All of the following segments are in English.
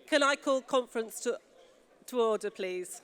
Can I call conference to order, please?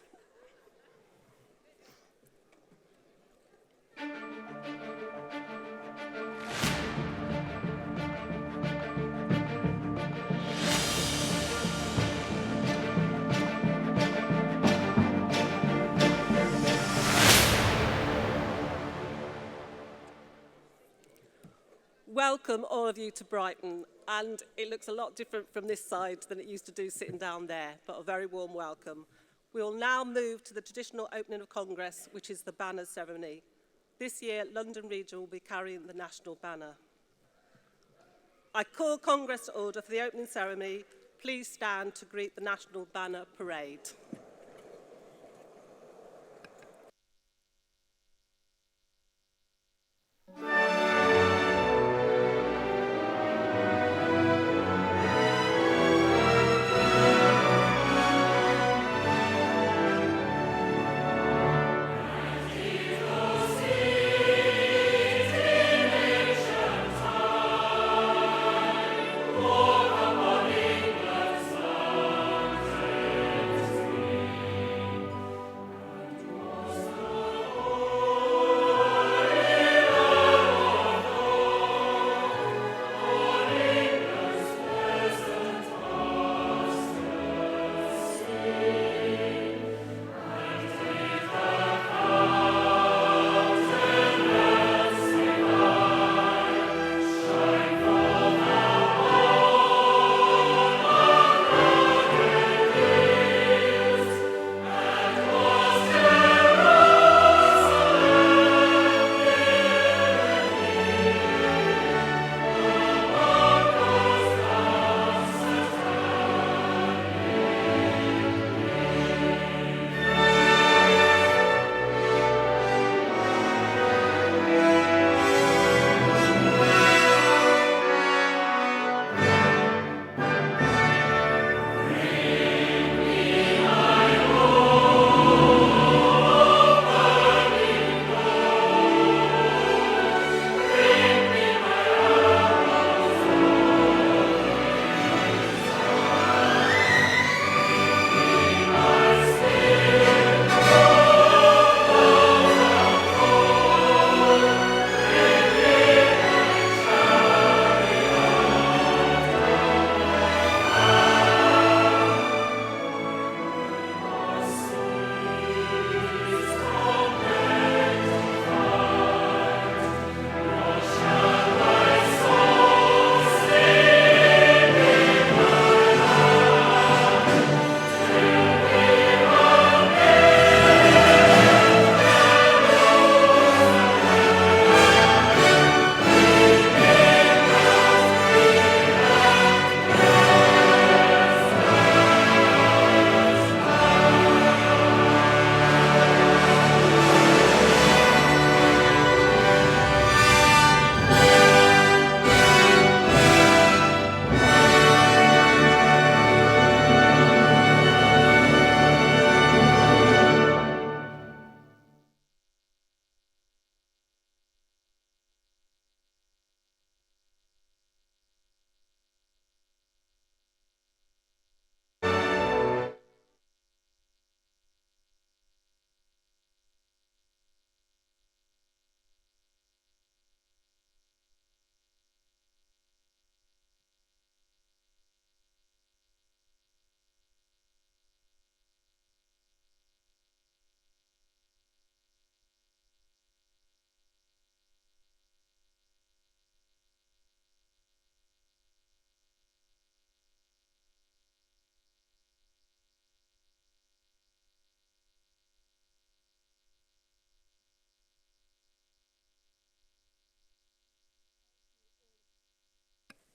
Welcome all of you to Brighton, and it looks a lot different from this side than it used to do sitting down there, but a very warm welcome. We will now move to the traditional opening of Congress, which is the banner ceremony. This year, London Region will be carrying the national banner. I call Congress to order for the opening ceremony. Please stand to greet the national banner parade.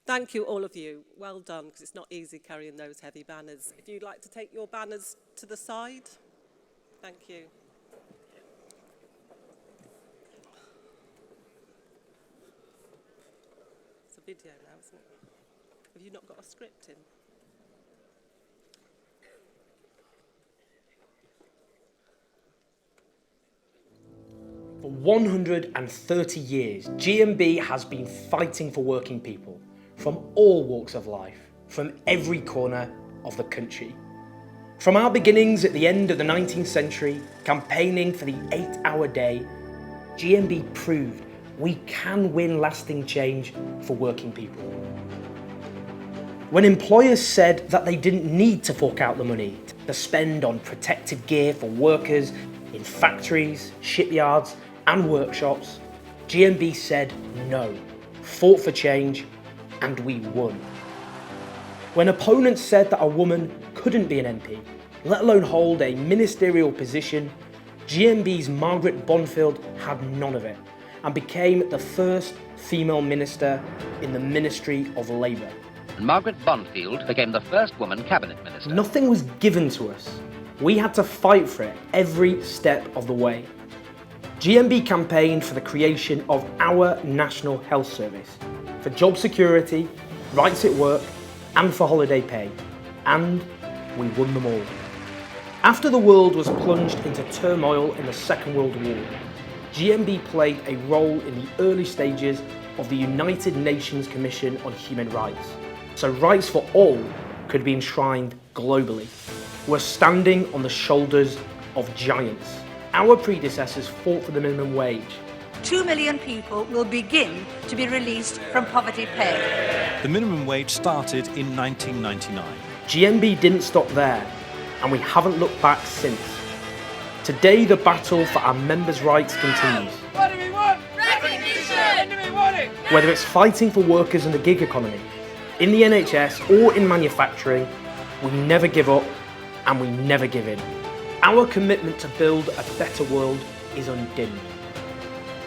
Thank you, all of you. Well done, because it's not easy carrying those heavy banners. If you'd like to take your banners to the side. Thank you. It's a video now, isn't it? Have you not got a script in? For 130 years, GMB has been fighting for working people from all walks of life, from every corner of the country. From our beginnings at the end of the 19th century, campaigning for the 8-hour day, GMB proved we can win lasting change for working people. When employers said that they didn't need to fork out the money to spend on protective gear for workers in factories, shipyards and workshops, GMB said no, fought for change, and we won. When opponents said that a woman couldn't be an MP, let alone hold a ministerial position, GMB's Margaret Bonfield had none of it and became the first female minister in the Ministry of Labour. Margaret Bonfield became the first woman cabinet minister. Nothing was given to us. We had to fight for it every step of the way. GMB campaigned for the creation of our National Health Service, for job security, rights at work, and for holiday pay. And we won them all. After the world was plunged into turmoil in the Second World War, GMB played a role in the early stages of the United Nations Commission on Human Rights, so rights for all could be enshrined globally. We're standing on the shoulders of giants. Our predecessors fought for the minimum wage. 2 million people will begin to be released from poverty pay. The minimum wage started in 1999. GMB didn't stop there, and we haven't looked back since. Today, the battle for our members' rights continues. What do we want? Recognition! When do we want it? Whether it's fighting for workers in the gig economy, in the NHS or in manufacturing, we never give up and we never give in. Our commitment to build a better world is undimmed.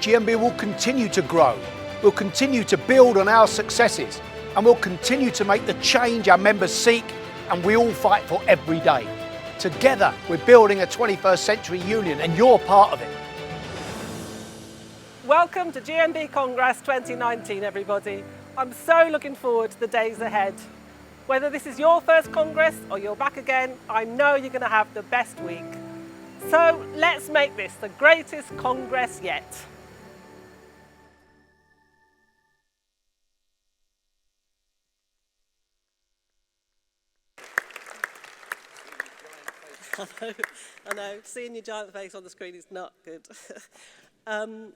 GMB will continue to grow, we'll continue to build on our successes, and we'll continue to make the change our members seek and we all fight for every day. Together, we're building a 21st century union, and you're part of it. Welcome to GMB Congress 2019, everybody. I'm so looking forward to the days ahead. Whether this is your first Congress or you're back again, I know you're going to have the best week. So let's make this the greatest Congress yet. I know, seeing your giant face on the screen is not good. Can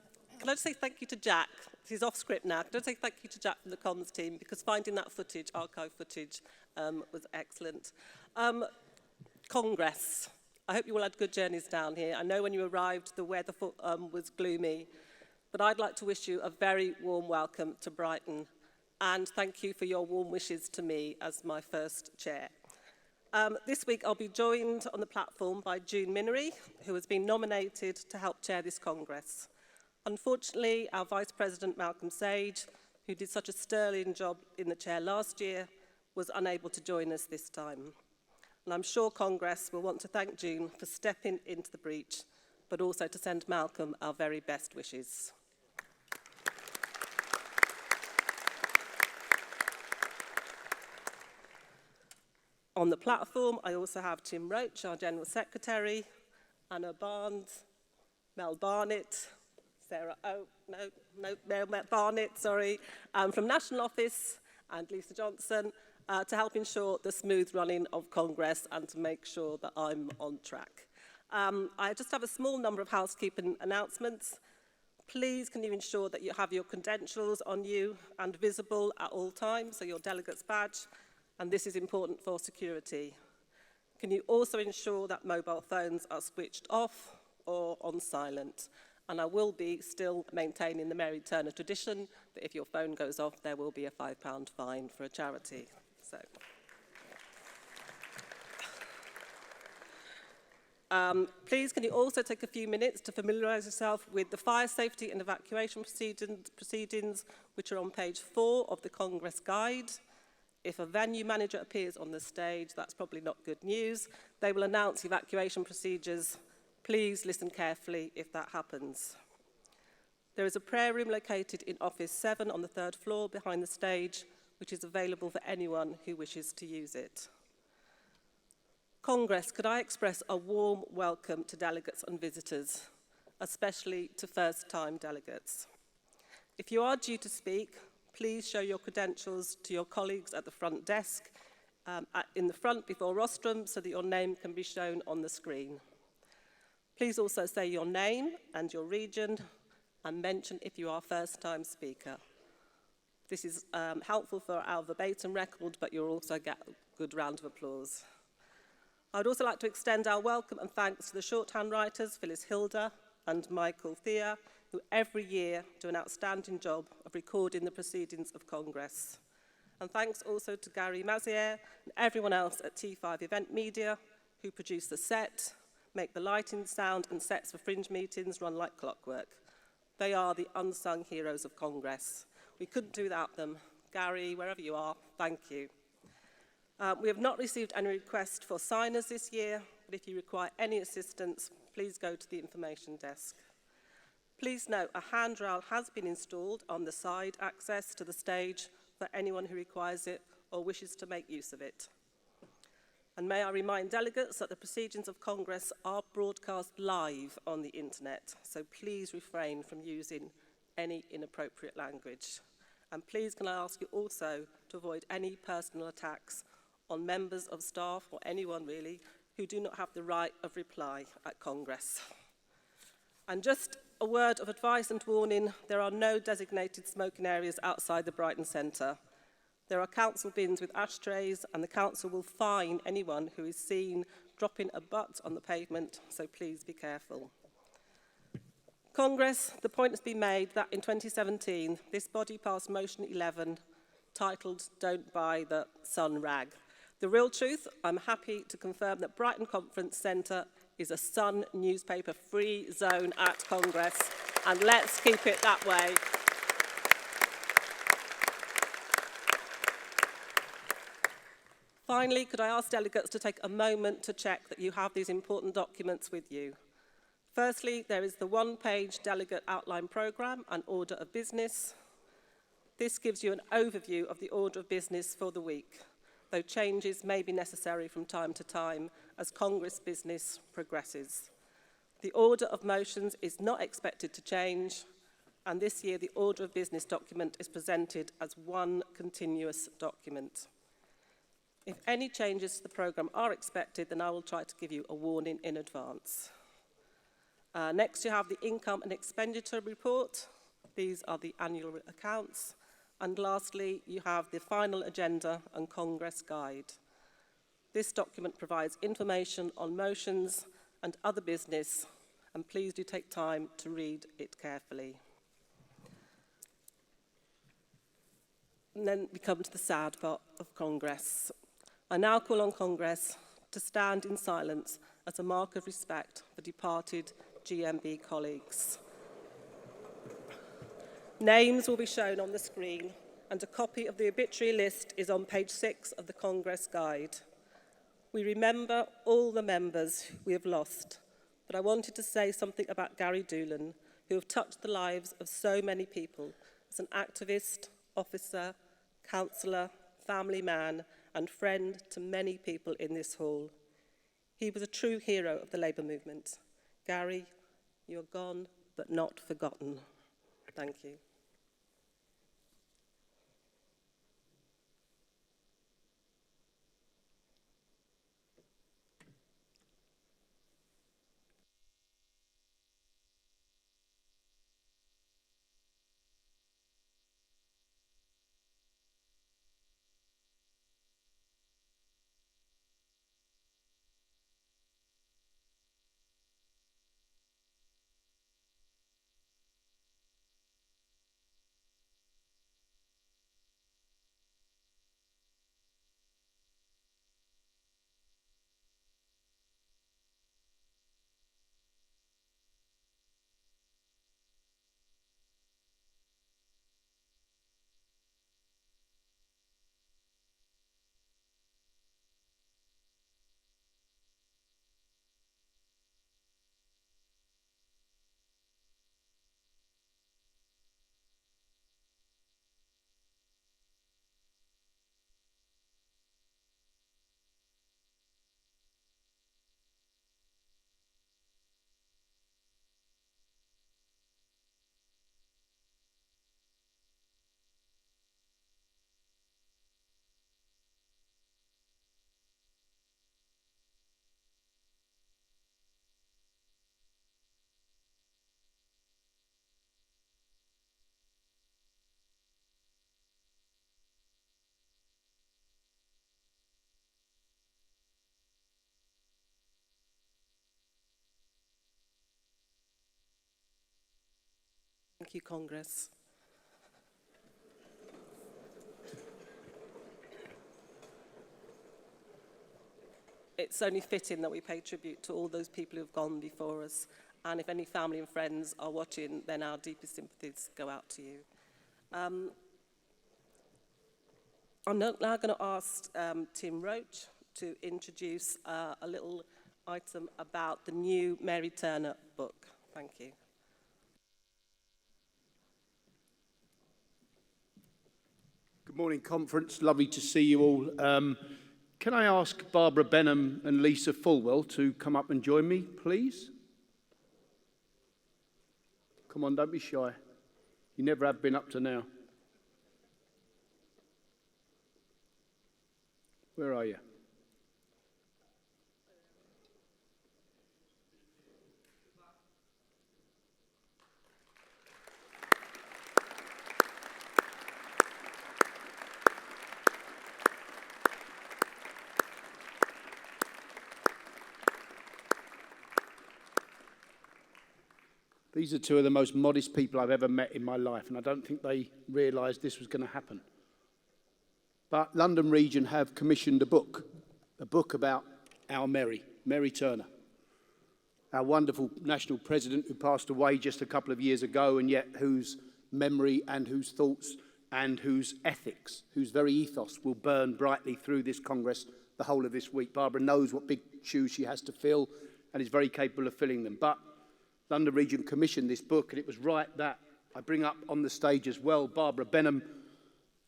I just say thank you to Jack? He's off script now. Can I just say thank you to Jack from the comms team, because finding that footage, archive footage, was excellent. Congress. I hope you all had good journeys down here. I know when you arrived, the weather was gloomy, but I'd like to wish you a very warm welcome to Brighton, and thank you for your warm wishes to me as my first chair. This week I'll be joined on the platform by June Minery, who has been nominated to help chair this Congress. Unfortunately, our Vice President Malcolm Sage, who did such a sterling job in the chair last year, was unable to join us this time. And I'm sure Congress will want to thank June for stepping into the breach, but also to send Malcolm our very best wishes. On the platform, I also have Tim Roach, our General Secretary, Anna Barnes, Mel Barnett, Sarah, Mel Barnett, sorry, from National Office, and Lisa Johnson, to help ensure the smooth running of Congress and to make sure that I'm on track. I just have a small number of housekeeping announcements. Please can you ensure that you have your credentials on you and visible at all times, so your delegate's badge, and this is important for security. Can you also ensure that mobile phones are switched off or on silent? And I will be still maintaining the Mary Turner tradition that if your phone goes off, there will be a £5 fine for a charity. So, please can you also take a few minutes to familiarise yourself with the fire safety and evacuation proceedings, which are on page 4 of the Congress Guide. If a venue manager appears on the stage, that's probably not good news. They will announce evacuation procedures. Please listen carefully if that happens. There is a prayer room located in Office 7 on the 3rd floor behind the stage, which is available for anyone who wishes to use it. Congress, could I express a warm welcome to delegates and visitors, especially to first-time delegates. If you are due to speak, please show your credentials to your colleagues at the front desk. in the front before rostrum so that your name can be shown on the screen. Please also say your name and your region and mention if you are a first-time speaker. This is helpful for our verbatim record, but you'll also get a good round of applause. I'd also like to extend our welcome and thanks to the shorthand writers, Phyllis Hilda and Michael Thea, who every year do an outstanding job of recording the proceedings of Congress. And thanks also to Gary Mazier and everyone else at T5 Event Media, who produce the set, make the lighting, sound and sets for fringe meetings run like clockwork. They are the unsung heroes of Congress. We couldn't do without them. Gary, wherever you are, thank you. We have not received any request for signers this year, but if you require any assistance, please go to the information desk. Please note a handrail has been installed on the side access to the stage for anyone who requires it or wishes to make use of it. And may I remind delegates that the proceedings of Congress are broadcast live on the internet, so please refrain from using any inappropriate language. And please can I ask you also to avoid any personal attacks on members of staff or anyone really who do not have the right of reply at Congress. And just a word of advice and warning, there are no designated smoking areas outside the Brighton Centre. There are council bins with ashtrays and the council will fine anyone who is seen dropping a butt on the pavement, so please be careful. Congress, the point has been made that in 2017, this body passed Motion 11, titled Don't Buy the Sun Rag. The real truth, I'm happy to confirm that Brighton Conference Centre is a Sun newspaper-free zone at Congress, and let's keep it that way. Finally, could I ask delegates to take a moment to check that you have these important documents with you? Firstly, there is the one-page delegate outline programme and order of business. This gives you an overview of the order of business for the week, though changes may be necessary from time to time as Congress business progresses. The order of motions is not expected to change, and this year the order of business document is presented as one continuous document. If any changes to the programme are expected, then I will try to give you a warning in advance. Next, you have the income and expenditure report. These are the annual accounts. And lastly, you have the final agenda and Congress guide. This document provides information on motions and other business, and please do take time to read it carefully. And then we come to the sad part of Congress. I now call on Congress to stand in silence as a mark of respect for departed GMB colleagues. Names will be shown on the screen, and a copy of the obituary list is on page 6 of the Congress Guide. We remember all the members we have lost, but I wanted to say something about Gary Doolan, who have touched the lives of so many people as an activist, officer, councillor, family man, and friend to many people in this hall. He was a true hero of the Labour movement. Gary, you're gone, but not forgotten. Thank you. Thank you, Congress. It's only fitting that we pay tribute to all those people who've gone before us. And if any family and friends are watching, then our deepest sympathies go out to you. I'm now going to ask Tim Roach to introduce a little item about the new Mary Turner book. Thank you. Good morning, conference. Lovely to see you all. Can I ask Barbara Benham and Lisa Fulwell to come up and join me, please? Come on, don't be shy. You never have been up to now. Where are you? These are two of the most modest people I've ever met in my life, and I don't think they realised this was going to happen. But London Region have commissioned a book about our Mary Turner, our wonderful national president who passed away just a couple of years ago, and yet whose memory and whose thoughts and whose ethics, whose very ethos will burn brightly through this Congress the whole of this week. Barbara knows what big shoes she has to fill and is very capable of filling them. But London Region commissioned this book, and it was right that I bring up on the stage as well Barbara Benham,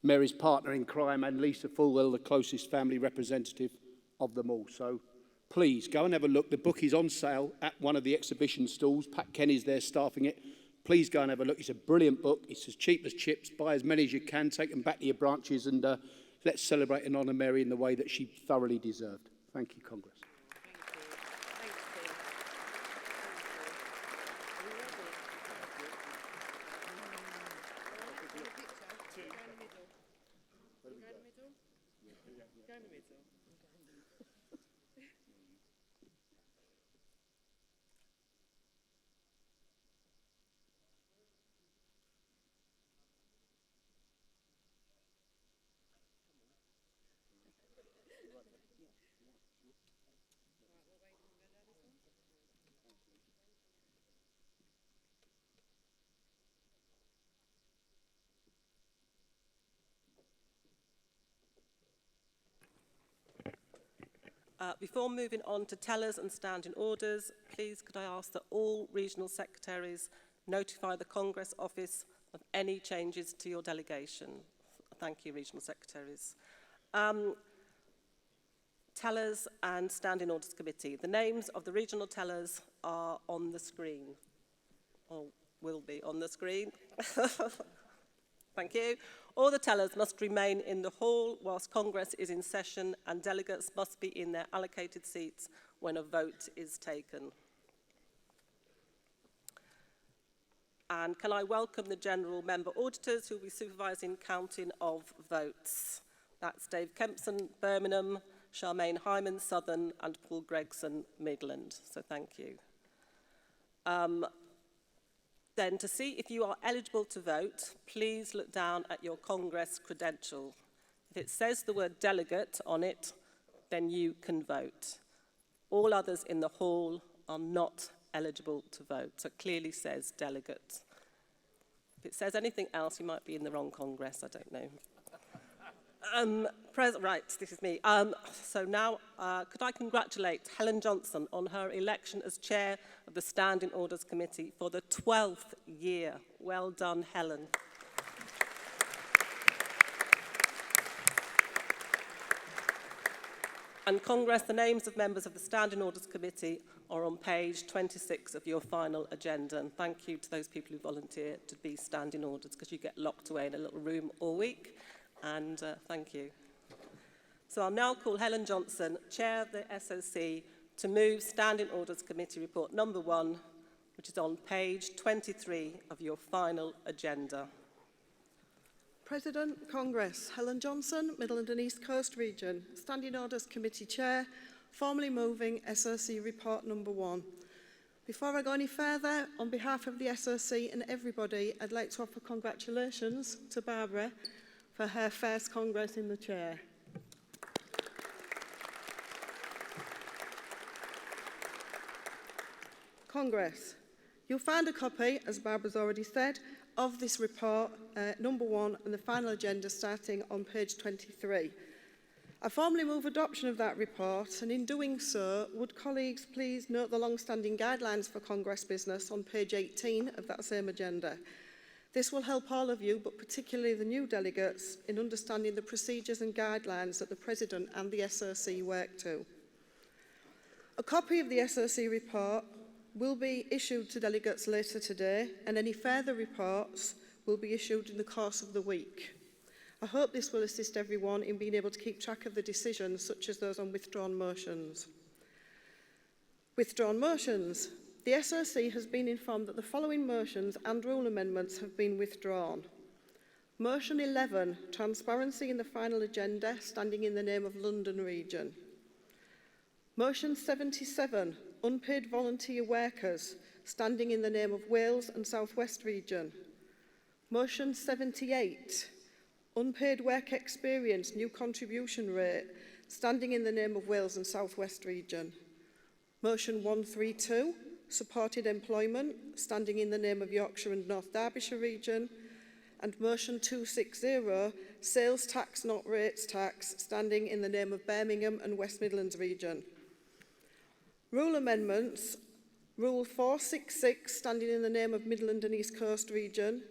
Mary's partner in crime, and Lisa Fulwell, the closest family representative of them all. So please go and have a look. The book is on sale at one of the exhibition stalls. Pat Kenny's there staffing it. Please go and have a look. It's a brilliant book. It's as cheap as chips. Buy as many as you can. Take them back to your branches, and let's celebrate and honour Mary in the way that she thoroughly deserved. Thank you, Congress. Before moving on to tellers and standing orders, please could I ask that all regional secretaries notify the Congress office of any changes to your delegation. Thank you, regional secretaries. Tellers and standing orders committee. The names of the regional tellers are on the screen, or will be on the screen. Thank you. All the tellers must remain in the hall whilst Congress is in session, and delegates must be in their allocated seats when a vote is taken. And can I welcome the general member auditors who will be supervising counting of votes. That's Dave Kempson, Birmingham, Charmaine Hyman, Southern, and Paul Gregson, Midland. So thank you. Then to see if you are eligible to vote, please look down at your Congress credential. If it says the word delegate on it, then you can vote. All others in the hall are not eligible to vote. So it clearly says delegate. If it says anything else, you might be in the wrong Congress, I don't know. Right, this is me. So now, could I congratulate Helen Johnson on her election as chair of the Standing Orders Committee for the 12th year. Well done, Helen. And Congress, the names of members of the Standing Orders Committee are on page 26 of your final agenda. And thank you to those people who volunteer to be standing orders, because you get locked away in a little room all week. And thank you. So I'll now call Helen Johnson, Chair of the SOC, to move Standing Orders Committee Report number 1, which is on page 23 of your final agenda. President, Congress, Helen Johnson, Midland and East Coast Region, Standing Orders Committee Chair, formally moving SOC Report number 1. Before I go any further, on behalf of the SOC and everybody, I'd like to offer congratulations to Barbara for her first Congress in the chair. Congress. You'll find a copy, as Barbara's already said, of this report, number 1, and the final agenda starting on page 23. I formally move adoption of that report, and in doing so, would colleagues please note the long-standing guidelines for Congress business on page 18 of that same agenda. This will help all of you, but particularly the new delegates, in understanding the procedures and guidelines that the President and the SOC work to. A copy of the SOC report will be issued to delegates later today, and any further reports will be issued in the course of the week. I hope this will assist everyone in being able to keep track of the decisions, such as those on withdrawn motions. Withdrawn motions. The SOC has been informed that the following motions and rule amendments have been withdrawn. Motion 11, transparency in the final agenda, standing in the name of London Region. Motion 77, unpaid volunteer workers, standing in the name of Wales and South West Region. Motion 78, unpaid work experience, new contribution rate, standing in the name of Wales and South West Region. Motion 132, supported employment, standing in the name of Yorkshire and North Derbyshire Region. And Motion 260, sales tax not rates tax, standing in the name of Birmingham and West Midlands Region. Rule amendments, Rule 466, standing in the name of Midland and East Coast Region,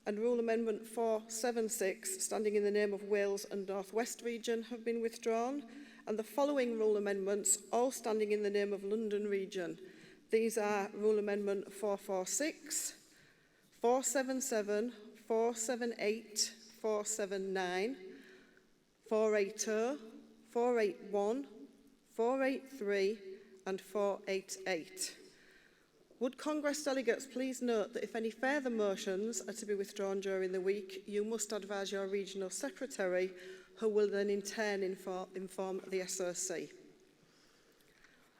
and Rule Amendment 476, standing in the name of Wales and North West Region, have been withdrawn, and the following rule amendments, all standing in the name of London Region. These are Rule Amendment 446, 477, 478, 479, 480, 481, 483, and 488. Would Congress delegates please note that if any further motions are to be withdrawn during the week, you must advise your regional secretary, who will then in turn inform the SOC.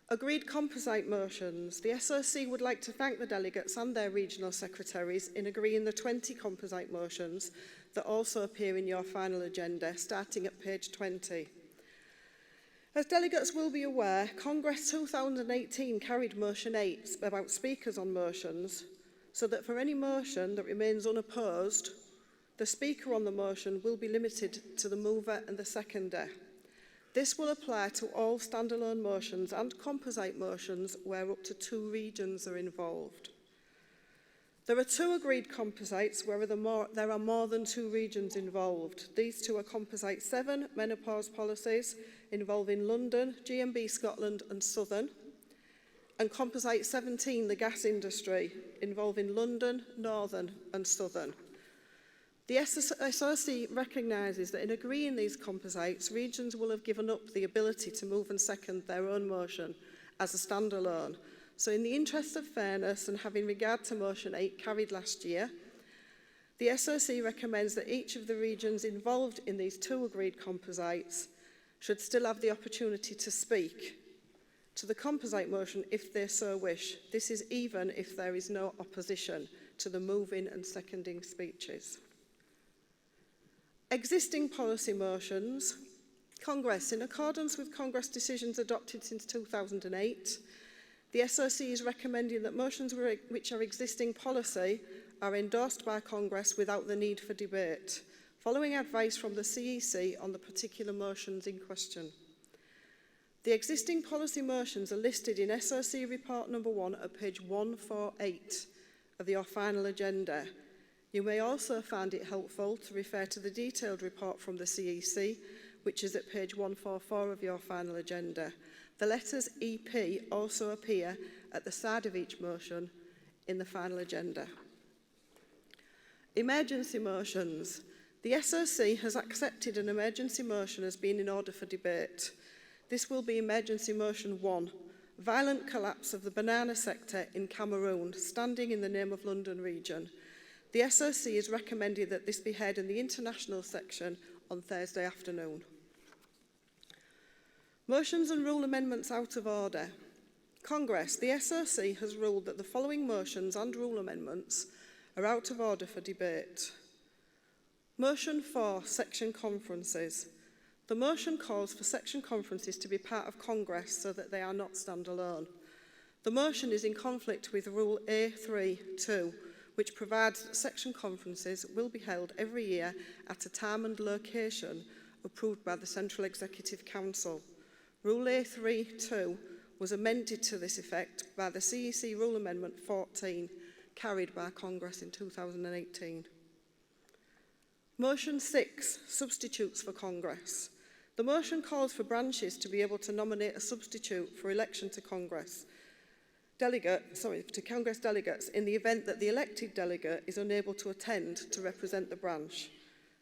Agreed composite motions. The SOC would like to thank the delegates and their regional secretaries in agreeing the 20 composite motions that also appear in your final agenda, starting at page 20. As delegates will be aware, Congress 2018 carried Motion 8 about speakers on motions, so that for any motion that remains unopposed, the speaker on the motion will be limited to the mover and the seconder. This will apply to all standalone motions and composite motions where up to 2 regions are involved. There are 2 agreed composites where there are more than 2 regions involved. These 2 are Composite 7, menopause policies, involving London, GMB Scotland and Southern, and Composite 17, the gas industry, involving London, Northern and Southern. The SOC recognises that in agreeing these composites, regions will have given up the ability to move and second their own motion as a standalone. So in the interest of fairness and having regard to Motion 8 carried last year, the SOC recommends that each of the regions involved in these 2 agreed composites should still have the opportunity to speak to the composite motion if they so wish. This is even if there is no opposition to the moving and seconding speeches. Existing policy motions. Congress, in accordance with Congress decisions adopted since 2008, the SOC is recommending that motions which are existing policy are endorsed by Congress without the need for debate, following advice from the CEC on the particular motions in question. The existing policy motions are listed in SOC Report number 1 at page 148 of your final agenda. You may also find it helpful to refer to the detailed report from the CEC, which is at page 144 of your final agenda. The letters EP also appear at the side of each motion in the final agenda. Emergency motions. The SOC has accepted an emergency motion as being in order for debate. This will be Emergency Motion 1, violent collapse of the banana sector in Cameroon, standing in the name of London Region. The SOC is recommending that this be heard in the international section on Thursday afternoon. Motions and rule amendments out of order. Congress, the SOC has ruled that the following motions and rule amendments are out of order for debate. Motion 4, section conferences. The motion calls for section conferences to be part of Congress so that they are not standalone. The motion is in conflict with Rule A3(2), which provides that section conferences will be held every year at a time and location approved by the Central Executive Council. Rule A3(2) was amended to this effect by the CEC Rule Amendment 14, carried by Congress in 2018. Motion 6, substitutes for Congress. The motion calls for branches to be able to nominate a substitute for election to Congress delegates in the event that the elected delegate is unable to attend to represent the branch.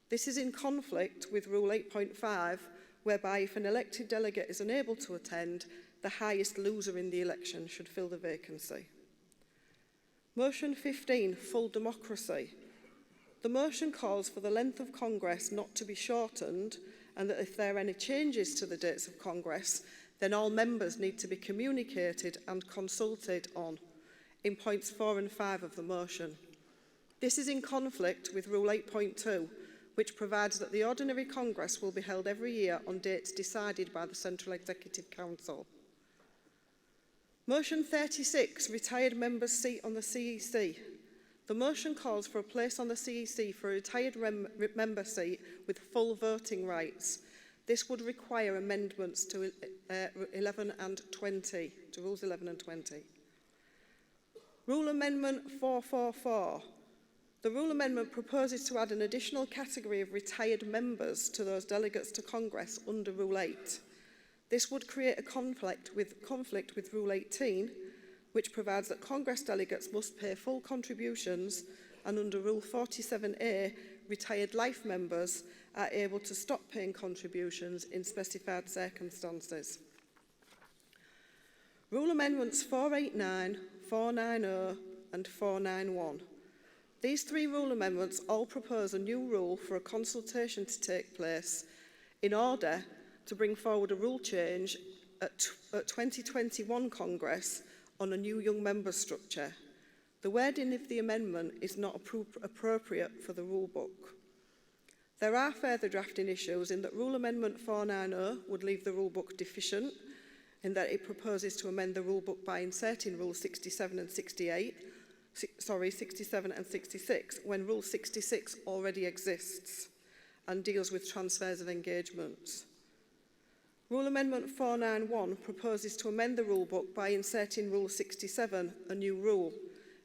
This is in conflict with Rule 8.5, whereby if an elected delegate is unable to attend, the highest loser in the election should fill the vacancy. Motion 15, full democracy. The motion calls for the length of Congress not to be shortened, and that if there are any changes to the dates of Congress, then all members need to be communicated and consulted on in points 4 and 5 of the motion. This is in conflict with Rule 8.2, which provides that the ordinary Congress will be held every year on dates decided by the Central Executive Council. Motion 36, retired member's seat on the CEC. The motion calls for a place on the CEC for a retired member seat with full voting rights. This would require amendments to 11 and 20, to Rules 11 and 20. Rule Amendment 444. The Rule Amendment proposes to add an additional category of retired members to those delegates to Congress under Rule 8. This would create a conflict with Rule 18, which provides that Congress delegates must pay full contributions, and under Rule 47A, retired life members are able to stop paying contributions in specified circumstances. Rule Amendments 489, 490 and 491. These three rule amendments all propose a new rule for a consultation to take place in order to bring forward a rule change at 2021 Congress on a new young member structure. The wording of the amendment is not appropriate for the rule book. There are further drafting issues in that Rule Amendment 490 would leave the rule book deficient in that it proposes to amend the rule book by inserting Rule 67 and 66 when Rule 66 already exists and deals with transfers of engagements. Rule Amendment 491 proposes to amend the rule book by inserting Rule 67, a new rule,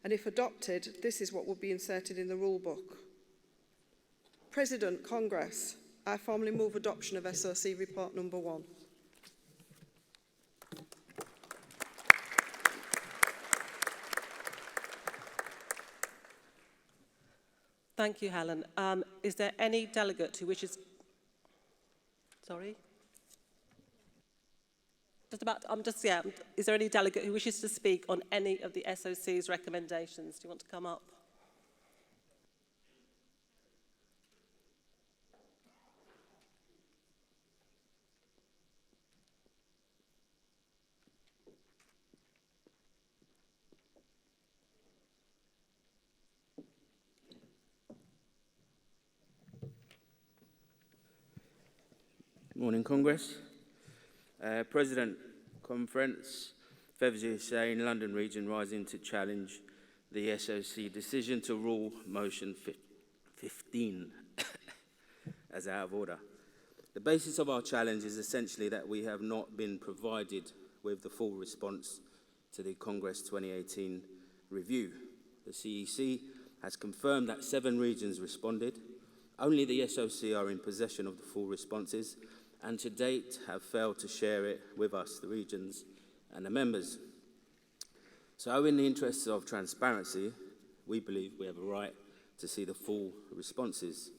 and if adopted, this is what would be inserted in the rule book. President, Congress, I formally move adoption of SOC Report Number 1. Thank you, Helen. Is there any delegate who wishes... Sorry? Is there any delegate who wishes to speak on any of the SOC's recommendations? Do you want to come up? Morning, Congress. President, Conference, Fevzi London Region rising to challenge the SOC decision to rule motion 15 as out of order. The basis of our challenge is essentially that we have not been provided with the full response to the Congress 2018 review. The CEC has confirmed that 7 regions responded. Only the SOC are in possession of the full responses, and to date have failed to share it with us, the regions and the members. So in the interests of transparency, we believe we have a right to see the full responses.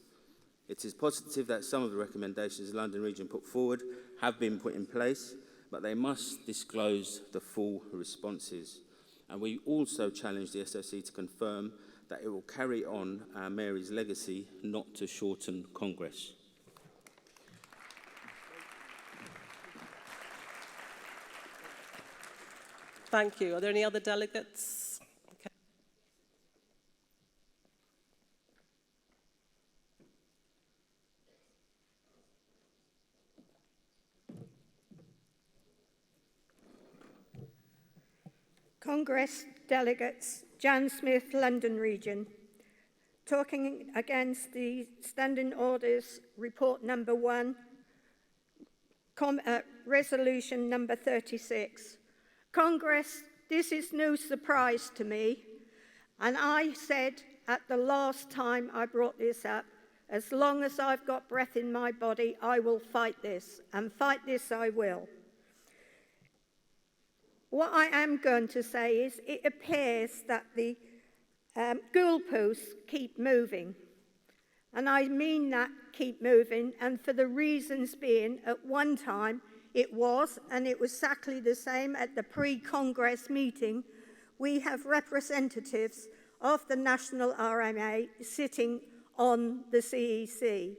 It is positive that some of the recommendations the London region put forward have been put in place, but they must disclose the full responses. And we also challenge the SOC to confirm that it will carry on Mary's legacy not to shorten Congress. Thank you. Are there any other delegates? Okay. Congress delegates, Jan Smith, London Region, talking against the Standing Orders Report number 1, Resolution number 36. Congress, this is no surprise to me, and I said at the last time I brought this up, as long as I've got breath in my body, I will fight this, and fight this I will. What I am going to say is it appears that the goalposts keep moving. And I mean that keep moving, and for the reasons being, at one time it was, and it was exactly the same at the pre-Congress meeting, we have representatives of the National RMA sitting on the CEC.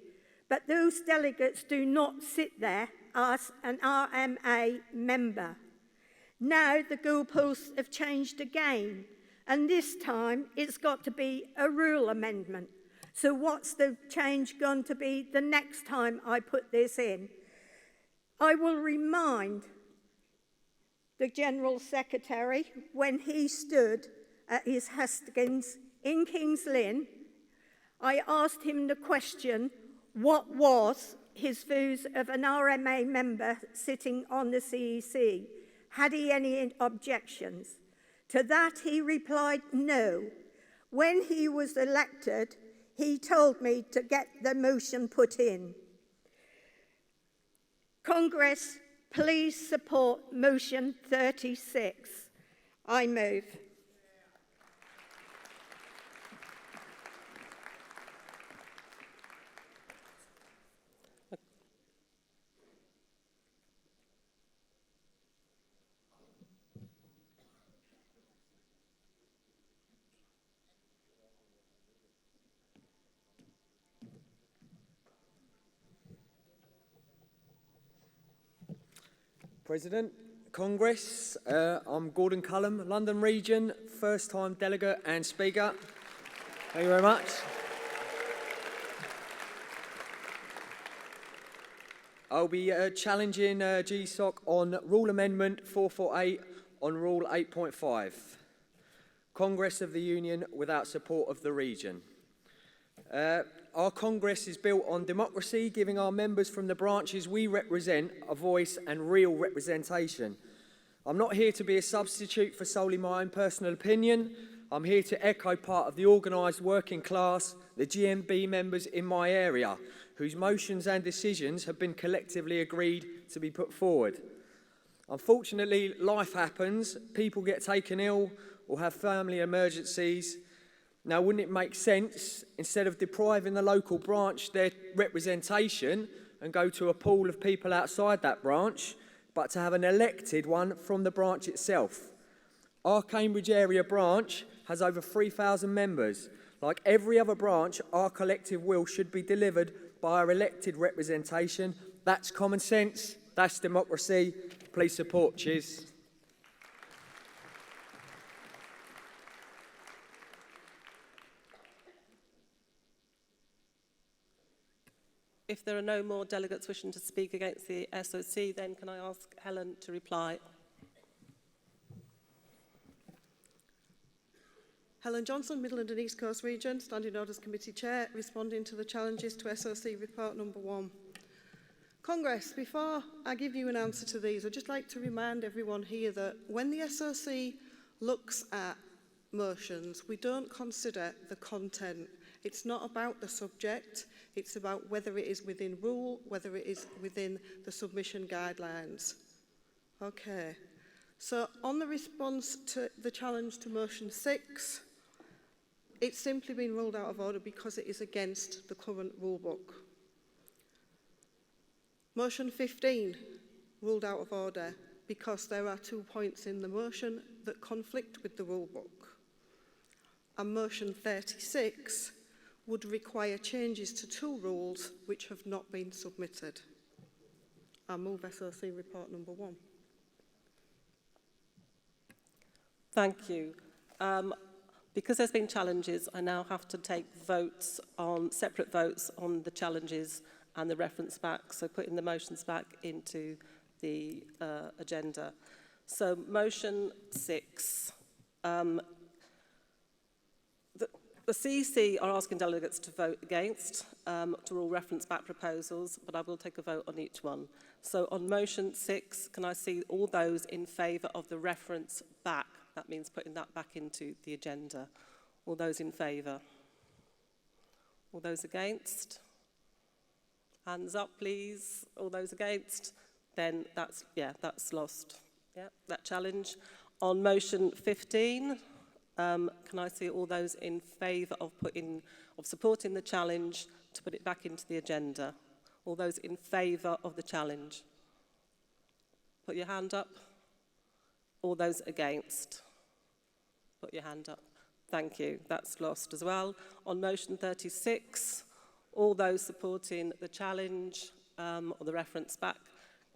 But those delegates do not sit there as an RMA member. Now the goalposts have changed again, and this time it's got to be a rule amendment. So what's the change going to be the next time I put this in? I will remind the General Secretary when he stood at his hustings in King's Lynn, I asked him the question, what was his views of an RMA member sitting on the CEC? Had he any objections? To that he replied no. When he was elected, he told me to get the motion put in. Congress, please support motion 36. I move. President, Congress, I'm Gordon Cullum, London Region, first-time delegate and speaker. Thank you very much. I'll be challenging GSOC on Rule Amendment 448 on Rule 8.5. Congress of the Union without support of the region. Our Congress is built on democracy, giving our members from the branches we represent a voice and real representation. I'm not here to be a substitute for solely my own personal opinion. I'm here to echo part of the organised working class, the GMB members in my area, whose motions and decisions have been collectively agreed to be put forward. Unfortunately, life happens, people get taken ill or have family emergencies. Now, wouldn't it make sense, instead of depriving the local branch their representation and go to a pool of people outside that branch, but to have an elected one from the branch itself? Our Cambridge area branch has over 3,000 members. Like every other branch, our collective will should be delivered by our elected representation. That's common sense, that's democracy. Please support. Cheers. If there are no more delegates wishing to speak against the SOC, then can I ask Helen to reply? Helen Johnson, Midland and East Coast Region, Standing Orders Committee Chair, responding to the challenges to SOC Report number 1. Congress, before I give you an answer to these, I'd just like to remind everyone here that when the SOC looks at motions, we don't consider the content. It's not about the subject, it's about whether it is within rule, whether it is within the submission guidelines. Okay, so on the response to the challenge to motion 6, it's simply been ruled out of order because it is against the current rule book. Motion 15, ruled out of order because there are 2 points in the motion that conflict with the rule book. And motion 36 would require changes to 2 rules which have not been submitted. I move SOC report number 1. Thank you. Because there's been challenges, I now have to take separate votes on the challenges and the reference back, so putting the motions back into the agenda. So motion 6. The CEC are asking delegates to vote against to rule reference back proposals, but I will take a vote on each one. So on motion 6, can I see all those in favour of the reference back? That means putting that back into the agenda. All those in favour? All those against? Hands up, please. All those against? Then that's lost. Yeah, that challenge. On motion 15, can I see all those in favour of supporting the challenge to put it back into the agenda? All those in favour of the challenge? Put your hand up. All those against? Put your hand up. Thank you. That's lost as well. On motion 36, all those supporting the challenge or the reference back,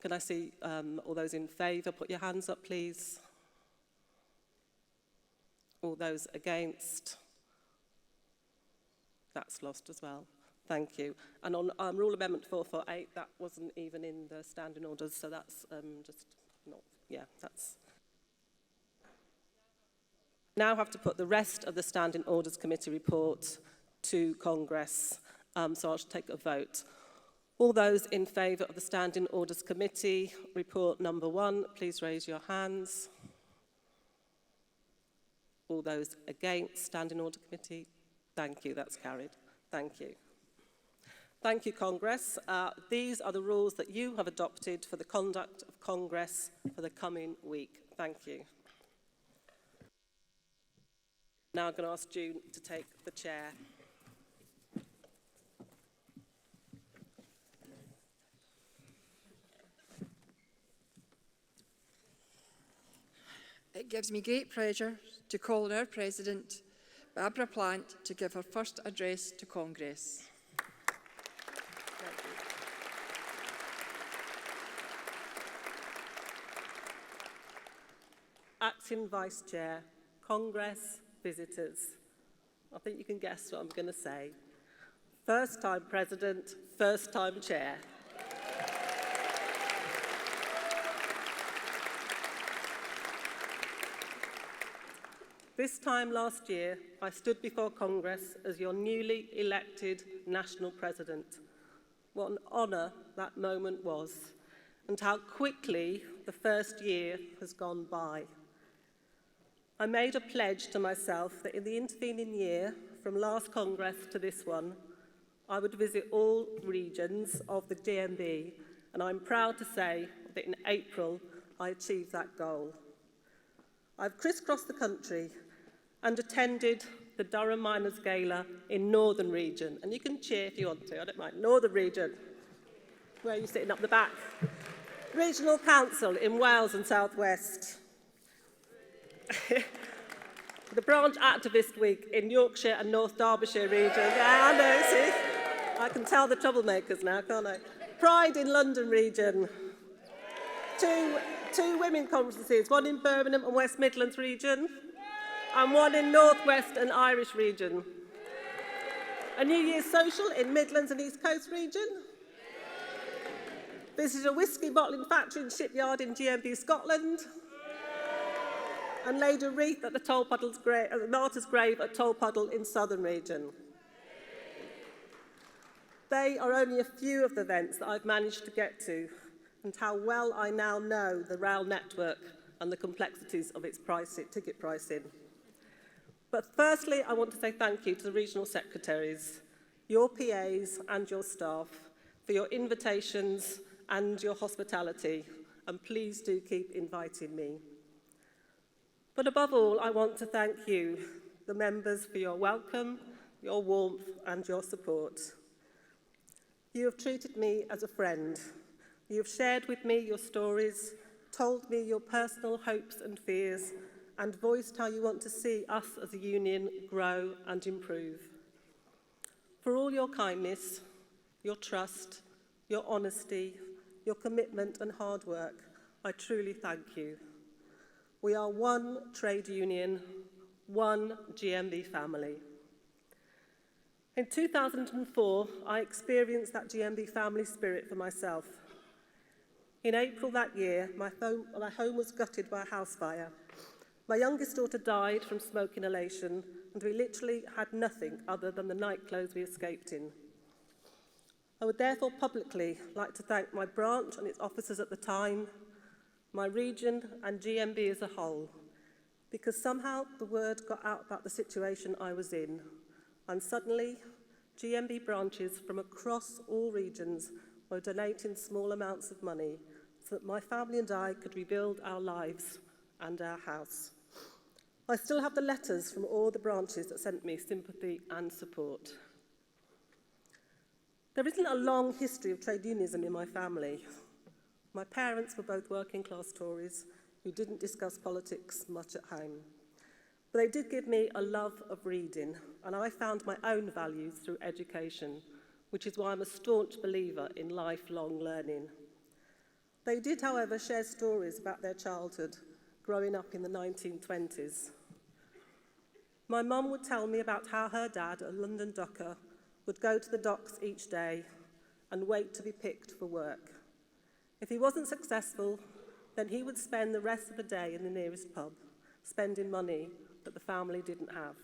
can I see all those in favour? Put your hands up, please. All those against? That's lost as well. Thank you. And on Rule Amendment 448, that wasn't even in the standing orders, so that's just not, yeah, that's... Now have to put the rest of the Standing Orders Committee report to Congress, so I'll take a vote. All those in favour of the Standing Orders Committee report number 1, please raise your hands. All those against Standing Order Committee? Thank you, that's carried. Thank you. Thank you, Congress. These are the rules that you have adopted for the conduct of Congress for the coming week. Thank you. Now I'm going to ask June to take the chair. It gives me great pleasure to call on our President, Barbara Plant, to give her first address to Congress. Acting Vice Chair, Congress, visitors. I think you can guess what I'm going to say. First time President, first time Chair. This time last year, I stood before Congress as your newly elected National President. What an honour that moment was, and how quickly the first year has gone by. I made a pledge to myself that in the intervening year, from last Congress to this one, I would visit all regions of the GMB, and I'm proud to say that in April, I achieved that goal. I've crisscrossed the country and attended the Durham Miners Gala in Northern Region, and you can cheer if you want to, I don't mind. Northern Region, where are you sitting up the back? Regional Council in Wales and South West. The Branch Activist Week in Yorkshire and North Derbyshire region. Yeah, I know, see? I can tell the troublemakers now, can't I? Pride in London region. Two women conferences, one in Birmingham and West Midlands region, and one in North West and Irish region. A New Year's social in Midlands and East Coast region. Visited a whisky bottling factory and shipyard in GMB Scotland. And laid a wreath at the martyr's grave at Tolpuddle in Southern region. They are only a few of the events that I've managed to get to, and how well I now know the rail network and the complexities of its ticket pricing. But firstly, I want to say thank you to the regional secretaries, your PAs and your staff for your invitations and your hospitality, and please do keep inviting me. But above all, I want to thank you, the members, for your welcome, your warmth and your support. You have treated me as a friend. You have shared with me your stories, told me your personal hopes and fears, and voiced how you want to see us as a union grow and improve. For all your kindness, your trust, your honesty, your commitment and hard work, I truly thank you. We are one trade union, one GMB family. In 2004, I experienced that GMB family spirit for myself. In April that year, my home was gutted by a house fire. My youngest daughter died from smoke inhalation, and we literally had nothing other than the nightclothes we escaped in. I would therefore publicly like to thank my branch and its officers at the time, my region and GMB as a whole, because somehow the word got out about the situation I was in, and suddenly GMB branches from across all regions were donating small amounts of money so that my family and I could rebuild our lives and our house. I still have the letters from all the branches that sent me sympathy and support. There isn't a long history of trade unionism in my family. My parents were both working class Tories who didn't discuss politics much at home. But they did give me a love of reading, and I found my own values through education, which is why I'm a staunch believer in lifelong learning. They did, however, share stories about their childhood growing up in the 1920s. My mum would tell me about how her dad, a London docker, would go to the docks each day and wait to be picked for work. If he wasn't successful, then he would spend the rest of the day in the nearest pub, spending money that the family didn't have.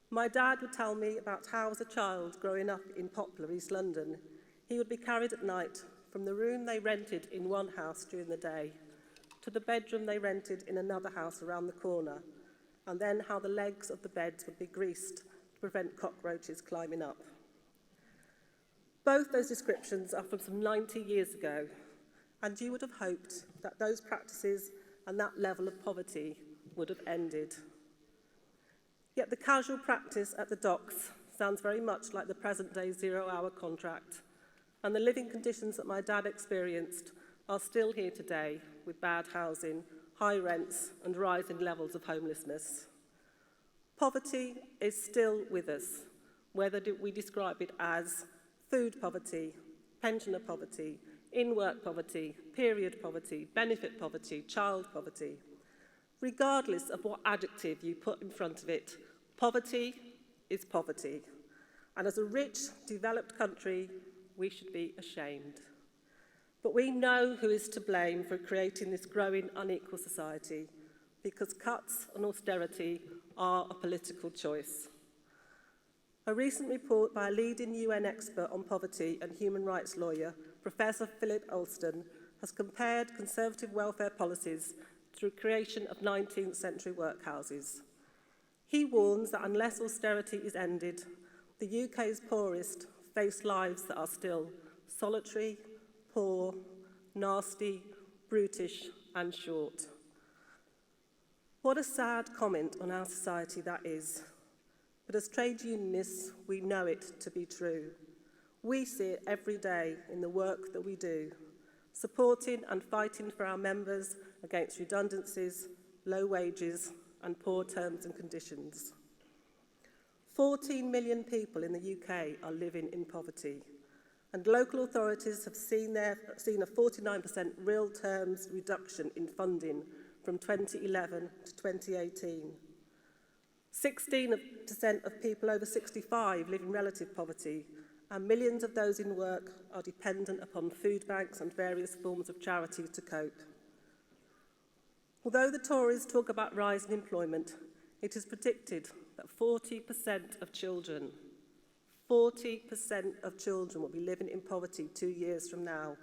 My dad would tell me about how, as a child growing up in Poplar, East London, he would be carried at night from the room they rented in one house during the day to the bedroom they rented in another house around the corner, and then how the legs of the beds would be greased to prevent cockroaches climbing up. Both those descriptions are from some 90 years ago, and you would have hoped that those practices and that level of poverty would have ended. Yet the casual practice at the docks sounds very much like the present-day zero-hour contract, and the living conditions that my dad experienced are still here today, with bad housing, high rents, and rising levels of homelessness. Poverty is still with us, whether we describe it as food poverty, pensioner poverty, in-work poverty, period poverty, benefit poverty, child poverty. Regardless of what adjective you put in front of it, poverty is poverty. And as a rich, developed country, we should be ashamed. But we know who is to blame for creating this growing unequal society, because cuts and austerity are a political choice. A recent report by a leading UN expert on poverty and human rights lawyer, Professor Philip Alston, has compared Conservative welfare policies to the creation of 19th century workhouses. He warns that unless austerity is ended, the UK's poorest face lives that are still solitary, poor, nasty, brutish, and short. What a sad comment on our society that is. But as trade unionists, we know it to be true. We see it every day in the work that we do, supporting and fighting for our members against redundancies, low wages, and poor terms and conditions. 14 million people in the UK are living in poverty, and local authorities have seen a 49% real terms reduction in funding from 2011 to 2018. 16% of people over 65 live in relative poverty, and millions of those in work are dependent upon food banks and various forms of charity to cope. Although the Tories talk about rising employment, it is predicted that 40% of children will be living in poverty 2 years from now.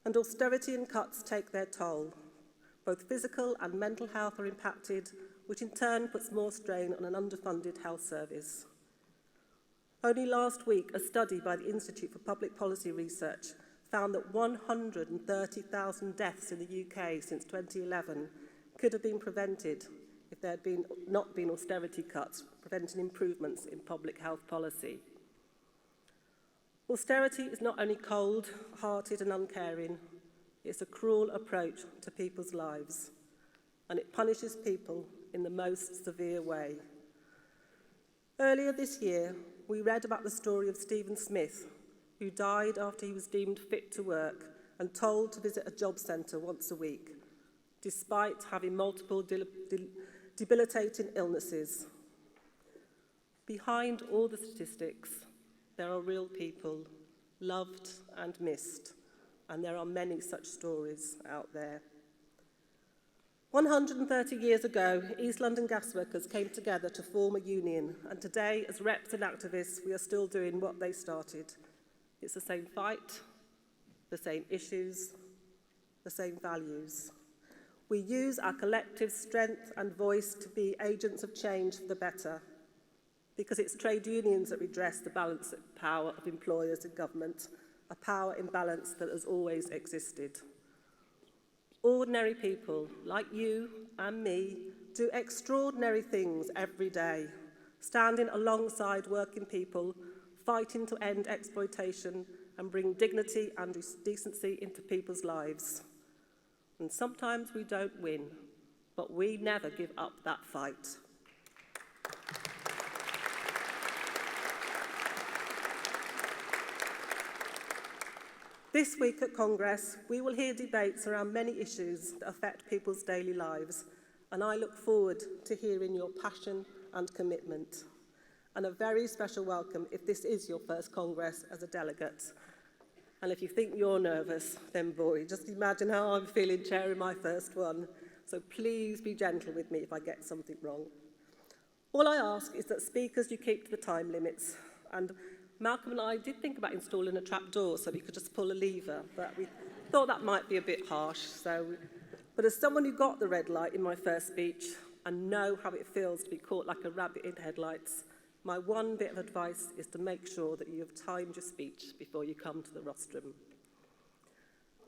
And austerity and cuts take their toll. Both physical and mental health are impacted, which in turn puts more strain on an underfunded health service. Only last week, a study by the Institute for Public Policy Research found that 130,000 deaths in the UK since 2011 could have been prevented if there had not been austerity cuts, preventing improvements in public health policy. Austerity is not only cold-hearted and uncaring, it's a cruel approach to people's lives, and it punishes people in the most severe way. Earlier this year, we read about the story of Stephen Smith, who died after he was deemed fit to work and told to visit a job centre once a week. despite having multiple debilitating illnesses. Behind all the statistics, there are real people, loved and missed, and there are many such stories out there. 130 years ago, East London gas workers came together to form a union, and today, as reps and activists, we are still doing what they started. It's the same fight, the same issues, the same values. We use our collective strength and voice to be agents of change for the better, because it's trade unions that redress the balance of power of employers and government, a power imbalance that has always existed. Ordinary people like you and me do extraordinary things every day, standing alongside working people, fighting to end exploitation and bring dignity and decency into people's lives. And sometimes we don't win, but we never give up that fight. This week at Congress, we will hear debates around many issues that affect people's daily lives, and I look forward to hearing your passion and commitment. And a very special welcome if this is your first Congress as a delegate. And if you think you're nervous, then boy, just imagine how I'm feeling chairing my first one. So please be gentle with me if I get something wrong. All I ask is that speakers, you keep to the time limits. And Malcolm and I did think about installing a trapdoor so we could just pull a lever, but we thought that might be a bit harsh. But as someone who got the red light in my first speech and know how it feels to be caught like a rabbit in headlights, my one bit of advice is to make sure that you have timed your speech before you come to the rostrum.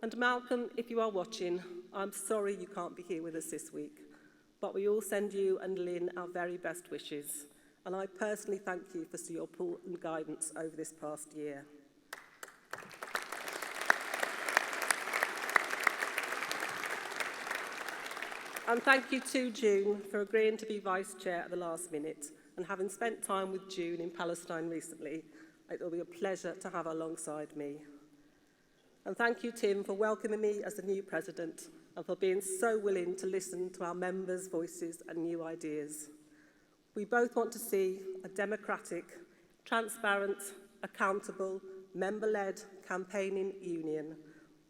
And Malcolm, if you are watching, I'm sorry you can't be here with us this week, but we all send you and Lynn our very best wishes. And I personally thank you for your support and guidance over this past year. And thank you to June for agreeing to be Vice Chair at the last minute. And having spent time with June in Palestine recently, it will be a pleasure to have her alongside me. And thank you, Tim, for welcoming me as the new President and for being so willing to listen to our members' voices and new ideas. We both want to see a democratic, transparent, accountable, member-led campaigning union,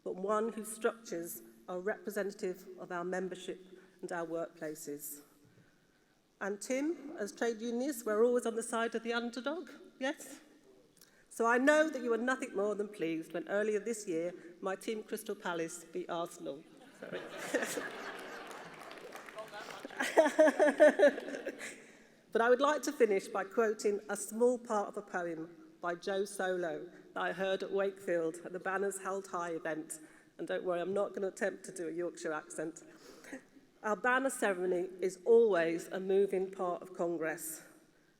but one whose structures are representative of our membership and our workplaces. And Tim, as trade unionists, we're always on the side of the underdog, yes? So I know that you were nothing more than pleased when earlier this year my team Crystal Palace beat Arsenal. Sorry. But I would like to finish by quoting a small part of a poem by Joe Solo that I heard at Wakefield at the Banners Held High event. And don't worry, I'm not going to attempt to do a Yorkshire accent. Our banner ceremony is always a moving part of Congress.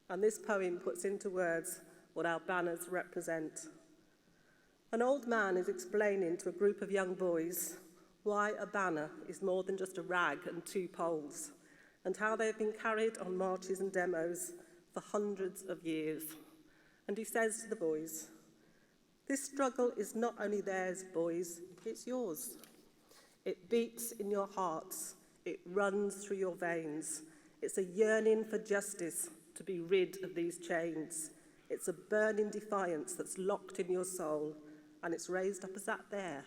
And this poem puts into words what our banners represent. An old man is explaining to a group of young boys why a banner is more than just a rag and two poles, and how they have been carried on marches and demos for hundreds of years. And he says to the boys, "This struggle is not only theirs, boys, it's yours. It beats in your hearts, it runs through your veins. It's a yearning for justice to be rid of these chains. It's a burning defiance that's locked in your soul, and it's raised up as that there,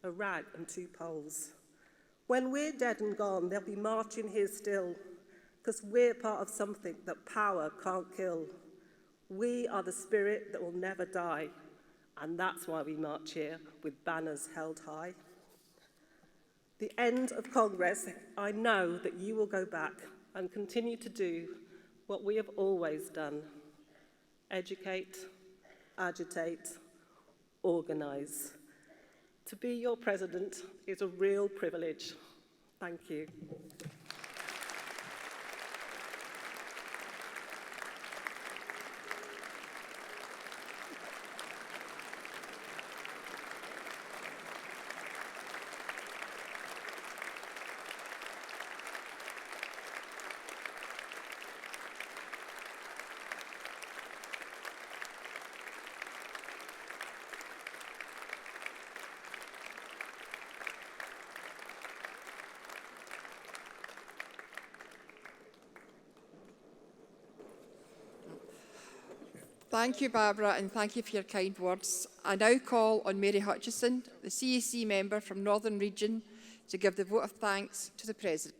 a rag and two poles. When we're dead and gone, they'll be marching here still, because we're part of something that power can't kill. We are the spirit that will never die, and that's why we march here with banners held high." The end of Congress, I know that you will go back and continue to do what we have always done: educate, agitate, organise. To be your president is a real privilege. Thank you. Thank you, Barbara, and thank you for your kind words. I now call on Mary Hutchison, the CEC member from Northern Region, to give the vote of thanks to the President.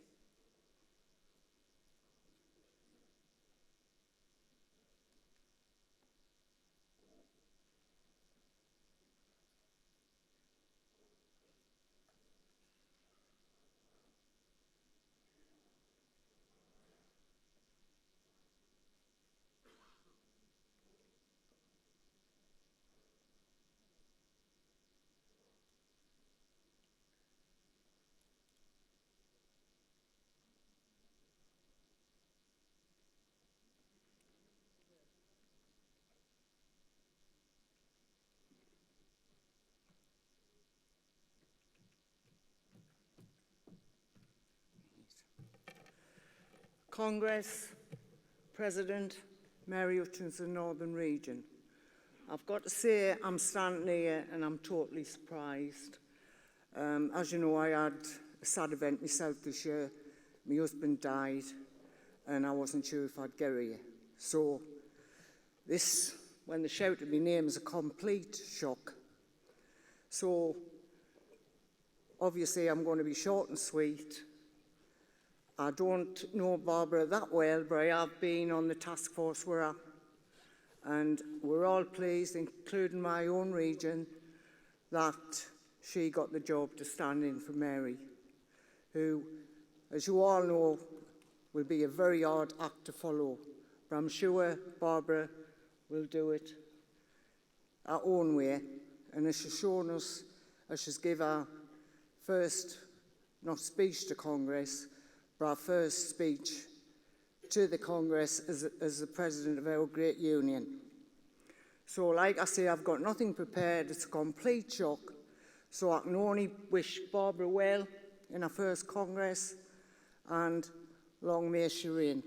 Congress, President, Mary Hutchinson, Northern Region. I've got to say I'm standing here and I'm totally surprised. As you know, I had a sad event myself this year. My husband died and I wasn't sure if I'd get here. So this, when they shouted my name, is a complete shock. So obviously I'm going to be short and sweet. I don't know Barbara that well, but I have been on the task force with her. And we're all pleased, including my own region, that she got the job to stand in for Mary, who, as you all know, will be a very hard act to follow. But I'm sure Barbara will do it her own way. And as she's shown us, as she's given her first, not speech to Congress, but our first speech to the Congress as the President of our great union. So like I say, I've got nothing prepared. It's a complete shock. So I can only wish Barbara well in her first Congress, and long may she reign.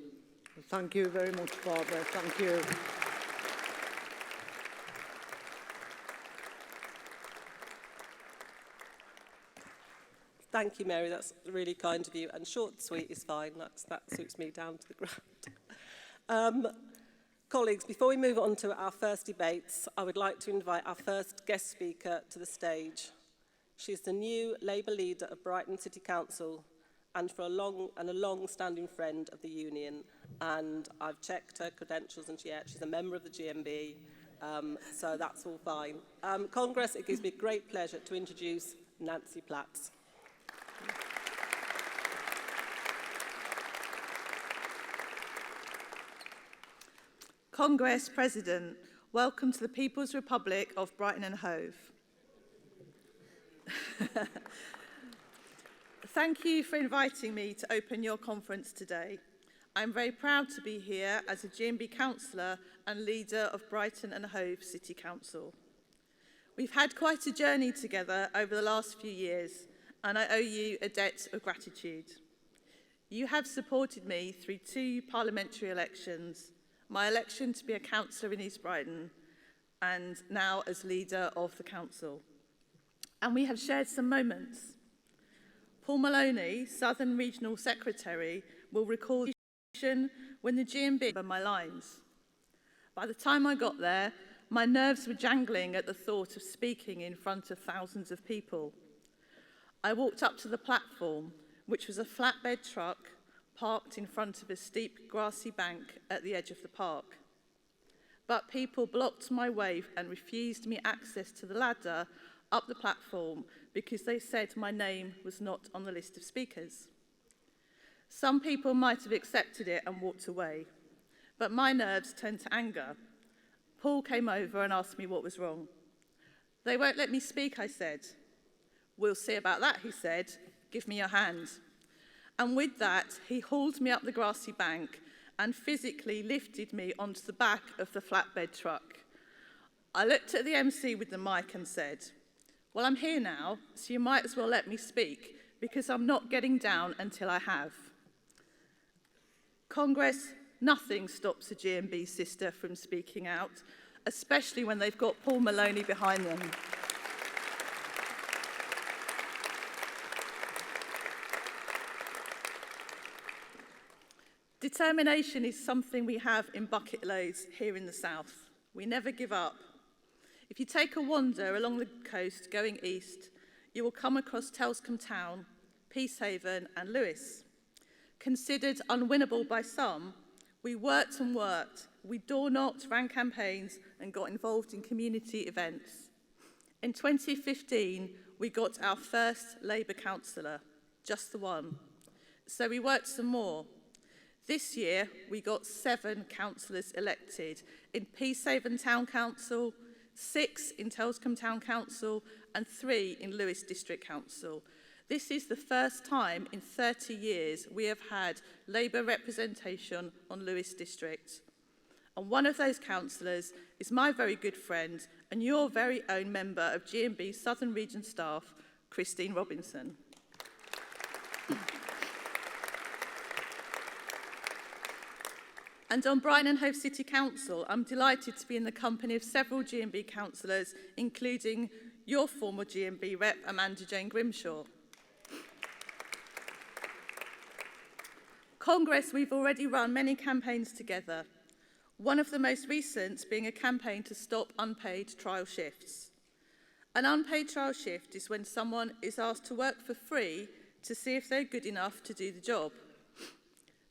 Thank you very much, Barbara. Thank you. Thank you, Mary. That's really kind of you. And short and sweet is fine. That suits me down to the ground. Colleagues, before we move on to our first debates, I would like to invite our first guest speaker to the stage. She's the new Labour leader of Brighton City Council and a long-standing friend of the union. And I've checked her credentials and she's a member of the GMB, so that's all fine. Congress, it gives me great pleasure to introduce Nancy Platts. Congress President, welcome to the People's Republic of Brighton and Hove. Thank you for inviting me to open your conference today. I'm very proud to be here as a GMB councillor and leader of Brighton and Hove City Council. We've had quite a journey together over the last few years, and I owe you a debt of gratitude. You have supported me through 2 parliamentary elections, my election to be a councillor in East Brighton, and now as leader of the council. And we have shared some moments. Paul Maloney, Southern Regional Secretary, will recall the occasion when the GMB were my lines. By the time I got there, my nerves were jangling at the thought of speaking in front of thousands of people. I walked up to the platform, which was a flatbed truck parked in front of a steep grassy bank at the edge of the park. But people blocked my way and refused me access to the ladder up the platform because they said my name was not on the list of speakers. Some people might have accepted it and walked away, but my nerves turned to anger. Paul came over and asked me what was wrong. "They won't let me speak," I said. "We'll see about that," he said. "Give me your hand." And with that, he hauled me up the grassy bank and physically lifted me onto the back of the flatbed truck. I looked at the MC with the mic and said, "Well, I'm here now, so you might as well let me speak, because I'm not getting down until I have." Congress, nothing stops a GMB sister from speaking out, especially when they've got Paul Maloney behind them. Determination is something we have in bucket loads here in the South. We never give up. If you take a wander along the coast going east, you will come across Telscombe Town, Peacehaven and Lewes. Considered unwinnable by some, we worked and worked. We door-knocked, ran campaigns and got involved in community events. In 2015, we got our first Labour councillor, just the one. So we worked some more. This year, we got 7 councillors elected in Peacehaven Town Council, 6 in Telscombe Town Council and 3 in Lewes District Council. This is the first time in 30 years we have had Labour representation on Lewes District. And one of those councillors is my very good friend and your very own member of GMB Southern Region staff, Christine Robinson. And on Brighton and Hove City Council, I'm delighted to be in the company of several GMB councillors, including your former GMB rep, Amanda Jane Grimshaw. Congress, we've already run many campaigns together. One of the most recent being a campaign to stop unpaid trial shifts. An unpaid trial shift is when someone is asked to work for free to see if they're good enough to do the job.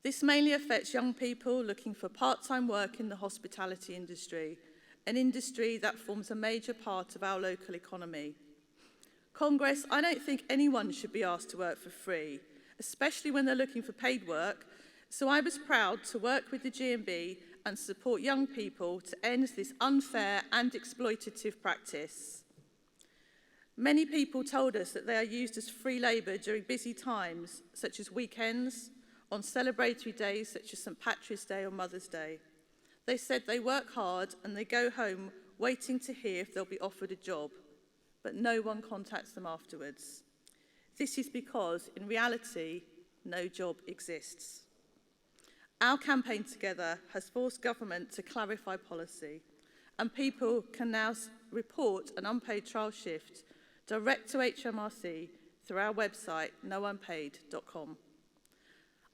This mainly affects young people looking for part-time work in the hospitality industry, an industry that forms a major part of our local economy. Congress, I don't think anyone should be asked to work for free, especially when they're looking for paid work, so I was proud to work with the GMB and support young people to end this unfair and exploitative practice. Many people told us that they are used as free labour during busy times, such as weekends, on celebratory days such as St Patrick's Day or Mother's Day. They said they work hard and they go home waiting to hear if they'll be offered a job, but no one contacts them afterwards. This is because, in reality, no job exists. Our campaign together has forced government to clarify policy, and people can now report an unpaid trial shift direct to HMRC through our website, nounpaid.com.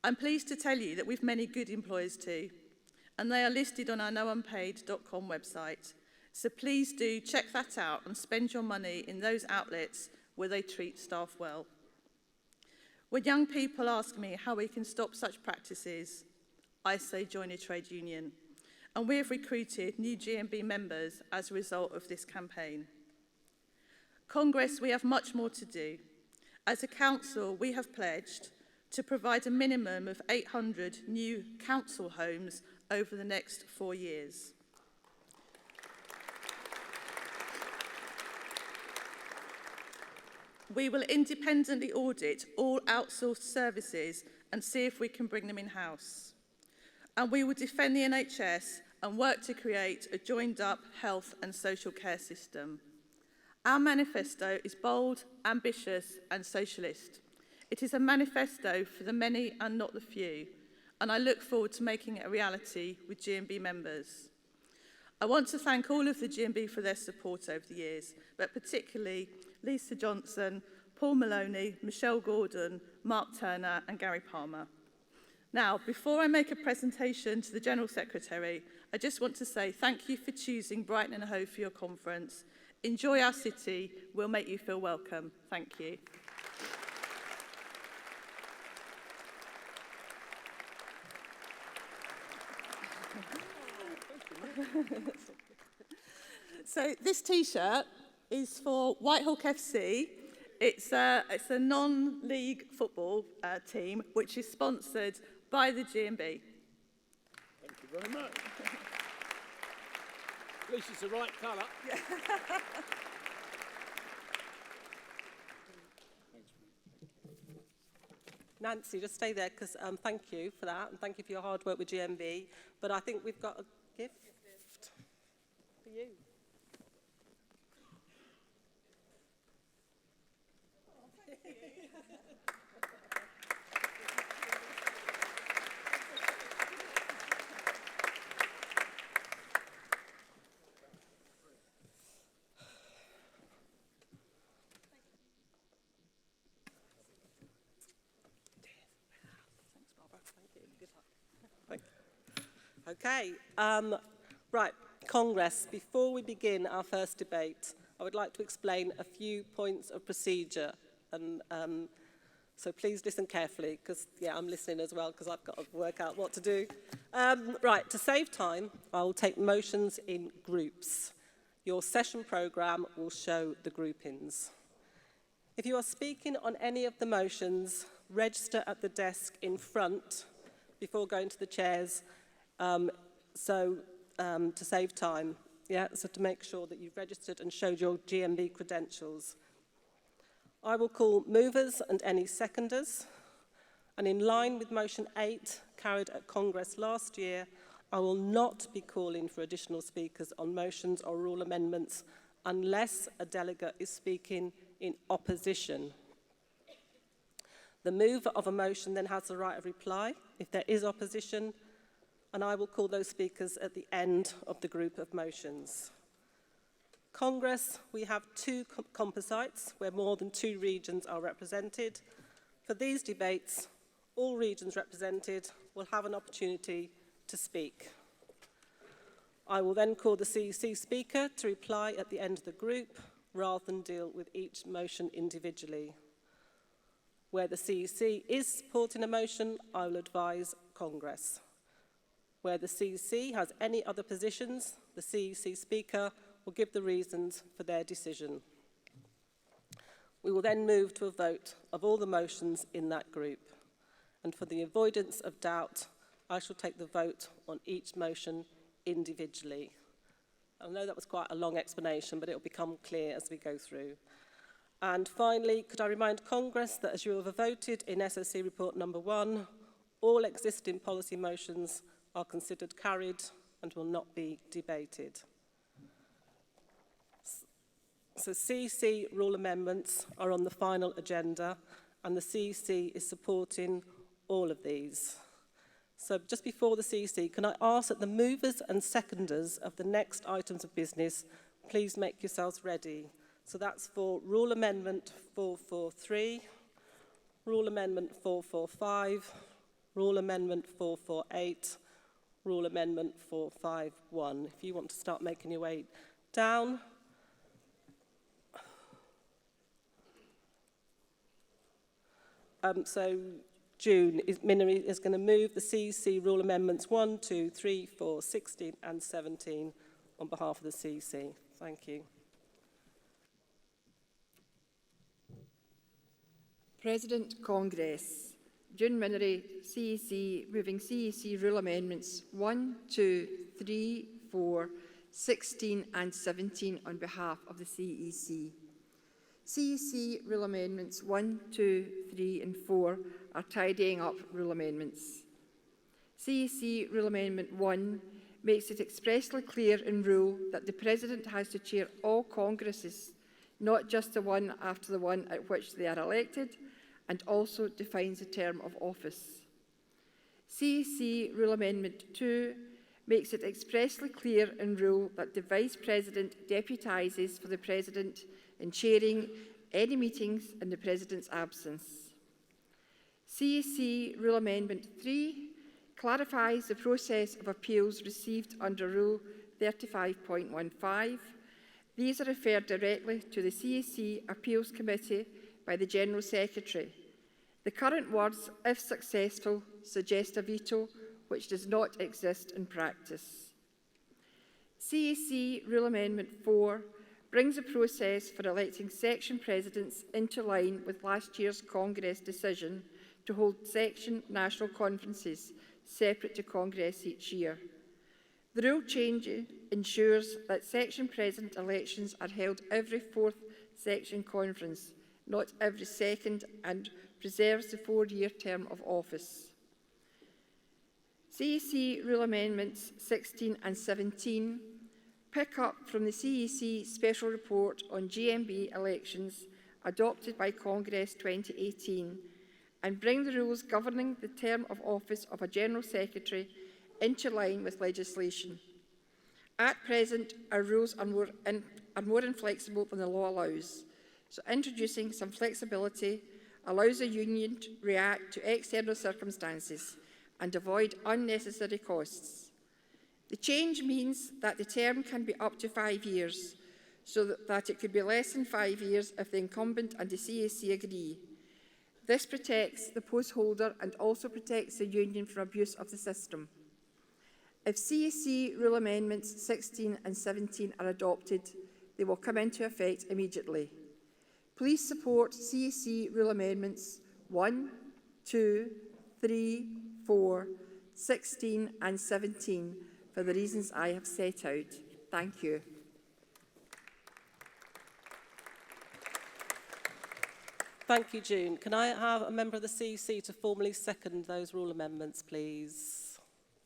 I'm pleased to tell you that we've many good employers too, and they are listed on our nounpaid.com website. So please do check that out and spend your money in those outlets where they treat staff well. When young people ask me how we can stop such practices, I say join a trade union. And we have recruited new GMB members as a result of this campaign. Congress, we have much more to do. As a council, we have pledged to provide a minimum of 800 new council homes over the next 4 years. We will independently audit all outsourced services and see if we can bring them in-house. And we will defend the NHS and work to create a joined-up health and social care system. Our manifesto is bold, ambitious and socialist. It is a manifesto for the many and not the few, and I look forward to making it a reality with GMB members. I want to thank all of the GMB for their support over the years, but particularly Lisa Johnson, Paul Maloney, Michelle Gordon, Mark Turner and Gary Palmer. Now, before I make a presentation to the General Secretary, I just want to say thank you for choosing Brighton and Hove for your conference. Enjoy our city, we'll make you feel welcome. Thank you. So this T-shirt is for Whitehawk FC. It's a non-league football team which is sponsored by the GMB. Thank you very much. At least it's the right colour. Nancy, just stay there because thank you for that and thank you for your hard work with GMB. But I think we've got a gift for you. Okay, right, Congress, before we begin our first debate, I would like to explain a few points of procedure. And so please listen carefully, because, I'm listening as well, because I've got to work out what to do. Right, to save time, I will take motions in groups. Your session programme will show the groupings. If you are speaking on any of the motions, register at the desk in front before going to the chairs, to save time, so to make sure that you've registered and showed your GMB credentials. I will call movers and any seconders, and in line with motion 8 carried at Congress last year, I will not be calling for additional speakers on motions or rule amendments unless a delegate is speaking in opposition. The mover of a motion then has the right of reply if there is opposition, and I will call those speakers at the end of the group of motions. Congress, we have 2 composites where more than 2 regions are represented. For these debates, all regions represented will have an opportunity to speak. I will then call the CEC speaker to reply at the end of the group rather than deal with each motion individually. Where the CEC is supporting a motion, I will advise Congress. Where the CEC has any other positions, the CEC speaker will give the reasons for their decision. We will then move to a vote of all the motions in that group. And for the avoidance of doubt, I shall take the vote on each motion individually. I know that was quite a long explanation, but it will become clear as we go through. And finally, could I remind Congress that as you have voted in SOC report number 1, all existing policy motions are considered carried and will not be debated. So CEC rule amendments are on the final agenda, and the CEC is supporting all of these. So just before the CEC, can I ask that the movers and seconders of the next items of business please make yourselves ready. So that's for Rule Amendment 443, Rule Amendment 445, Rule Amendment 448, Rule Amendment 451. If you want to start making your way down. So June, Minnery is going to move the CEC Rule Amendments 1, 2, 3, 4, 16 and 17 on behalf of the CEC. Thank you. President Congress, June Minnery, CEC, moving CEC Rule Amendments 1, 2, 3, 4, 16 and 17 on behalf of the CEC. CEC Rule Amendments 1, 2, 3 and 4 are tidying up rule amendments. CEC Rule Amendment 1 makes it expressly clear in rule that the President has to chair all Congresses, not just the one after the one at which they are elected, and also defines the term of office. CEC Rule Amendment 2 makes it expressly clear in rule that the Vice President deputises for the President in chairing any meetings in the President's absence. CEC Rule Amendment 3 clarifies the process of appeals received under Rule 35.15. These are referred directly to the CEC Appeals Committee by the General Secretary. The current words, if successful, suggest a veto, which does not exist in practice. CEC Rule Amendment 4 brings a process for electing section presidents into line with last year's Congress decision to hold section national conferences separate to Congress each year. The rule change ensures that section president elections are held every 4th section conference, not every 2nd, and preserves the 4-year term of office. CEC Rule Amendments 16 and 17 pick up from the CEC Special Report on GMB elections adopted by Congress 2018 and bring the rules governing the term of office of a General Secretary into line with legislation. At present, our rules are more inflexible than the law allows, so introducing some flexibility allows the Union to react to external circumstances and avoid unnecessary costs. The change means that the term can be up to 5 years, so that it could be less than 5 years if the incumbent and the CAC agree. This protects the post holder and also protects the union from abuse of the system. If CAC Rule Amendments 16 and 17 are adopted, they will come into effect immediately. Please support CAC Rule Amendments 1, 2, 3, 4, 16 and 17 for the reasons I have set out. Thank you. Thank you, June. Can I have a member of the CEC to formally second those rule amendments, please?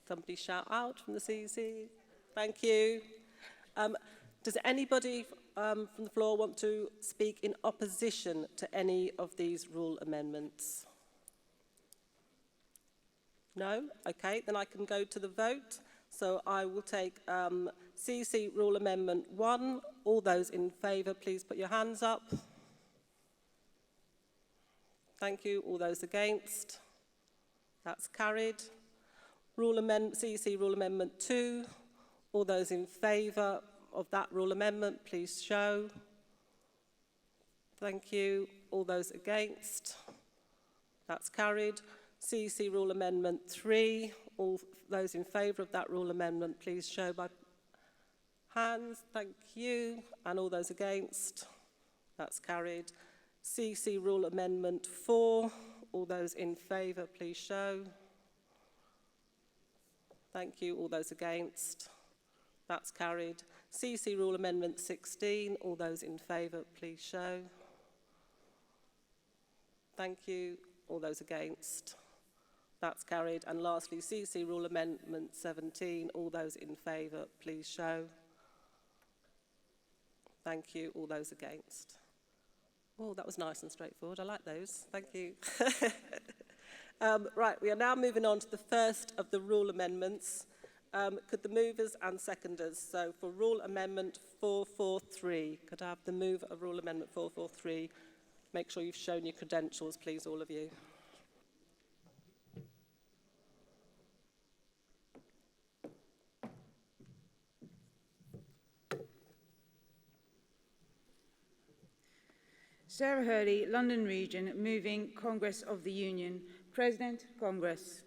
Somebody shout out from the CEC. Thank you. Does anybody from the floor want to speak in opposition to any of these rule amendments? No? Okay, then I can go to the vote. So I will take CEC Rule Amendment 1. All those in favour, please put your hands up. Thank you. All those against? That's carried. CEC Rule Amendment 2. All those in favour of that rule amendment, please show. Thank you. All those against? That's carried. CEC Rule Amendment 3. All those in favour of that rule amendment, please show by hands. Thank you. And all those against? That's carried. CEC Rule Amendment 4. All those in favour, please show. Thank you. All those against? That's carried. CEC Rule Amendment 16. All those in favour, please show. Thank you. All those against? That's carried. And lastly, CEC Rule Amendment 17. All those in favour, please show. Thank you. All those against? Oh, that was nice and straightforward. I like those. Thank you. Right, we are now moving on to the first of the rule amendments. Could the movers and seconders, so for Rule Amendment 443, could I have the mover of Rule Amendment 443? Make sure you've shown your credentials, please, all of you. Sarah Hurley, London Region, moving Congress of the Union. President, Congress.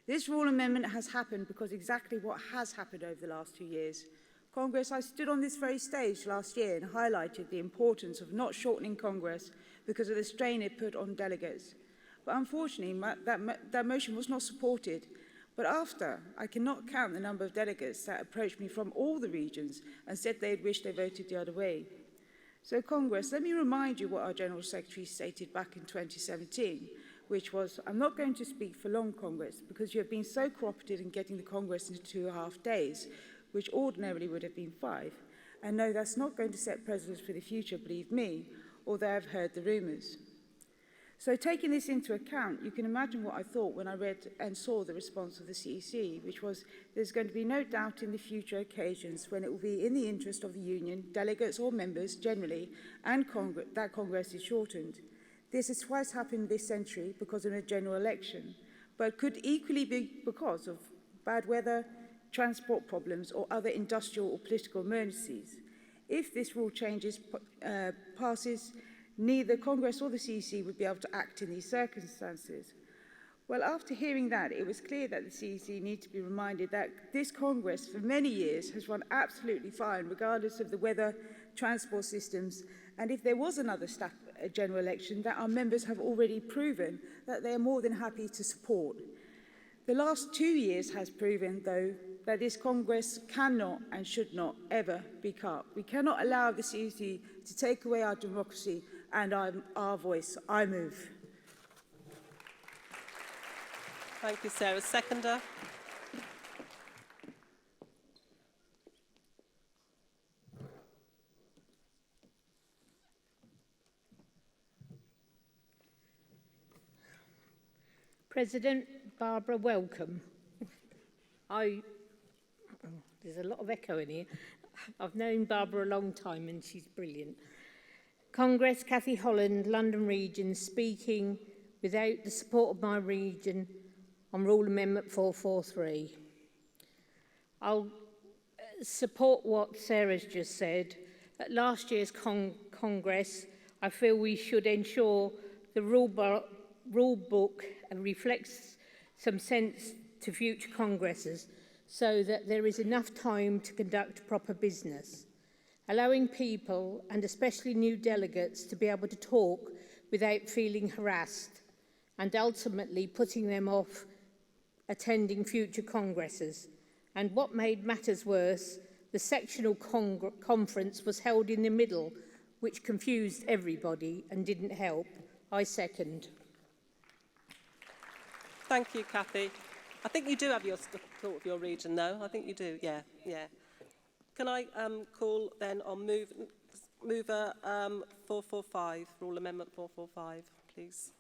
This rule amendment has happened because exactly what has happened over the last 2 years. Congress, I stood on this very stage last year and highlighted the importance of not shortening Congress because of the strain it put on delegates. But unfortunately, that motion was not supported. But after, I cannot count the number of delegates that approached me from all the regions and said they'd wish they voted the other way. So Congress, let me remind you what our General Secretary stated back in 2017, which was, I'm not going to speak for long, Congress, because you have been so cooperative in getting the Congress into 2.5 days, which ordinarily would have been 5. And no, that's not going to set precedents for the future, believe me, although I've heard the rumours. So taking this into account, you can imagine what I thought when I read and saw the response of the CEC, which was there's going to be no doubt in the future occasions when it will be in the interest of the Union, delegates or members generally, and that Congress is shortened. This has twice happened this century because of a general election, but could equally be because of bad weather, transport problems, or other industrial or political emergencies. If this rule passes, neither Congress or the CEC would be able to act in these circumstances. Well, after hearing that, it was clear that the CEC need to be reminded that this Congress for many years has run absolutely fine, regardless of the weather, transport systems, and if there was another general election, that our members have already proven that they are more than happy to support. The last 2 years has proven, though, that this Congress cannot and should not ever be cut. We cannot allow the CEC to take away our democracy and our voice. I move. Thank you, Sarah. Seconder. President Barbara, welcome. There's a lot of echo in here. I've known Barbara a long time and she's brilliant. Congress, Cathy Holland, London Region, speaking without the support of my region on Rule Amendment 443. I'll support what Sarah's just said. At last year's Congress, I feel we should ensure the rule book reflects some sense to future Congresses so that there is enough time to conduct proper business, allowing people, and especially new delegates, to be able to talk without feeling harassed, and ultimately putting them off attending future Congresses. And what made matters worse, the sectional conference was held in the middle, which confused everybody and didn't help. I second. Thank you, Cathy. I think you do have your thought of your region, though. I think you do, yeah. Can I call then on mover 445, Rule Amendment 445, please?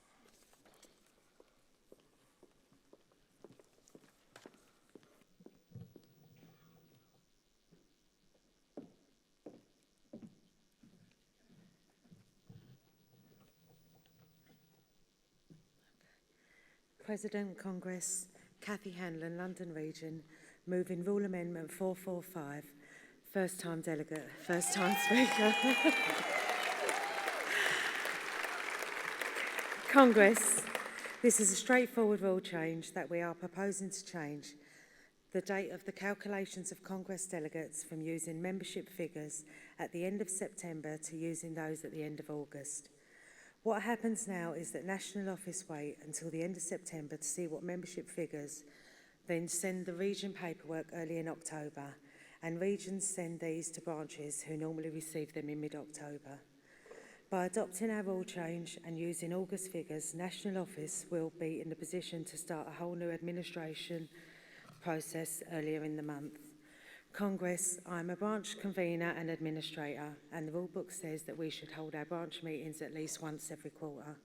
President Congress, Cathy Hanlon, London Region, moving Rule Amendment 445. First time delegate, first time speaker. Congress, this is a straightforward rule change that we are proposing to change the date of the calculations of Congress delegates from using membership figures at the end of September to using those at the end of August. What happens now is that National Office wait until the end of September to see what membership figures, then send the region paperwork early in October, and regions send these to branches who normally receive them in mid-October. By adopting our rule change and using August figures, National Office will be in the position to start a whole new administration process earlier in the month. Congress, I'm a branch convener and administrator, and the rule book says that we should hold our branch meetings at least once every quarter.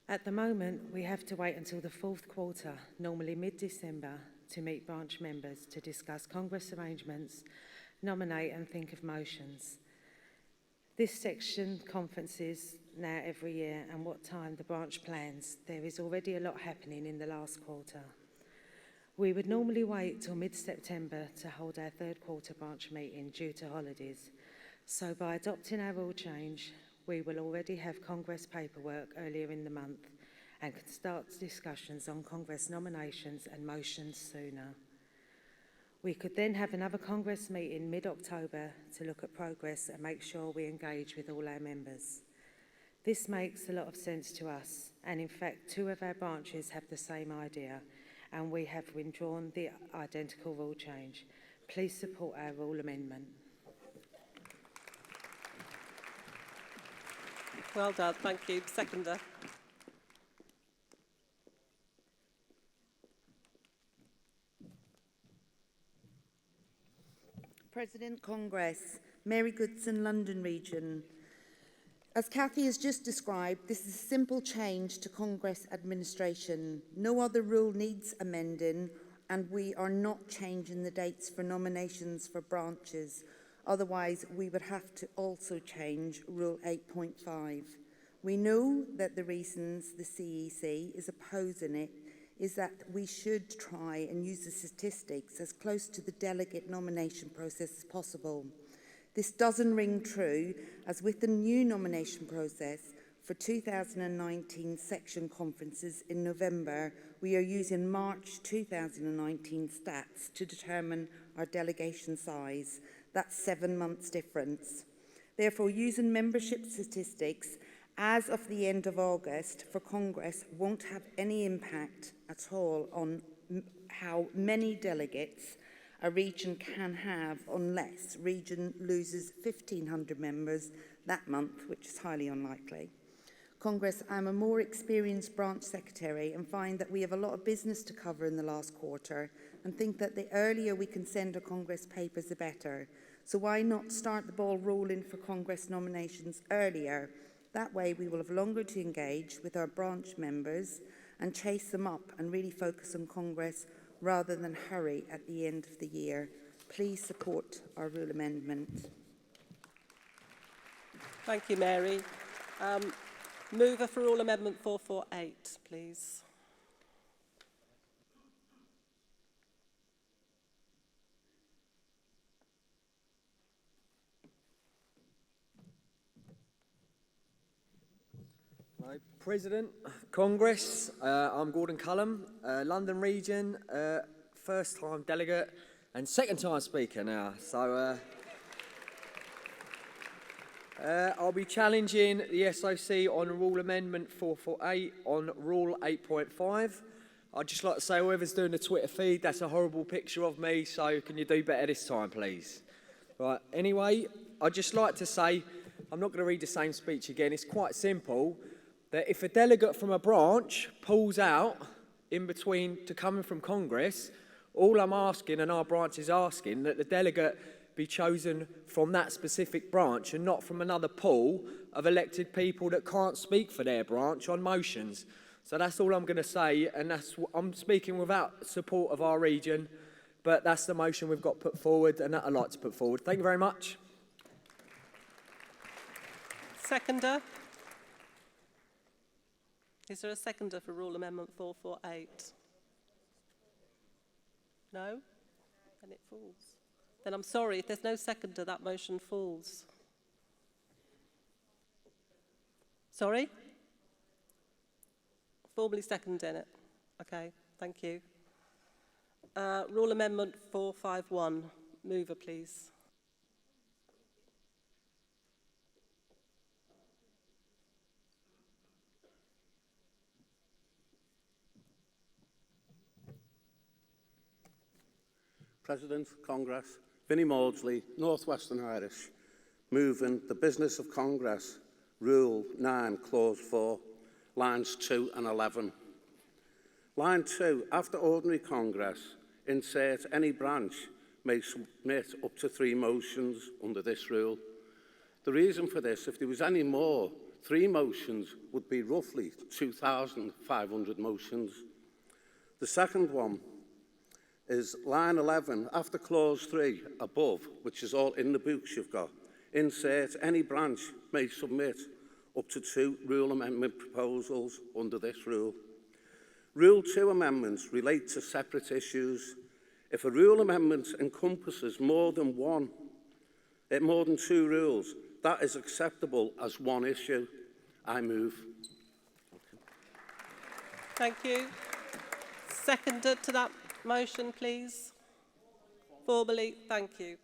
At the moment, we have to wait until the fourth quarter, normally mid-December, to meet branch members to discuss Congress arrangements, nominate and think of motions. This section conferences now every year, and what time the branch plans. There is already a lot happening in the last quarter. We would normally wait till mid-September to hold our third quarter branch meeting due to holidays. So by adopting our rule change, we will already have Congress paperwork earlier in the month and can start discussions on Congress nominations and motions sooner. We could then have another Congress meeting mid-October to look at progress and make sure we engage with all our members. This makes a lot of sense to us, and in fact, 2 of our branches have the same idea, and we have withdrawn the identical rule change. Please support our rule amendment. Well done, thank you. Seconder. President Congress, Mary Goodson, London Region. As Cathy has just described, this is a simple change to Congress administration. No other rule needs amending, and we are not changing the dates for nominations for branches. Otherwise, we would have to also change Rule 8.5. We know that the reasons the CEC is opposing it is that we should try and use the statistics as close to the delegate nomination process as possible. This doesn't ring true, as with the new nomination process for 2019 section conferences in November, we are using March 2019 stats to determine our delegation size. That's 7 months difference. Therefore, using membership statistics as of the end of August for Congress won't have any impact at all on how many delegates a region can have unless region loses 1,500 members that month, which is highly unlikely. Congress, I'm a more experienced branch secretary and find that we have a lot of business to cover in the last quarter and think that the earlier we can send our Congress papers, the better. So why not start the ball rolling for Congress nominations earlier? That way we will have longer to engage with our branch members and chase them up and really focus on Congress rather than hurry at the end of the year. Please support our rule amendment. Thank you, Mary. Mover for Rule Amendment 448, please. President, Congress, I'm Gordon Cullum, London Region, first time delegate and second time speaker now. So I'll be challenging the SOC on Rule Amendment 448 on Rule 8.5. I'd just like to say whoever's doing the Twitter feed, that's a horrible picture of me, so can you do better this time, please? Right, anyway, I'd just like to say, I'm not going to read the same speech again, it's quite simple, that if a delegate from a branch pulls out in between to coming from Congress, all I'm asking, and our branch is asking, that the delegate be chosen from that specific branch and not from another pool of elected people that can't speak for their branch on motions. So that's all I'm going to say, and I'm speaking without support of our region, but that's the motion we've got put forward and that I'd like to put forward. Thank you very much. Seconder. Is there a seconder for Rule Amendment 448? No? Then it falls. Then I'm sorry, if there's no seconder, that motion falls. Sorry? Formally seconding it. Okay, thank you. Rule Amendment 451. Mover, please. President, Congress, Vinnie Maudsley, North Western Irish, moving the business of Congress, Rule 9, Clause 4, lines 2 and 11. Line 2, after ordinary Congress, insert any branch may submit up to 3 motions under this rule. The reason for this, if there was any more, 3 motions would be roughly 2,500 motions. The second one is line 11, after clause 3 above, which is all in the books you've got, insert any branch may submit up to 2 rule amendment proposals under this rule. Rule 2 amendments relate to separate issues. If a rule amendment encompasses more than 2 rules, that is acceptable as one issue. I move. Thank you. Seconder to that motion, please. Formally, thank you.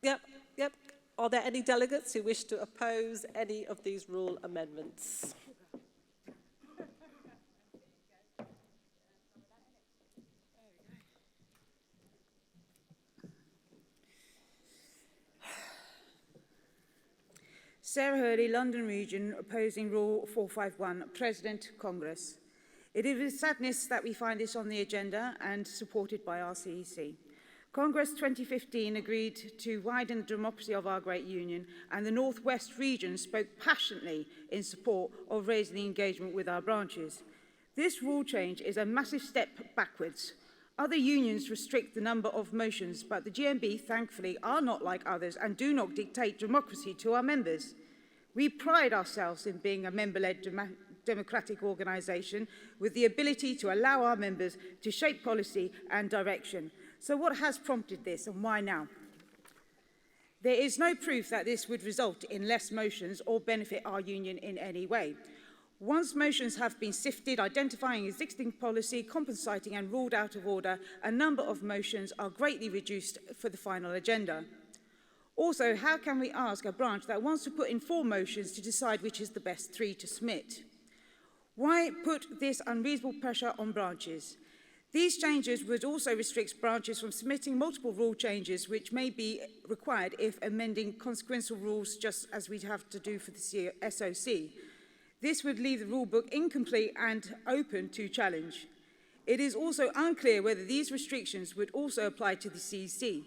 Yep. Are there any delegates who wish to oppose any of these rule amendments? Sarah Hurley, London Region, opposing Rule 451, President, Congress. It is with sadness that we find this on the agenda and supported by our CEC. Congress 2015 agreed to widen the democracy of our great union, and the North West region spoke passionately in support of raising the engagement with our branches. This rule change is a massive step backwards. Other unions restrict the number of motions, but the GMB, thankfully, are not like others and do not dictate democracy to our members. We pride ourselves in being a member-led democratic organisation with the ability to allow our members to shape policy and direction. So what has prompted this and why now? There is no proof that this would result in less motions or benefit our union in any way. Once motions have been sifted, identifying existing policy, compensating and ruled out of order, a number of motions are greatly reduced for the final agenda. Also, how can we ask a branch that wants to put in 4 motions to decide which is the best 3 to submit? Why put this unreasonable pressure on branches? These changes would also restrict branches from submitting multiple rule changes, which may be required if amending consequential rules, just as we'd have to do for the SOC. This would leave the rulebook incomplete and open to challenge. It is also unclear whether these restrictions would also apply to the CEC.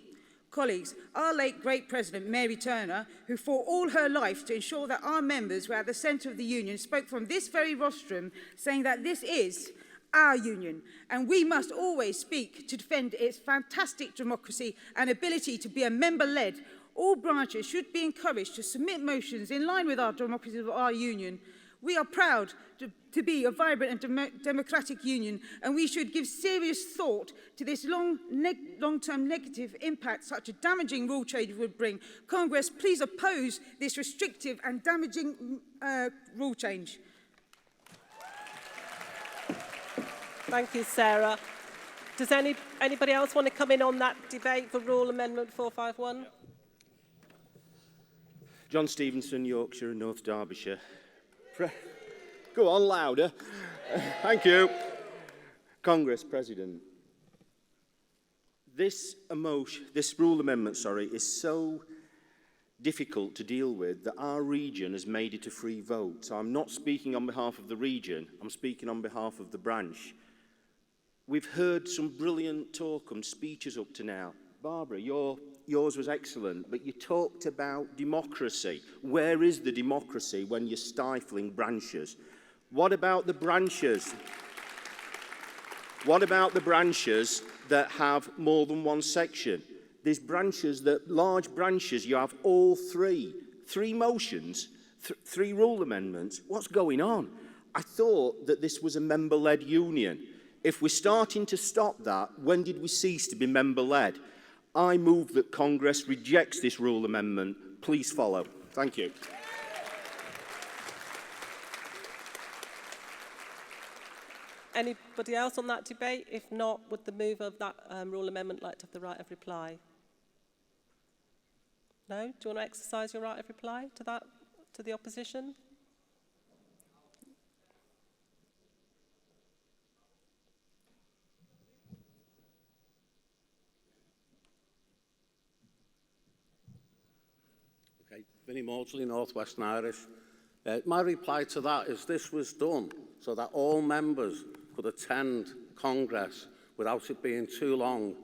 Colleagues, our late great President Mary Turner, who fought all her life to ensure that our members were at the centre of the union, spoke from this very rostrum saying that this is our union, and we must always speak to defend its fantastic democracy and ability to be a member-led. All branches should be encouraged to submit motions in line with our democracy of our union. We are proud to be a vibrant and democratic union, and we should give serious thought to this long-term negative impact such a damaging rule change would bring. Congress, please oppose this restrictive and damaging rule change. Thank you, Sarah. Does anybody else want to come in on that debate for Rule Amendment 451? John Stevenson, Yorkshire and North Derbyshire. Go on, louder. Thank you. Congress, President. This rule amendment, is so difficult to deal with that our region has made it a free vote. So I'm not speaking on behalf of the region, I'm speaking on behalf of the branch. We've heard some brilliant talk and speeches up to now. Barbara, yours was excellent, but you talked about democracy. Where is the democracy when you're stifling branches? What about the branches? What about the branches that have more than one section? There's branches large branches, you have all three motions, three rule amendments. What's going on? I thought that this was a member-led union. If we're starting to stop that, when did we cease to be member-led? I move that Congress rejects this rule amendment. Please follow. Thank you. Anybody else on that debate? If not, would the mover of that rule amendment like to have the right of reply? No? Do you want to exercise your right of reply to the opposition? Vinnie Maudsley, North Western Irish. My reply to that is this was done so that all members could attend Congress without it being too long.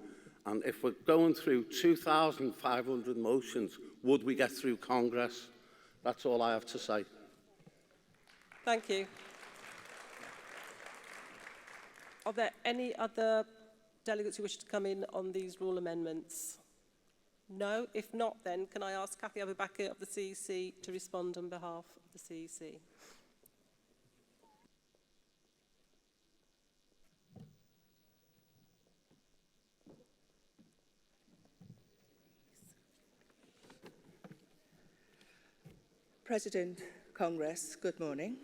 And if we're going through 2,500 motions, would we get through Congress? That's all I have to say. Thank you. Are there any other delegates who wish to come in on these rule amendments? No? If not, then can I ask Cathy Abubakar of the CEC to respond on behalf of the CEC? President, Congress, good morning.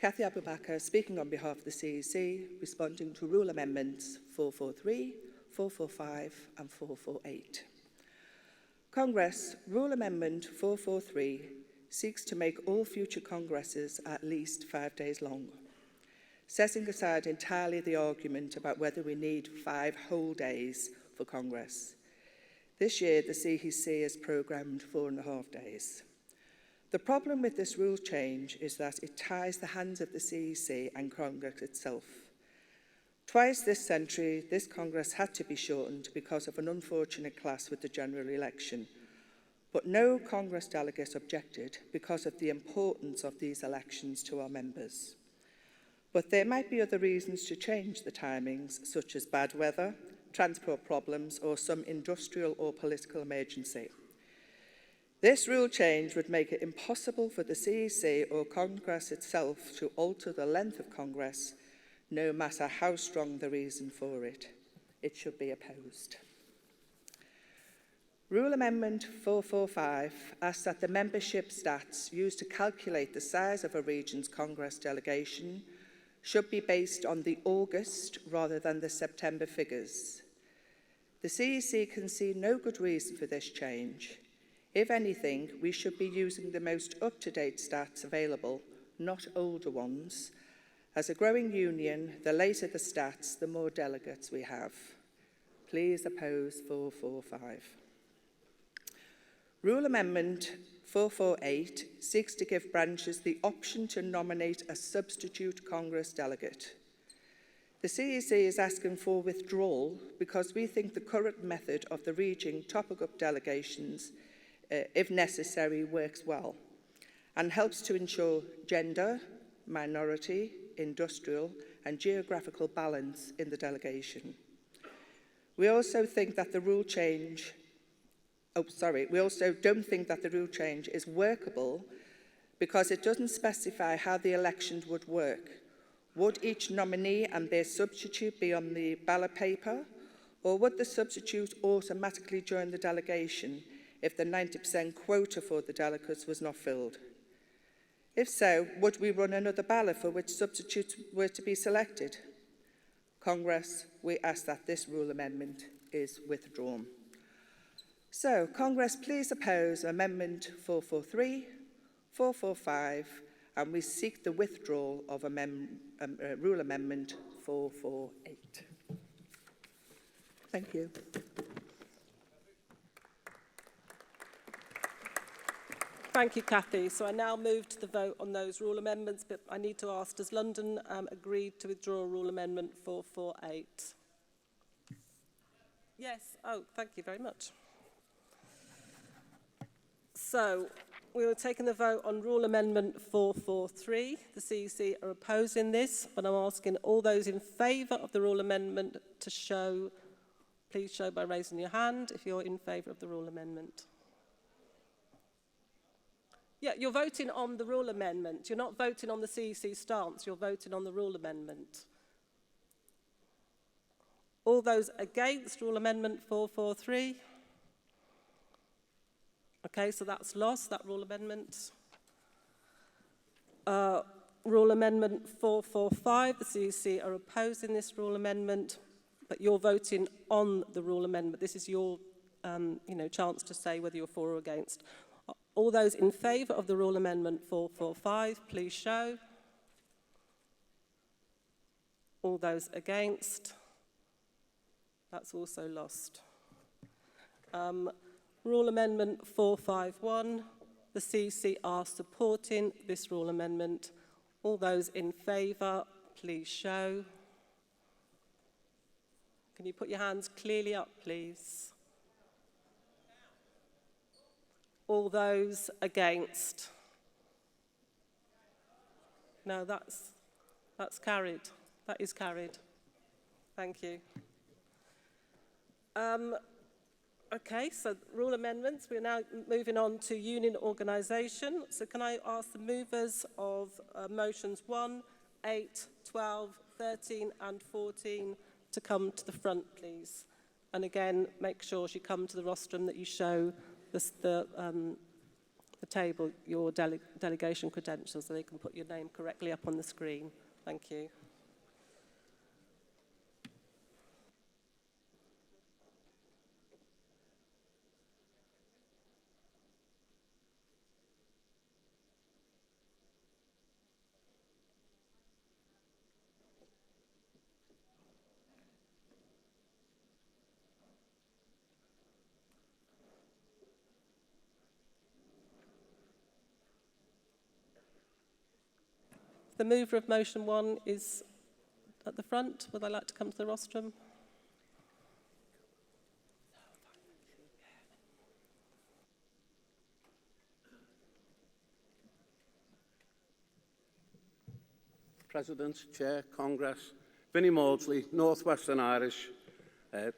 Cathy Abubakar, speaking on behalf of the CEC, responding to Rule Amendments 443, 445 and 448. Congress, Rule Amendment 443 seeks to make all future Congresses at least 5 days long, setting aside entirely the argument about whether we need 5 whole days for Congress. This year, the CEC has programmed 4.5 days. The problem with this rule change is that it ties the hands of the CEC and Congress itself. Twice this century, this Congress had to be shortened because of an unfortunate clash with the general election. But no Congress delegate objected because of the importance of these elections to our members. But there might be other reasons to change the timings, such as bad weather, transport problems, or some industrial or political emergency. This rule change would make it impossible for the CEC or Congress itself to alter the length of Congress, no matter how strong the reason for it. It should be opposed. Rule Amendment 445 asks that the membership stats used to calculate the size of a region's Congress delegation should be based on the August rather than the September figures. The CEC can see no good reason for this change. If anything, we should be using the most up-to-date stats available, not older ones. As a growing union, the later the stats, the more delegates we have. Please oppose 445. Rule Amendment 448 seeks to give branches the option to nominate a substitute Congress delegate. The CEC is asking for withdrawal because we think the current method of the region topping up delegations if necessary, works well and helps to ensure gender, minority, industrial and geographical balance in the delegation. We also think that the rule change, we also don't think that the rule change is workable because it doesn't specify how the elections would work. Would each nominee and their substitute be on the ballot paper, or would the substitute automatically join the delegation if the 90% quota for the delegates was not filled? If so, would we run another ballot for which substitutes were to be selected? Congress, we ask that this rule amendment is withdrawn. So, Congress, please oppose Amendment 443, 445, and we seek the withdrawal of Rule Amendment 448. Thank you. Thank you, Cathy. So I now move to the vote on those rule amendments, but I need to ask, does London agree to withdraw Rule Amendment 448? Yes. Oh, thank you very much. So we were taking the vote on Rule Amendment 443. The CEC are opposing this, but I'm asking all those in favour of the Rule Amendment to show, please show by raising your hand if you're in favour of the Rule Amendment. Yeah, you're voting on the Rule Amendment. You're not voting on the CEC stance, you're voting on the Rule Amendment. All those against Rule Amendment 443? Okay, so that's lost, that Rule Amendment. Rule Amendment 445, the CEC are opposing this Rule Amendment, but you're voting on the Rule Amendment. This is your chance to say whether you're for or against. All those in favour of the Rule Amendment 445, please show. All those against? That's also lost. Rule Amendment 451, the CEC are supporting this Rule Amendment. All those in favour, please show. Can you put your hands clearly up, please? All those against? No, that's carried. That is carried. Thank you. Okay, so rule amendments. We're now moving on to union organisation. So can I ask the movers of motions 1, 8, 12, 13 and 14 to come to the front, please? And again, make sure as you come to the rostrum that you show the table your delegation credentials so they can put your name correctly up on the screen. Thank you. The mover of motion 1 is at the front. Would I like to come to the rostrum? President, Chair, Congress, Vinnie Maudsley, North Western Irish,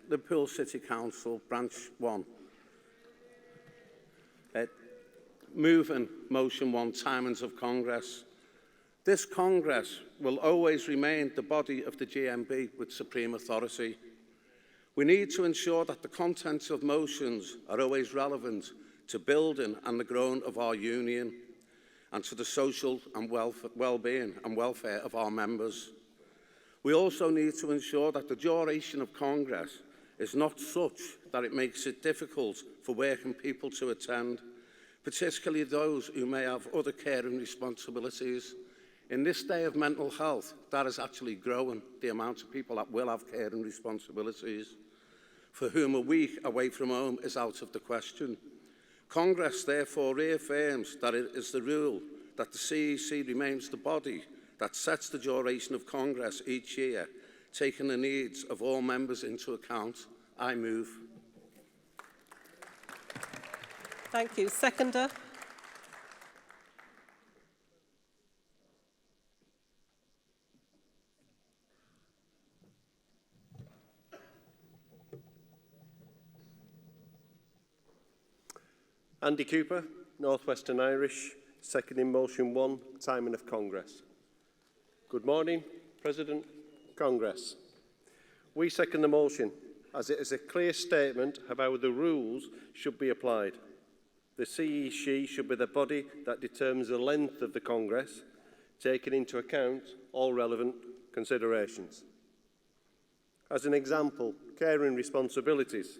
Liverpool City Council, Branch 1. Moving motion 1, timings of Congress. This Congress will always remain the body of the GMB with supreme authority. We need to ensure that the contents of motions are always relevant to building and the growth of our union and to the social and well-being and welfare of our members. We also need to ensure that the duration of Congress is not such that it makes it difficult for working people to attend, particularly those who may have other caring responsibilities. In this day of mental health, that is actually growing, the amount of people that will have caring responsibilities, for whom a week away from home is out of the question. Congress therefore reaffirms that it is the rule that the CEC remains the body that sets the duration of Congress each year, taking the needs of all members into account. I move. Thank you. Seconder. Andy Cooper, North Western Irish, Seconding motion 1, timing of Congress. Good morning, President Congress. We second the motion as it is a clear statement of how the rules should be applied. The CEC should be the body that determines the length of the Congress, taking into account all relevant considerations. As an example, caring responsibilities.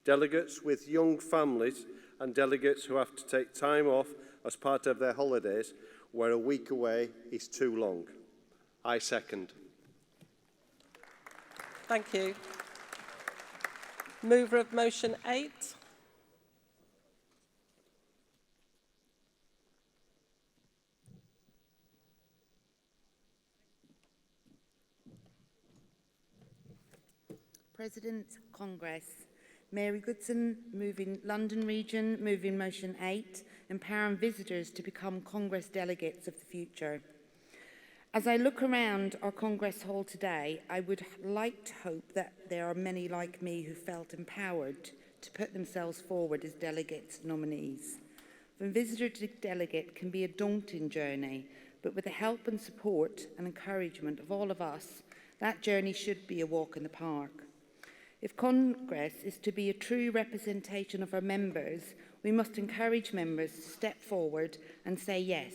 Delegates with young families and delegates who have to take time off as part of their holidays, where a week away is too long. I second. Thank you. Mover of motion 8. President, Congress. Mary Goodson, moving London Region, moving motion 8, empowering visitors to become Congress delegates of the future. As I look around our Congress Hall today, I would like to hope that there are many like me who felt empowered to put themselves forward as delegates nominees. From visitor to delegate can be a daunting journey, but with the help and support and encouragement of all of us, that journey should be a walk in the park. If Congress is to be a true representation of our members, we must encourage members to step forward and say, yes,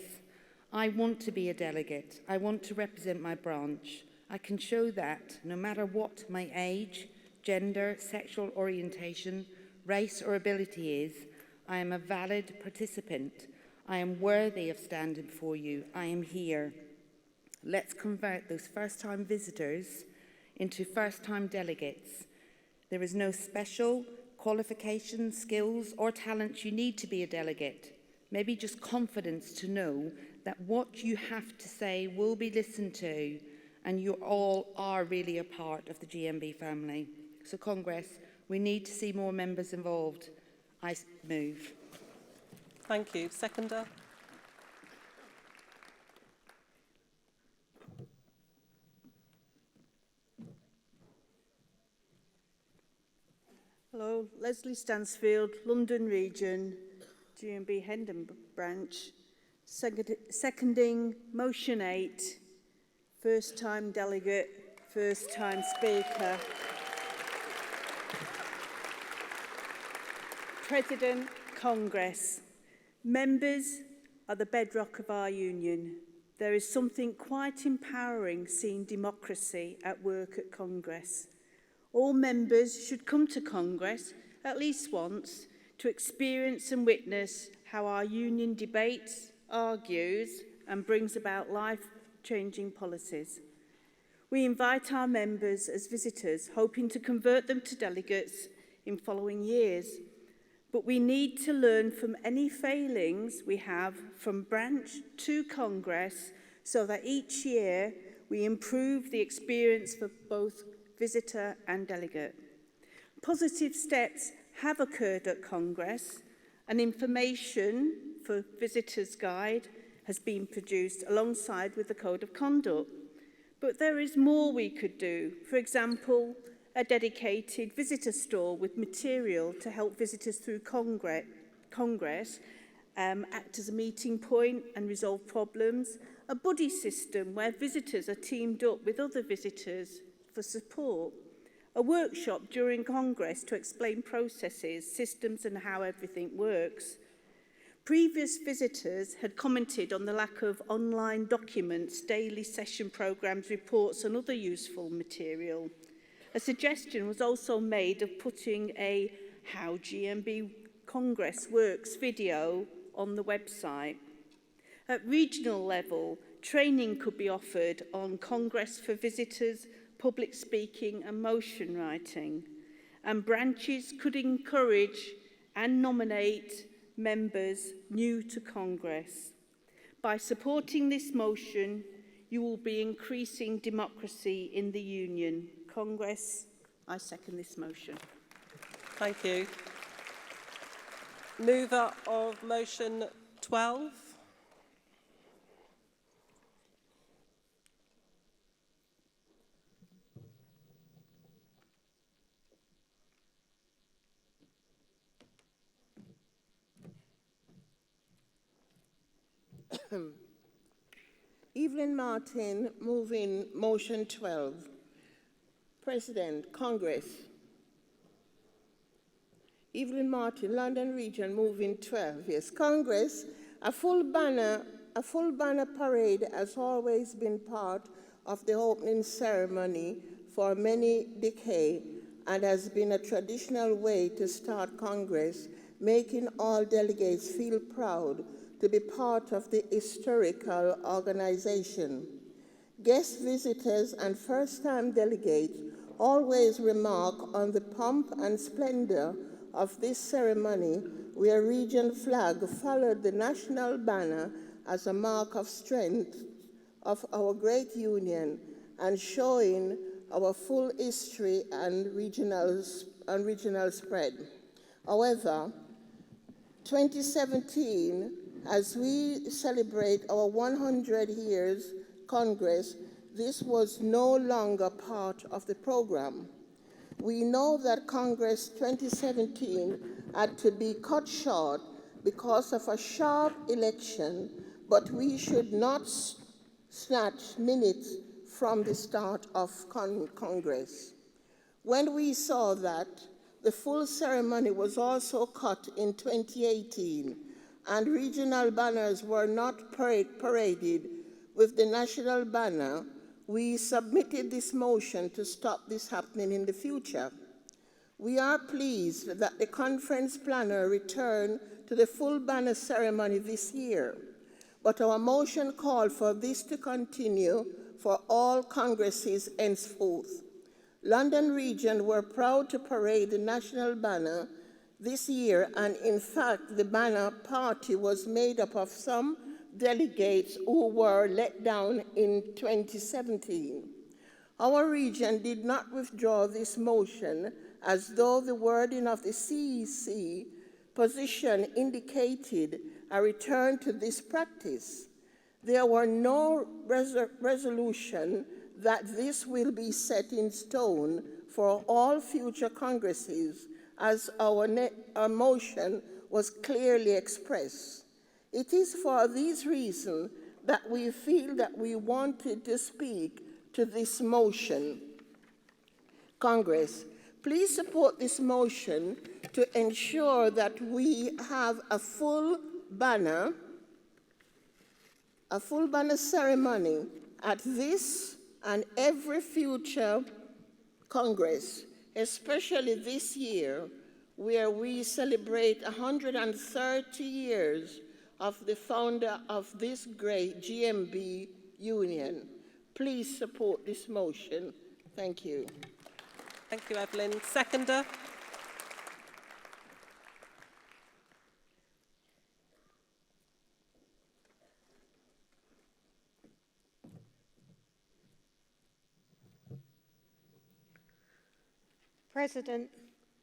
I want to be a delegate. I want to represent my branch. I can show that no matter what my age, gender, sexual orientation, race or ability is, I am a valid participant. I am worthy of standing before you. I am here. Let's convert those first-time visitors into first-time delegates. There is no special qualifications, skills, or talents you need to be a delegate. Maybe just confidence to know that what you have to say will be listened to, and you all are really a part of the GMB family. So Congress, we need to see more members involved. I move. Thank you. Seconder. Hello, Leslie Stansfield, London Region, GMB Hendon Branch, seconding motion 8, first time delegate, first time speaker. President, Congress. Members are the bedrock of our union. There is something quite empowering seeing democracy at work at Congress. All members should come to Congress at least once to experience and witness how our union debates, argues, and brings about life-changing policies. We invite our members as visitors, hoping to convert them to delegates in following years. But we need to learn from any failings we have from branch to Congress so that each year we improve the experience for both visitor and delegate. Positive steps have occurred at Congress. An information for visitors guide has been produced alongside with the Code of Conduct. But there is more we could do. For example, a dedicated visitor stall with material to help visitors through Congress act as a meeting point and resolve problems. A buddy system where visitors are teamed up with other visitors for support. A workshop during Congress to explain processes, systems and how everything works. Previous visitors had commented on the lack of online documents, daily session programmes, reports and other useful material. A suggestion was also made of putting a How GMB Congress Works video on the website. At regional level, training could be offered on Congress for visitors, public speaking and motion writing, and branches could encourage and nominate members new to Congress. By supporting this motion, you will be increasing democracy in the Union. Congress, I second this motion. Thank you. Mover of motion 12. Evelyn Martin, moving motion 12. President, Congress. Evelyn Martin, London Region, moving 12. Yes, Congress, a full banner parade has always been part of the opening ceremony for many decades and has been a traditional way to start Congress, making all delegates feel proud to be part of the historical organization. Guest visitors and first-time delegates always remark on the pomp and splendor of this ceremony, where region flag followed the national banner as a mark of strength of our great union and showing our full history and regional spread. However, 2017, as we celebrate our 100 years Congress, this was no longer part of the program. We know that Congress 2017 had to be cut short because of a sharp election, but we should not snatch minutes from the start of Congress. When we saw that, the full ceremony was also cut in 2018, and regional banners were not paraded with the national banner, we submitted this motion to stop this happening in the future. We are pleased that the conference planner returned to the full banner ceremony this year, but our motion called for this to continue for all congresses henceforth. London Region were proud to parade the national banner this year, and in fact, the banner party was made up of some delegates who were let down in 2017. Our region did not withdraw this motion as though the wording of the CEC position indicated a return to this practice. There were no resolution that this will be set in stone for all future Congresses, as our motion was clearly expressed. It is for these reasons that we feel that we wanted to speak to this motion. Congress, please support this motion to ensure that we have a full banner ceremony at this and every future Congress, especially this year, where we celebrate 130 years of the founder of this great GMB union. Please support this motion. Thank you. Thank you, Evelyn. Seconder. President,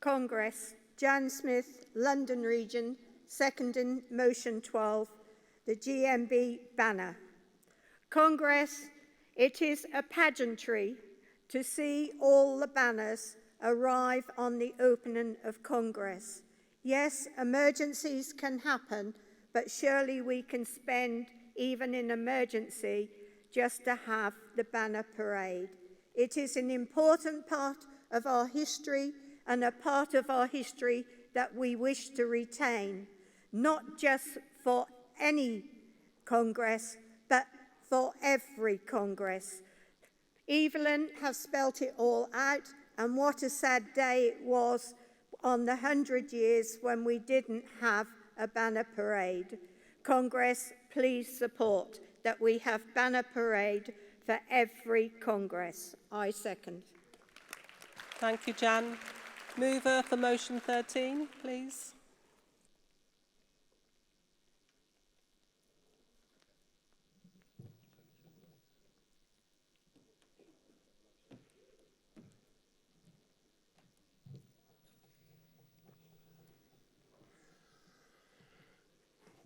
Congress, Jan Smith, London Region, seconding motion 12, the GMB banner. Congress, it is a pageantry to see all the banners arrive on the opening of Congress. Yes, emergencies can happen, but surely we can spend, even in emergency, just to have the banner parade. It is an important part of our history and a part of our history that we wish to retain, not just for any Congress, but for every Congress. Evelyn has spelt it all out, and what a sad day it was on the 100 years when we didn't have a banner parade. Congress, please support that we have banner parade for every Congress. I second. Thank you, Jan. Mover for motion 13, please.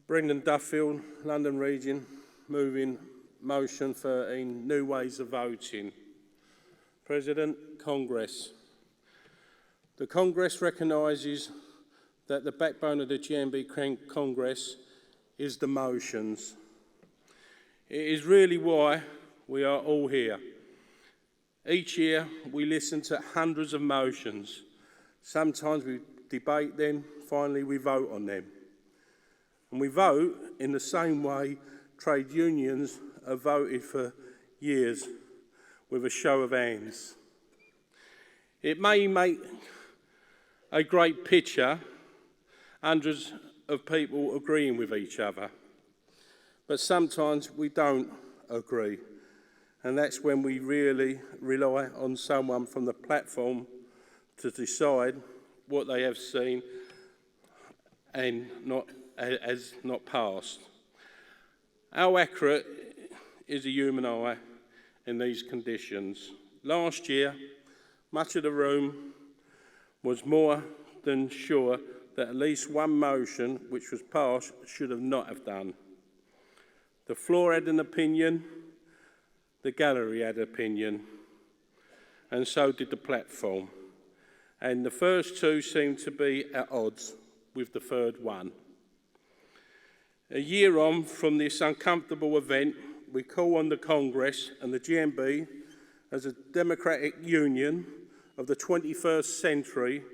Brendan Duffield, London Region, moving motion 13, new ways of voting. President, Congress. The Congress recognises that the backbone of the GMB Congress is the motions. It is really why we are all here. Each year we listen to hundreds of motions. Sometimes we debate them, finally we vote on them. And we vote in the same way trade unions have voted for years, with a show of hands. It may make a great picture, hundreds of people agreeing with each other, but sometimes we don't agree, and that's when we really rely on someone from the platform to decide what they have seen and not passed. How accurate is a human eye in these conditions? Last year, much of the room was more than sure that at least one motion which was passed should have not have done. The floor had an opinion, the gallery had an opinion, and so did the platform. And the first two seemed to be at odds with the third one. A year on from this uncomfortable event, we call on the Congress and the GMB as a democratic union of the 21st century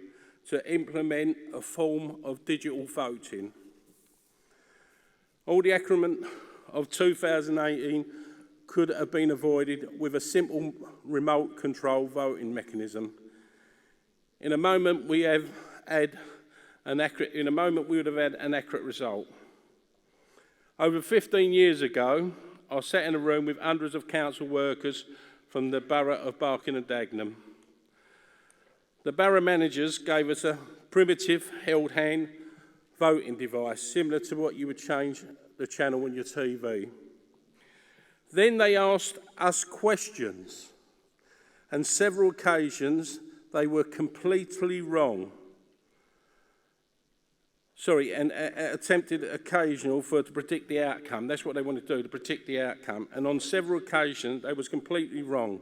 to implement a form of digital voting. All the acrimony of 2018 could have been avoided with a simple remote control voting mechanism. In a moment, we would have had an accurate result. Over 15 years ago, I sat in a room with hundreds of council workers from the borough of Barking and Dagenham. The borough managers gave us a primitive held hand voting device, similar to what you would change the channel on your TV. Then they asked us questions, and several occasions they were completely wrong. And attempted occasional to predict the outcome. That's what they wanted to do, to predict the outcome. And on several occasions, they was completely wrong.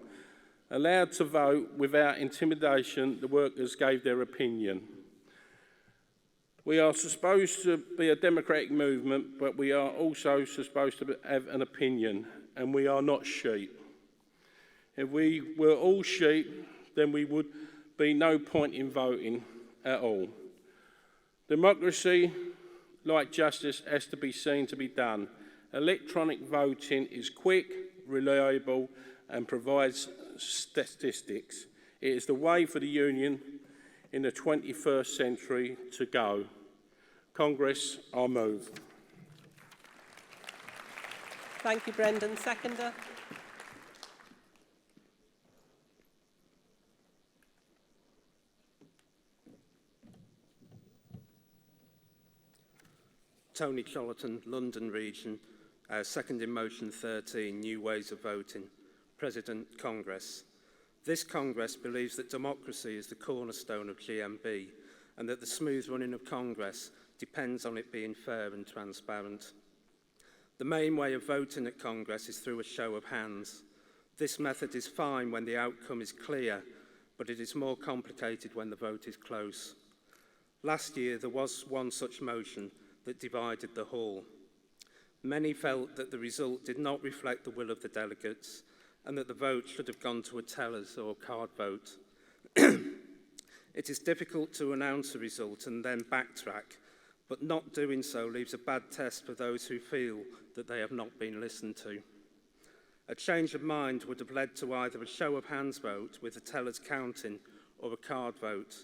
Allowed to vote without intimidation, the workers gave their opinion. We are supposed to be a democratic movement, but we are also supposed to have an opinion, and we are not sheep. If we were all sheep, then we would be no point in voting at all. Democracy, like justice, has to be seen to be done. Electronic voting is quick, reliable, and provides statistics. It is the way for the Union in the 21st century to go. Congress, I move. Thank you, Brendan. Seconder. Tony Chollerton, London Region, seconding motion 13, New Ways of Voting. President, Congress. This Congress believes that democracy is the cornerstone of GMB and that the smooth running of Congress depends on it being fair and transparent. The main way of voting at Congress is through a show of hands. This method is fine when the outcome is clear, but it is more complicated when the vote is close. Last year, there was one such motion that divided the hall. Many felt that the result did not reflect the will of the delegates and that the vote should have gone to a tellers or card vote. It is difficult to announce a result and then backtrack, but not doing so leaves a bad test for those who feel that they have not been listened to. A change of mind would have led to either a show of hands vote with the tellers counting or a card vote.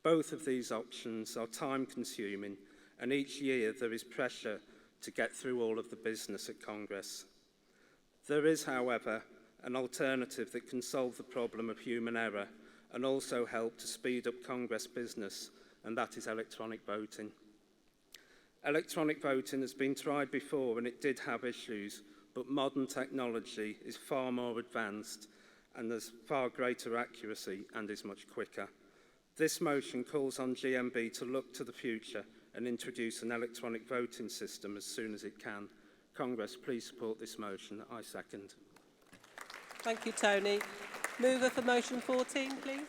Both of these options are time-consuming, and each year there is pressure to get through all of the business at Congress. There is, however, an alternative that can solve the problem of human error and also help to speed up Congress business, and that is electronic voting. Electronic voting has been tried before and it did have issues, but modern technology is far more advanced and there's far greater accuracy and is much quicker. This motion calls on GMB to look to the future and introduce an electronic voting system as soon as it can. Congress, please support this motion. I second. Thank you, Tony. Mover for motion 14, please.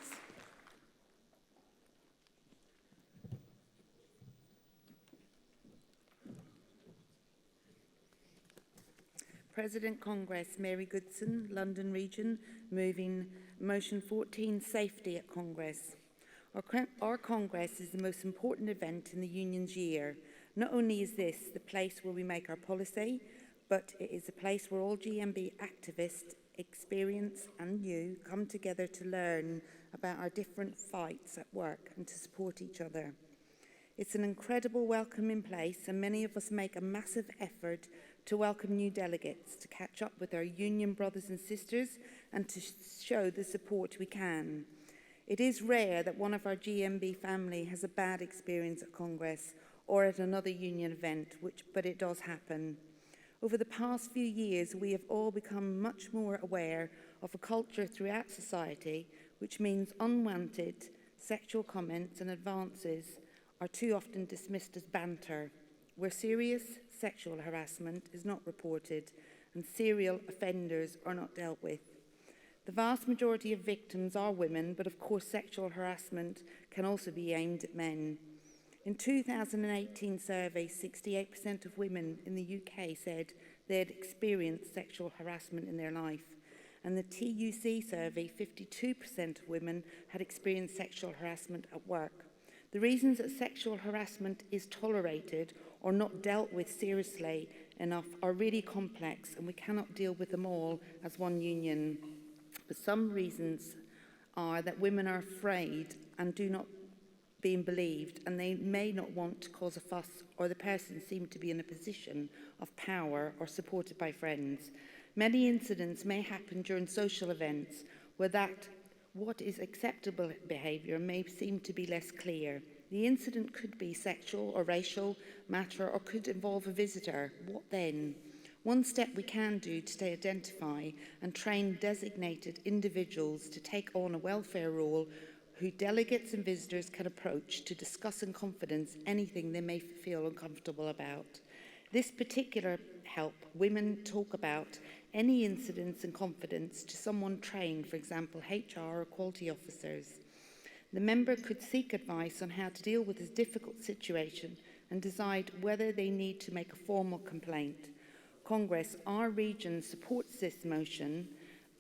President Congress Mary Goodson, London Region, moving motion 14, safety at Congress. Our Congress is the most important event in the Union's year. Not only is this the place where we make our policy, but it is a place where all GMB activists, experience and new, come together to learn about our different fights at work and to support each other. It's an incredible welcoming place, and many of us make a massive effort to welcome new delegates, to catch up with our union brothers and sisters and to show the support we can. It is rare that one of our GMB family has a bad experience at Congress or at another union event, but it does happen. Over the past few years, we have all become much more aware of a culture throughout society, which means unwanted sexual comments and advances are too often dismissed as banter, where serious sexual harassment is not reported and serial offenders are not dealt with. The vast majority of victims are women, but of course sexual harassment can also be aimed at men. In 2018 survey, 68% of women in the UK said they had experienced sexual harassment in their life. And the TUC survey, 52% of women had experienced sexual harassment at work. The reasons that sexual harassment is tolerated or not dealt with seriously enough are really complex, and we cannot deal with them all as one union. But some reasons are that women are afraid and do not being believed, and they may not want to cause a fuss, or the person seemed to be in a position of power or supported by friends. Many incidents may happen during social events where what is acceptable behaviour may seem to be less clear. The incident could be sexual or racial matter or could involve a visitor. What then? One step we can do to identify and train designated individuals to take on a welfare role who delegates and visitors can approach to discuss in confidence anything they may feel uncomfortable about. This particular help women talk about any incidents in confidence to someone trained, for example, HR or quality officers. The member could seek advice on how to deal with this difficult situation and decide whether they need to make a formal complaint. Congress, our region, supports this motion,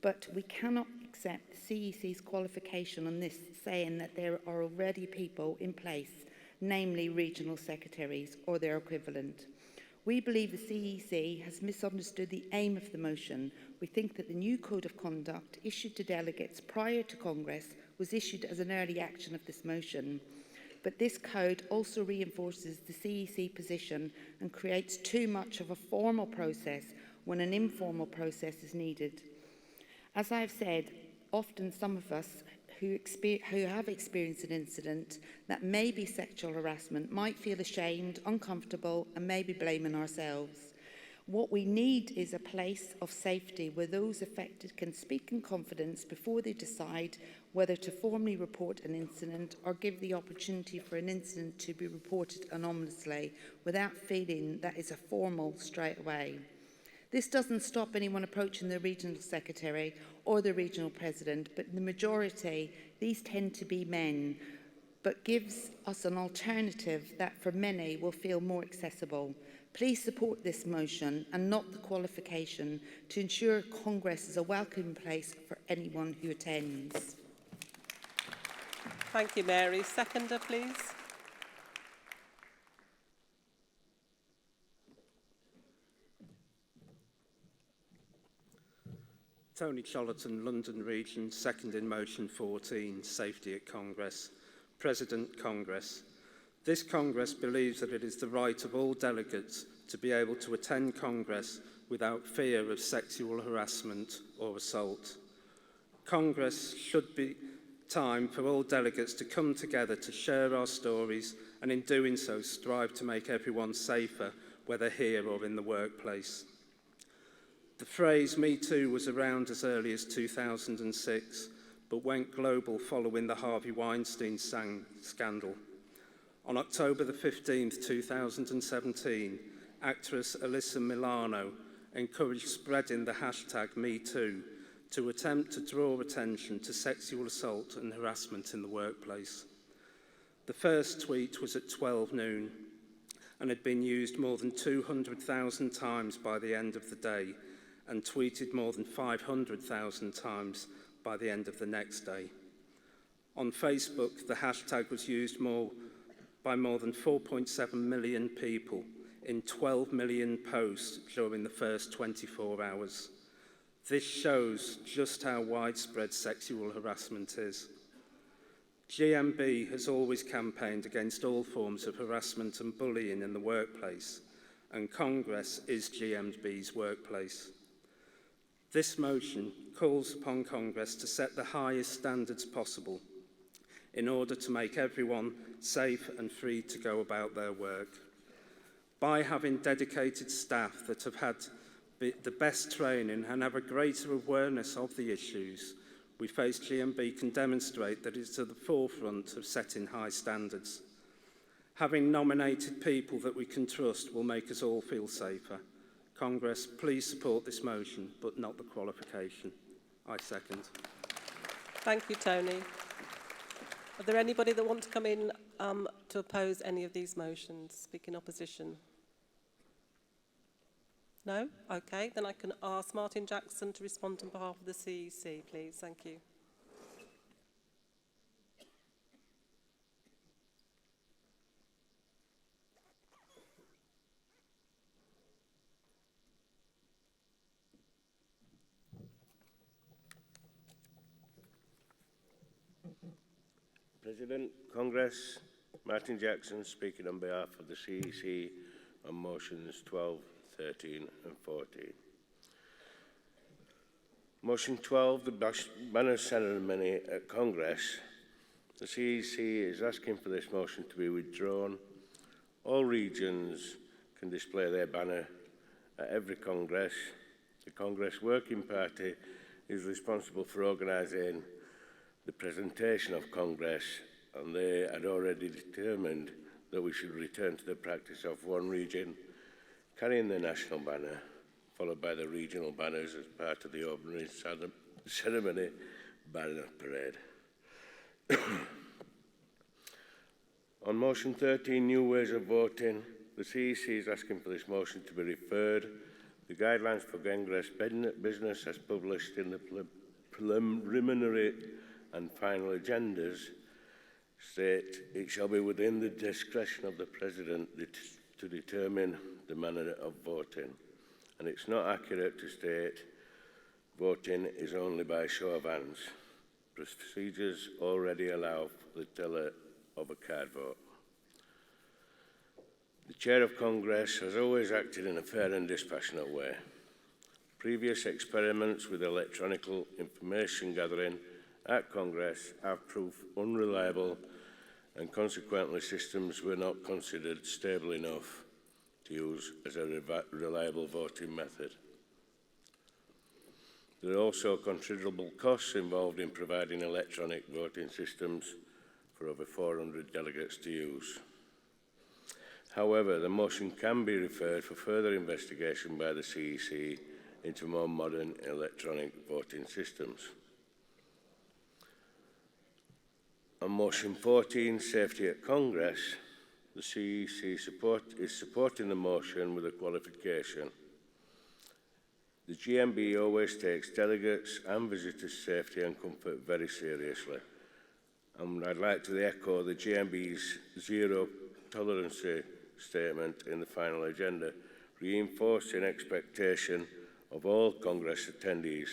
but we cannot accept the CEC's qualification on this, saying that there are already people in place, namely regional secretaries or their equivalent. We believe the CEC has misunderstood the aim of the motion. We think that the new Code of Conduct issued to delegates prior to Congress was issued as an early action of this motion. But this code also reinforces the CEC position and creates too much of a formal process when an informal process is needed. As I have said, often some of us who have experienced an incident that may be sexual harassment might feel ashamed, uncomfortable, and maybe blaming ourselves. What we need is a place of safety where those affected can speak in confidence before they decide whether to formally report an incident or give the opportunity for an incident to be reported anonymously without feeling that is a formal straight away. This doesn't stop anyone approaching the regional secretary or the regional president, but in the majority, these tend to be men, but gives us an alternative that for many will feel more accessible. Please support this motion and not the qualification to ensure Congress is a welcoming place for anyone who attends. Thank you, Mary. Seconder, please. Tony Chollerton, London Region, second in motion 14, safety at Congress. President Congress. This Congress believes that it is the right of all delegates to be able to attend Congress without fear of sexual harassment or assault. Congress should be time for all delegates to come together to share our stories and in doing so strive to make everyone safer, whether here or in the workplace. The phrase Me Too was around as early as 2006, but went global following the Harvey Weinstein scandal. On October the 15th, 2017, actress Alyssa Milano encouraged spreading the hashtag #MeToo to attempt to draw attention to sexual assault and harassment in the workplace. The first tweet was at 12 noon and had been used more than 200,000 times by the end of the day, and tweeted more than 500,000 times by the end of the next day. On Facebook, the hashtag was used by more than 4.7 million people in 12 million posts during the first 24 hours. This shows just how widespread sexual harassment is. GMB has always campaigned against all forms of harassment and bullying in the workplace, and Congress is GMB's workplace. This motion calls upon Congress to set the highest standards possible in order to make everyone safe and free to go about their work. By having dedicated staff that have had the best training and have a greater awareness of the issues we face, GMB can demonstrate that it's at the forefront of setting high standards. Having nominated people that we can trust will make us all feel safer. Congress, please support this motion, but not the qualification. I second. Thank you, Tony. Are there anybody that want to come in to oppose any of these motions, speak in opposition? No? Okay, then I can ask Martin Jackson to respond on behalf of the CEC, please. Thank you. President, Congress, Martin Jackson speaking on behalf of the CEC on motions 12, 13 and 14. Motion 12, the banner ceremony at Congress. The CEC is asking for this motion to be withdrawn. All regions can display their banner at every Congress. The Congress Working Party is responsible for organising the presentation of Congress, and they had already determined that we should return to the practice of one region carrying the national banner, followed by the regional banners as part of the opening ceremony banner parade. On motion 13, new ways of voting, the CEC is asking for this motion to be referred. The guidelines for Congress business as published in the preliminary and final agendas state it shall be within the discretion of the President to determine the manner of voting. And it's not accurate to state voting is only by show of hands. Procedures already allow for the teller of a card vote. The Chair of Congress has always acted in a fair and dispassionate way. Previous experiments with electronic information gathering at Congress have proved unreliable, and consequently systems were not considered stable enough to use as a reliable voting method. There are also considerable costs involved in providing electronic voting systems for over 400 delegates to use. However, the motion can be referred for further investigation by the CEC into more modern electronic voting systems. On motion 14, safety at Congress, the CEC is supporting the motion with a qualification. The GMB always takes delegates and visitors' safety and comfort very seriously. And I'd like to echo the GMB's zero tolerance statement in the final agenda, reinforcing expectation of all Congress attendees.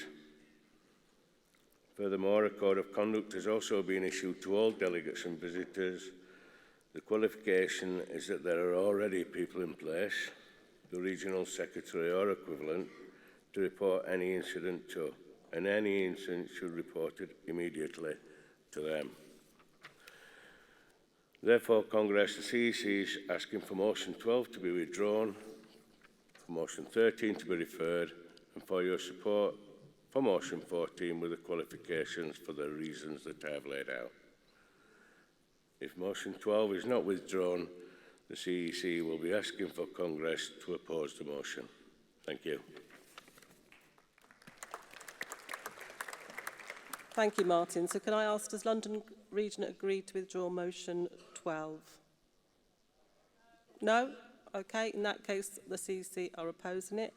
Furthermore, a code of conduct has also been issued to all delegates and visitors. The qualification is that there are already people in place, the regional secretary or equivalent, to report any incident to, and any incident should be reported immediately to them. Therefore, Congress, the CEC is asking for motion 12 to be withdrawn, for motion 13 to be referred, and for your support for motion 14 with the qualifications for the reasons that I have laid out. If motion 12 is not withdrawn, the CEC will be asking for Congress to oppose the motion. Thank you. Thank you, Martin. So can I ask, does London Region agree to withdraw motion 12? No? Okay, in that case, the CEC are opposing it.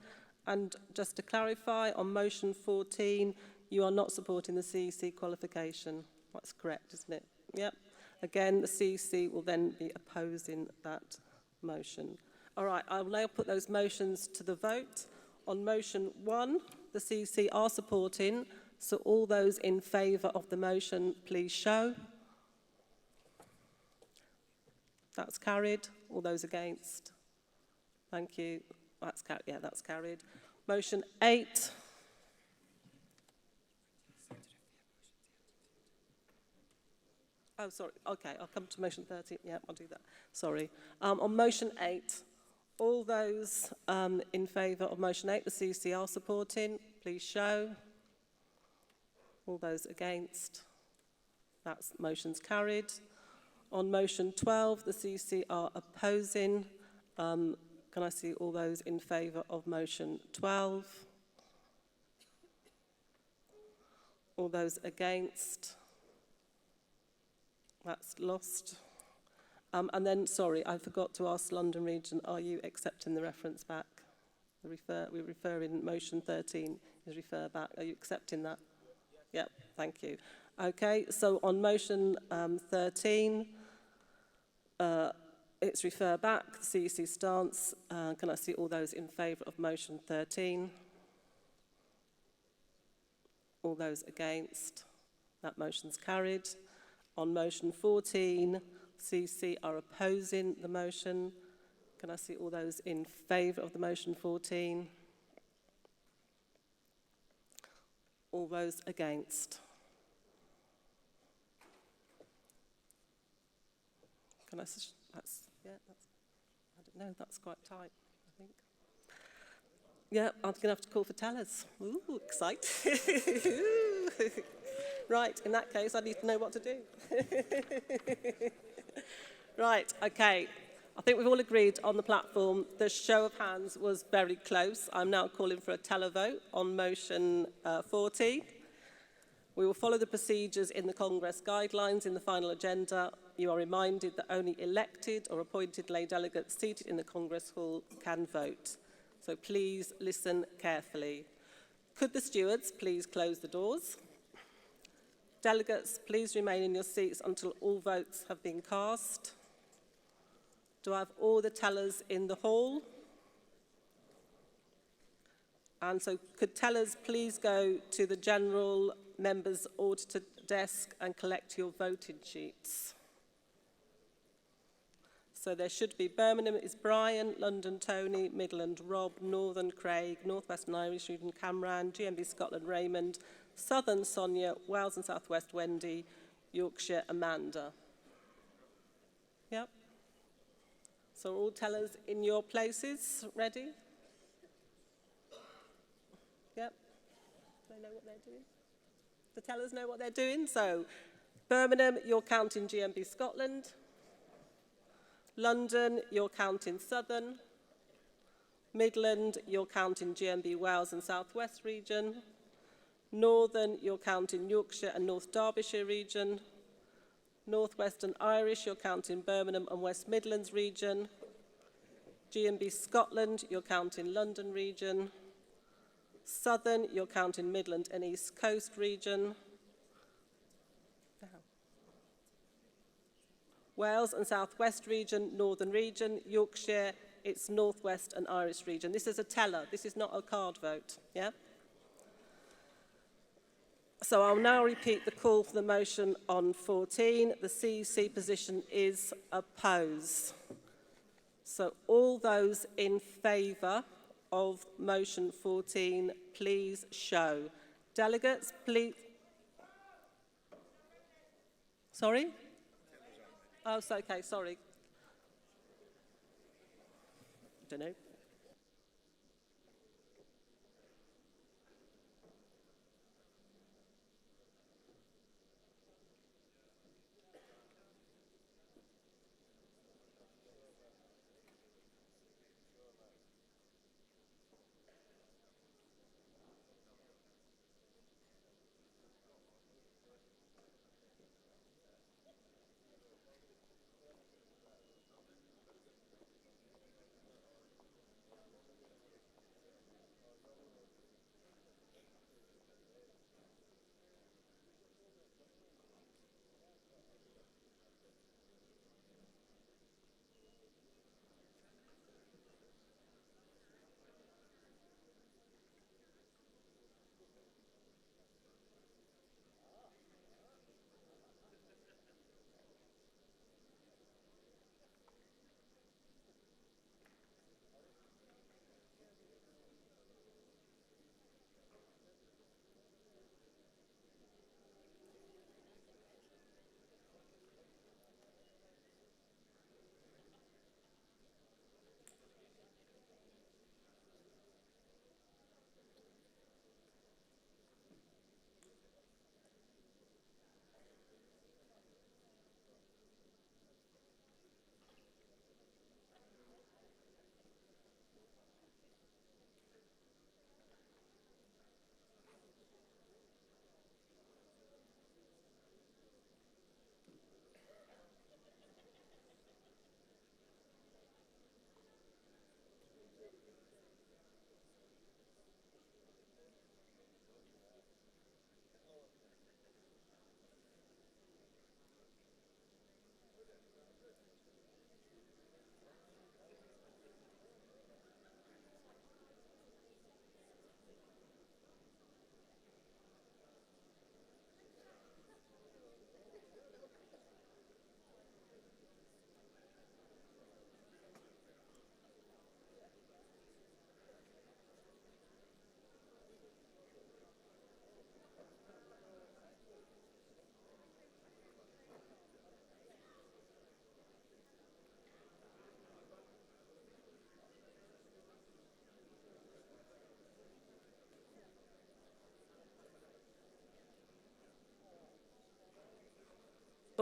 And just to clarify, on motion 14, you are not supporting the CEC qualification. That's correct, isn't it? Yep. Again, the CEC will then be opposing that motion. All right, I will now put those motions to the vote. On motion 1, the CEC are supporting, so all those in favour of the motion, please show. That's carried. All those against? Thank you. That's yeah, that's carried. Motion 8. Oh, sorry. Okay, I'll come to motion 13. Yeah, I'll do that. Sorry. On motion 8, all those in favour of motion 8, the CEC are supporting. Please show. All those against? That motion's carried. On motion 12, the CEC are opposing. Can I see all those in favour of motion 12? All those against? That's lost. And then, sorry, I forgot to ask London Region, are you accepting the reference back? We refer in motion 13 is refer back. Are you accepting that? Yep, thank you. Okay, so on motion 13, it's refer back, the CEC stance. Can I see all those in favour of motion 13? All those against? That motion's carried. On motion 14, CEC are opposing the motion. Can I see all those in favour of the motion 14? All those against? Can I, yeah, I don't know, that's quite tight, I think. Yeah, I'm going to have to call for tellers. Ooh, exciting. Right, in that case, I need to know what to do. Right, okay. I think we've all agreed on the platform the show of hands was very close. I'm now calling for a televote on motion 40. We will follow the procedures in the Congress guidelines in the final agenda. You are reminded that only elected or appointed lay delegates seated in the Congress Hall can vote. So please listen carefully. Could the stewards please close the doors? Delegates, please remain in your seats until all votes have been cast. Do I have all the tellers in the hall? And so could tellers please go to the general members' auditor desk and collect your voting sheets? So there should be Birmingham is Brian, London Tony, Midland Rob, Northern Craig, North Western Irish Region Camran, GMB Scotland Raymond, Southern Sonia, Wales and South West Wendy, Yorkshire Amanda. Yep. So are all tellers in your places ready? Yep. They know what they're doing? The tellers know what they're doing? So Birmingham, you're counting GMB Scotland. London, you're counting Southern. Midland, you're counting GMB Wales and South West Region. Northern, you're counting Yorkshire and North Derbyshire region. North Western Irish, you're counting Birmingham and West Midlands region. GMB Scotland, you're counting London region. Southern, you're counting Midland and East Coast region. Wales and South West region, Northern region. Yorkshire, it's North West and Irish region. This is a teller, this is not a card vote, yeah? So I'll now repeat the call for the motion on 14. The CEC position is oppose. So all those in favour of motion 14, please show. Delegates, please. Sorry? Oh, it's okay, sorry. I don't know.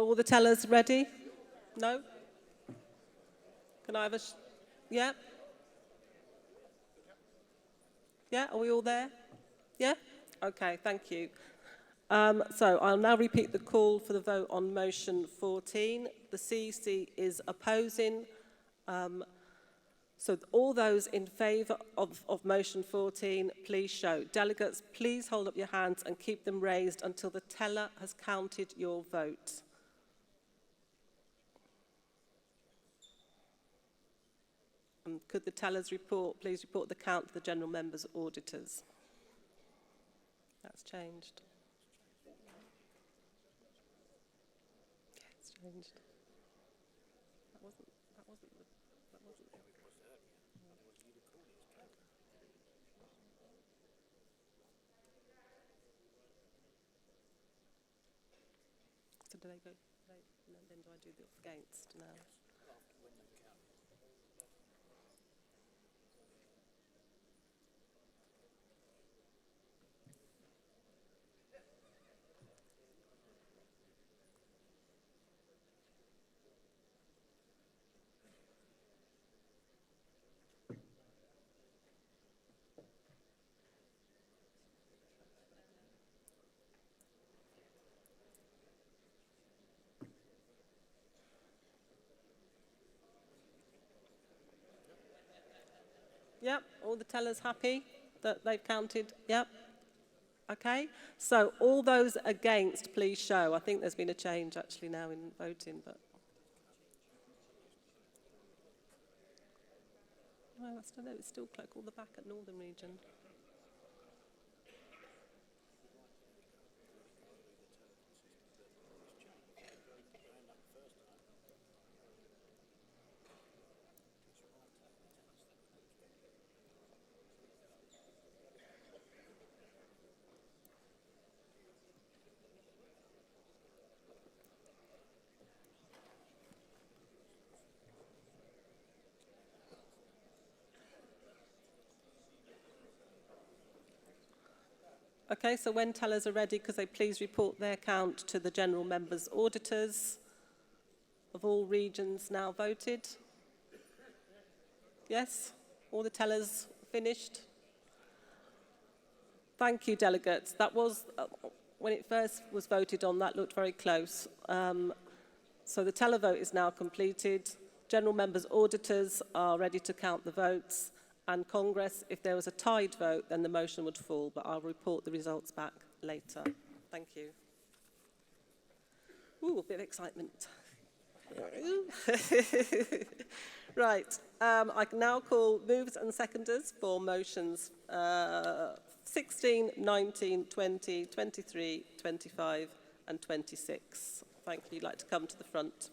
All the tellers ready? No? Can I have a... Yeah? Yeah, are we all there? Yeah? Okay, thank you. So I'll now repeat the call for the vote on motion 14. The CEC is opposing. So all those in favour of motion 14, please show. Delegates, please hold up your hands and keep them raised until the teller has counted your vote. And could the tellers please report the count to the general members auditors? That's changed. Yeah, it's changed. That wasn't So do they go, then do I do the against now? Yep, all the tellers happy that they've counted? Yep. Okay, so all those against, please show. I think there's been a change actually now in voting, but... No, I still know, it's still close, all the back at Northern Region. Okay, so when tellers are ready, could they please report their count to the general members auditors? Of all regions now voted? Yes? All the tellers finished? Thank you, delegates. That was, when it first was voted on, that looked very close. So the televote is now completed. General members auditors are ready to count the votes. And Congress, if there was a tied vote, then the motion would fall, but I'll report the results back later. Thank you. Ooh, a bit of excitement. Right, I can now call movers and seconders for motions 16, 19, 20, 23, 25 and 26. Thank you. You'd like to come to the front.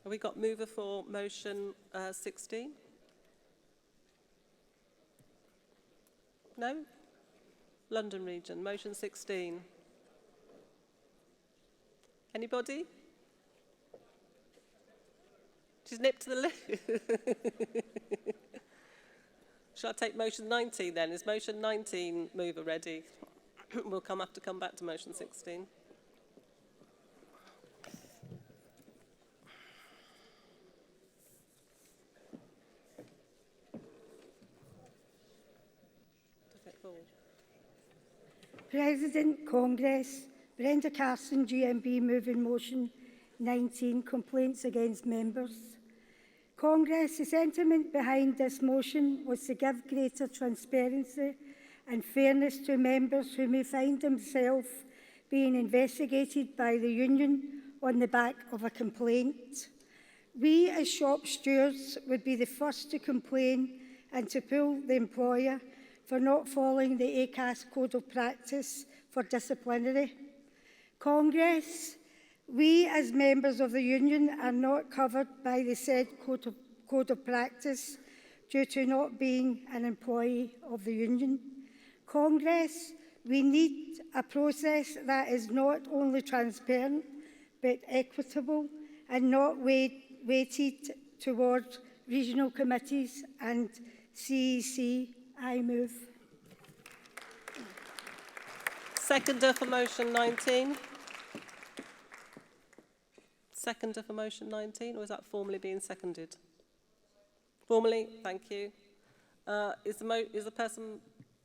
Have we got mover for motion 16? No? London Region, motion 16. Anybody? She's nipped to the left. Shall I take motion 19 then? Is motion 19 mover ready? We'll have to come back to motion 16. President, Congress, Brenda Carson, GMB, moving motion 19, complaints against members. Congress, the sentiment behind this motion was to give greater transparency and fairness to members who may find themselves being investigated by the union on the back of a complaint. We as shop stewards would be the first to complain and to pull the employer for not following the ACAS Code of Practice for disciplinary. Congress, we as members of the union are not covered by the said Code of Practice due to not being an employee of the union. Congress, we need a process that is not only transparent but equitable and not weighted towards regional committees and CEC. I move. Seconder for motion 19. Seconder for motion 19, or is that formally being seconded? Formally, thank you. Is the person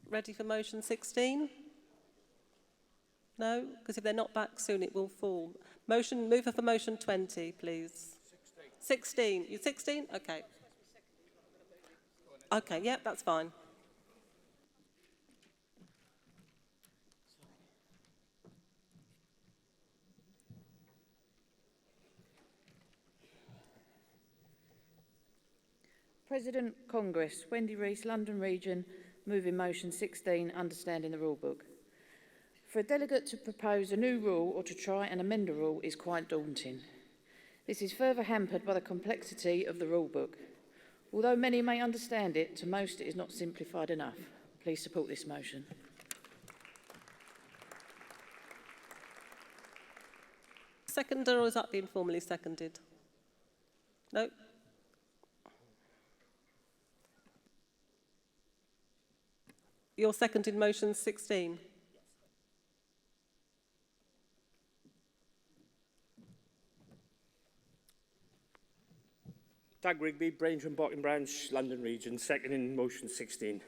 ready for motion 16? No, because if they're not back soon, it will fall. Mover for motion 20, please. 16. You 16? Okay. Okay, yeah, that's fine. President Congress, Wendy Rees, London Region, moving motion 16, understanding the rule book. For a delegate to propose a new rule or to try and amend a rule is quite daunting. This is further hampered by the complexity of the rule book. Although many may understand it, to most it is not simplified enough. Please support this motion. Seconder, or is that being formally seconded? No? You're seconding motion 16? Doug Rigby, Braintree and Bocking Branch, London Region, seconding motion 16.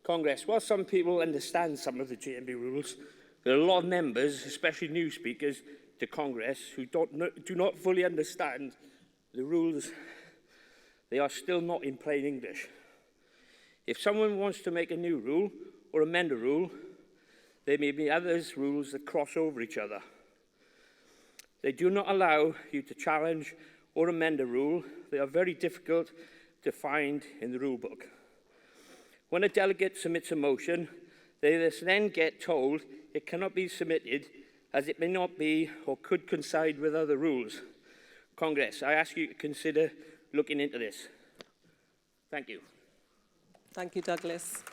Congress, while some people understand some of the GMB rules, there are a lot of members, especially new speakers to Congress, who do not fully understand the rules. They are still not in plain English. If someone wants to make a new rule or amend a rule, there may be other rules that cross over each other. They do not allow you to challenge or amend a rule. They are very difficult to find in the rule book. When a delegate submits a motion, they then get told it cannot be submitted as it may not be or could coincide with other rules. Congress, I ask you to consider looking into this. Thank you. Thank you, Douglas.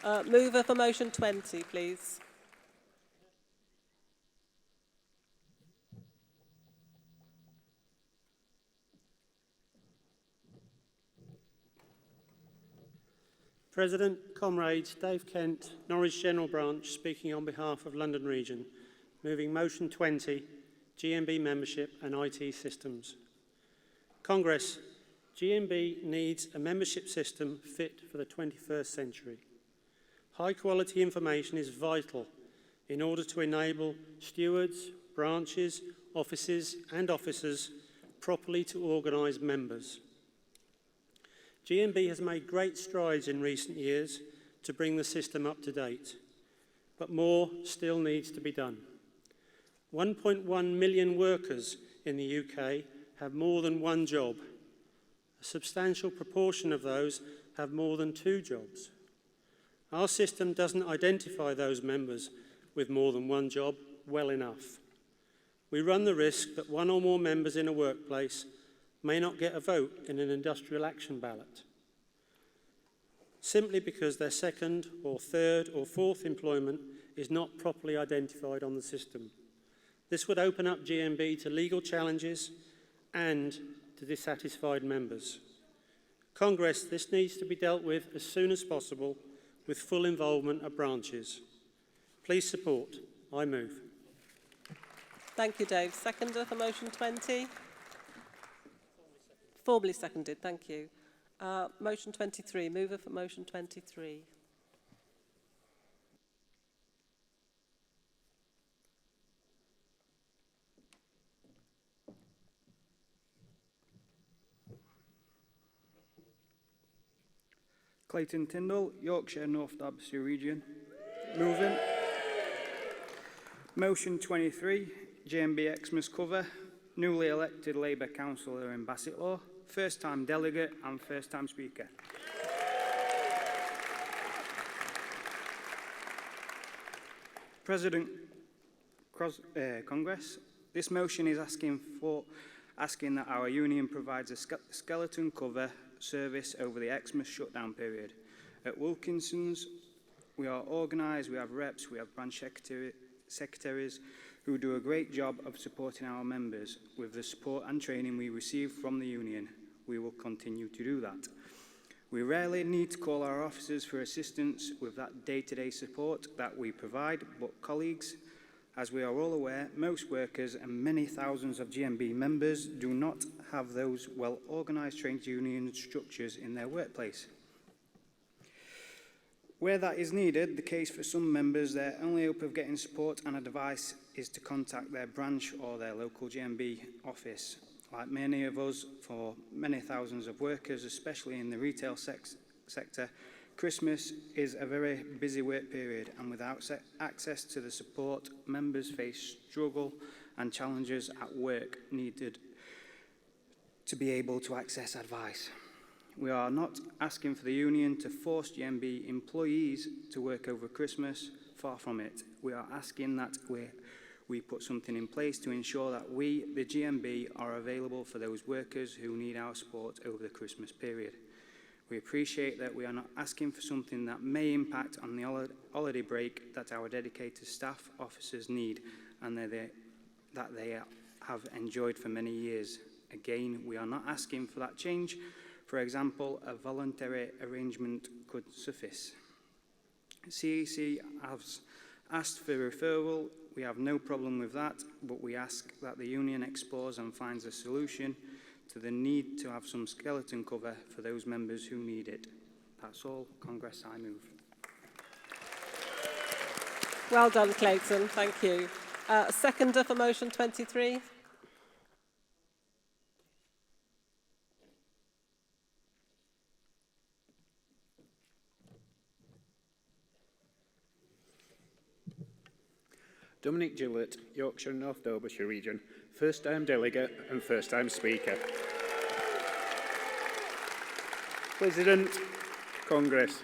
Mover for motion 20, please. President, comrades, Dave Kent, Norwich General Branch, speaking on behalf of London Region, moving motion 20, GMB membership and IT systems. Congress, GMB needs a membership system fit for the 21st century. High-quality information is vital in order to enable stewards, branches, offices and officers properly to organise members. GMB has made great strides in recent years to bring the system up to date, but more still needs to be done. 1.1 million workers in the UK have more than one job. A substantial proportion of those have more than two jobs. Our system doesn't identify those members with more than one job well enough. We run the risk that one or more members in a workplace may not get a vote in an industrial action ballot, simply because their second or third or fourth employment is not properly identified on the system. This would open up GMB to legal challenges and to dissatisfied members. Congress, this needs to be dealt with as soon as possible with full involvement of branches. Please support. I move. Thank you, Dave. Seconder for motion 20. Formally seconded, thank you. Motion 23, mover for motion 23. Clayton Tyndall, Yorkshire North Derbyshire Region. Motion 23, GMB Xmas cover, newly elected Labour councillor in Bassetlaw, first-time delegate and first-time speaker. President Congress, this motion is asking that our union provides a skeleton cover service over the Xmas shutdown period. At Wilkinson's, we are organised, we have reps, we have branch secretaries who do a great job of supporting our members. With the support and training we receive from the union, we will continue to do that. We rarely need to call our officers for assistance with that day-to-day support that we provide, but colleagues, as we are all aware, most workers and many thousands of GMB members do not have those well-organised trade union structures in their workplace. Where that is needed, the case for some members, their only hope of getting support and advice is to contact their branch or their local GMB office. Like many of us, for many thousands of workers, especially in the retail sector, Christmas is a very busy work period, and without access to the support, members face struggle and challenges at work needed to be able to access advice. We are not asking for the union to force GMB employees to work over Christmas, far from it. We are asking that we put something in place to ensure that we, the GMB, are available for those workers who need our support over the Christmas period. We appreciate that we are not asking for something that may impact on the holiday break that our dedicated staff officers need and that they have enjoyed for many years. Again, we are not asking for that change. For example, a voluntary arrangement could suffice. CEC has asked for referral. We have no problem with that, but we ask that the union explores and finds a solution to the need to have some skeleton cover for those members who need it. That's all. Congress, I move. Well done, Clayton. Thank you. Seconder for motion 23. Dominic Gillett, Yorkshire and North Derbyshire region, first-time delegate and first-time speaker. President Congress,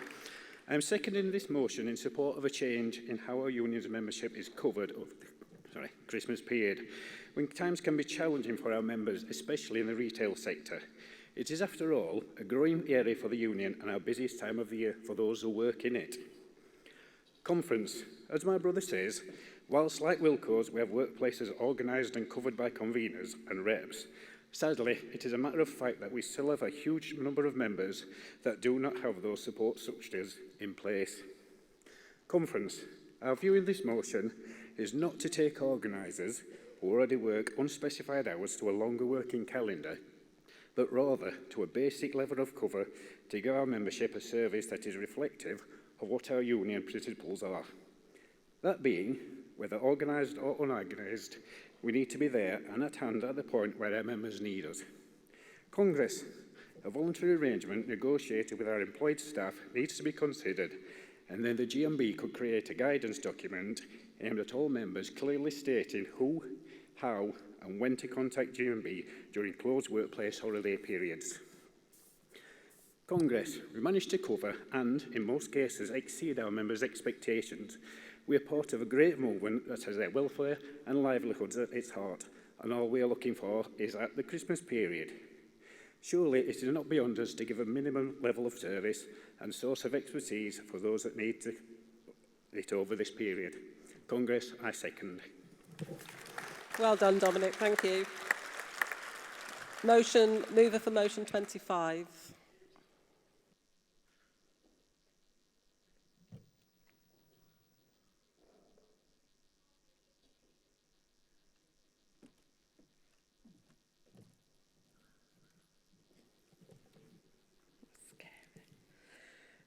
I am seconding this motion in support of a change in how our union's membership is covered over the Christmas period, when times can be challenging for our members, especially in the retail sector. It is, after all, a growing area for the union and our busiest time of the year for those who work in it. Conference, as my brother says, whilst like Wilco's, we have workplaces organised and covered by conveners and reps, sadly, it is a matter of fact that we still have a huge number of members that do not have those support structures in place. Conference, our view in this motion is not to take organisers who already work unspecified hours to a longer working calendar, but rather to a basic level of cover to give our membership a service that is reflective of what our union principles are. That being, whether organised or unorganised, we need to be there and at hand at the point where our members need us. Congress, a voluntary arrangement negotiated with our employed staff needs to be considered, and then the GMB could create a guidance document aimed at all members clearly stating who, how and when to contact GMB during closed workplace holiday periods. Congress, we managed to cover and, in most cases, exceed our members' expectations. We are part of a great movement that has their welfare and livelihoods at its heart, and all we are looking for is at the Christmas period. Surely it is not beyond us to give a minimum level of service and source of expertise for those that need it over this period. Congress, I second. Well done, Dominic. Thank you. Mover for motion 25.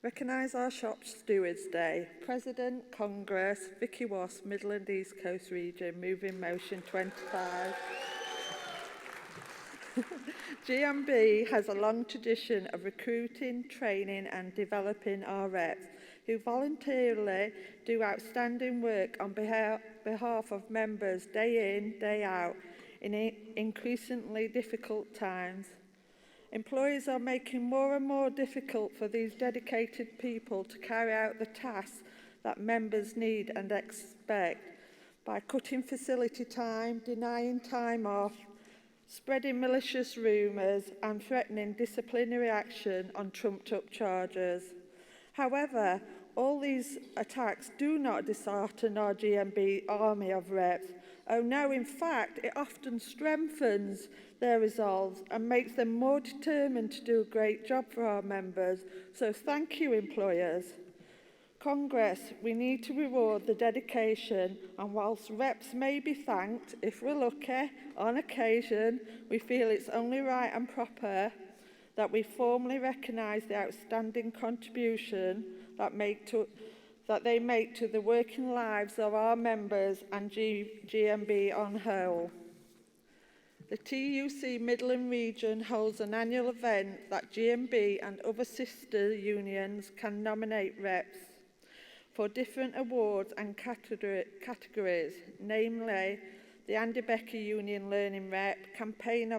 Recognise our shop stewards day. President Congress, Vicky Wass, Midland East Coast region, moving motion 25. GMB has a long tradition of recruiting, training and developing our reps. who voluntarily do outstanding work on behalf of members day in, day out in increasingly difficult times. Employers are making more and more difficult for these dedicated people to carry out the tasks that members need and expect by cutting facility time, denying time off, spreading malicious rumours and threatening disciplinary action on trumped-up charges. However, all these attacks do not dishearten our GMB army of reps. Oh no, in fact, it often strengthens their resolve and makes them more determined to do a great job for our members. So thank you, employers. Congress, we need to reward the dedication, and whilst reps may be thanked, if we're lucky, on occasion, we feel it's only right and proper that we formally recognise the outstanding contribution that they make to the working lives of our members and GMB on whole. The TUC Midland region holds an annual event that GMB and other sister unions can nominate reps for different awards and categories, namely the Andy Becker Union Learning Rep, Campaigning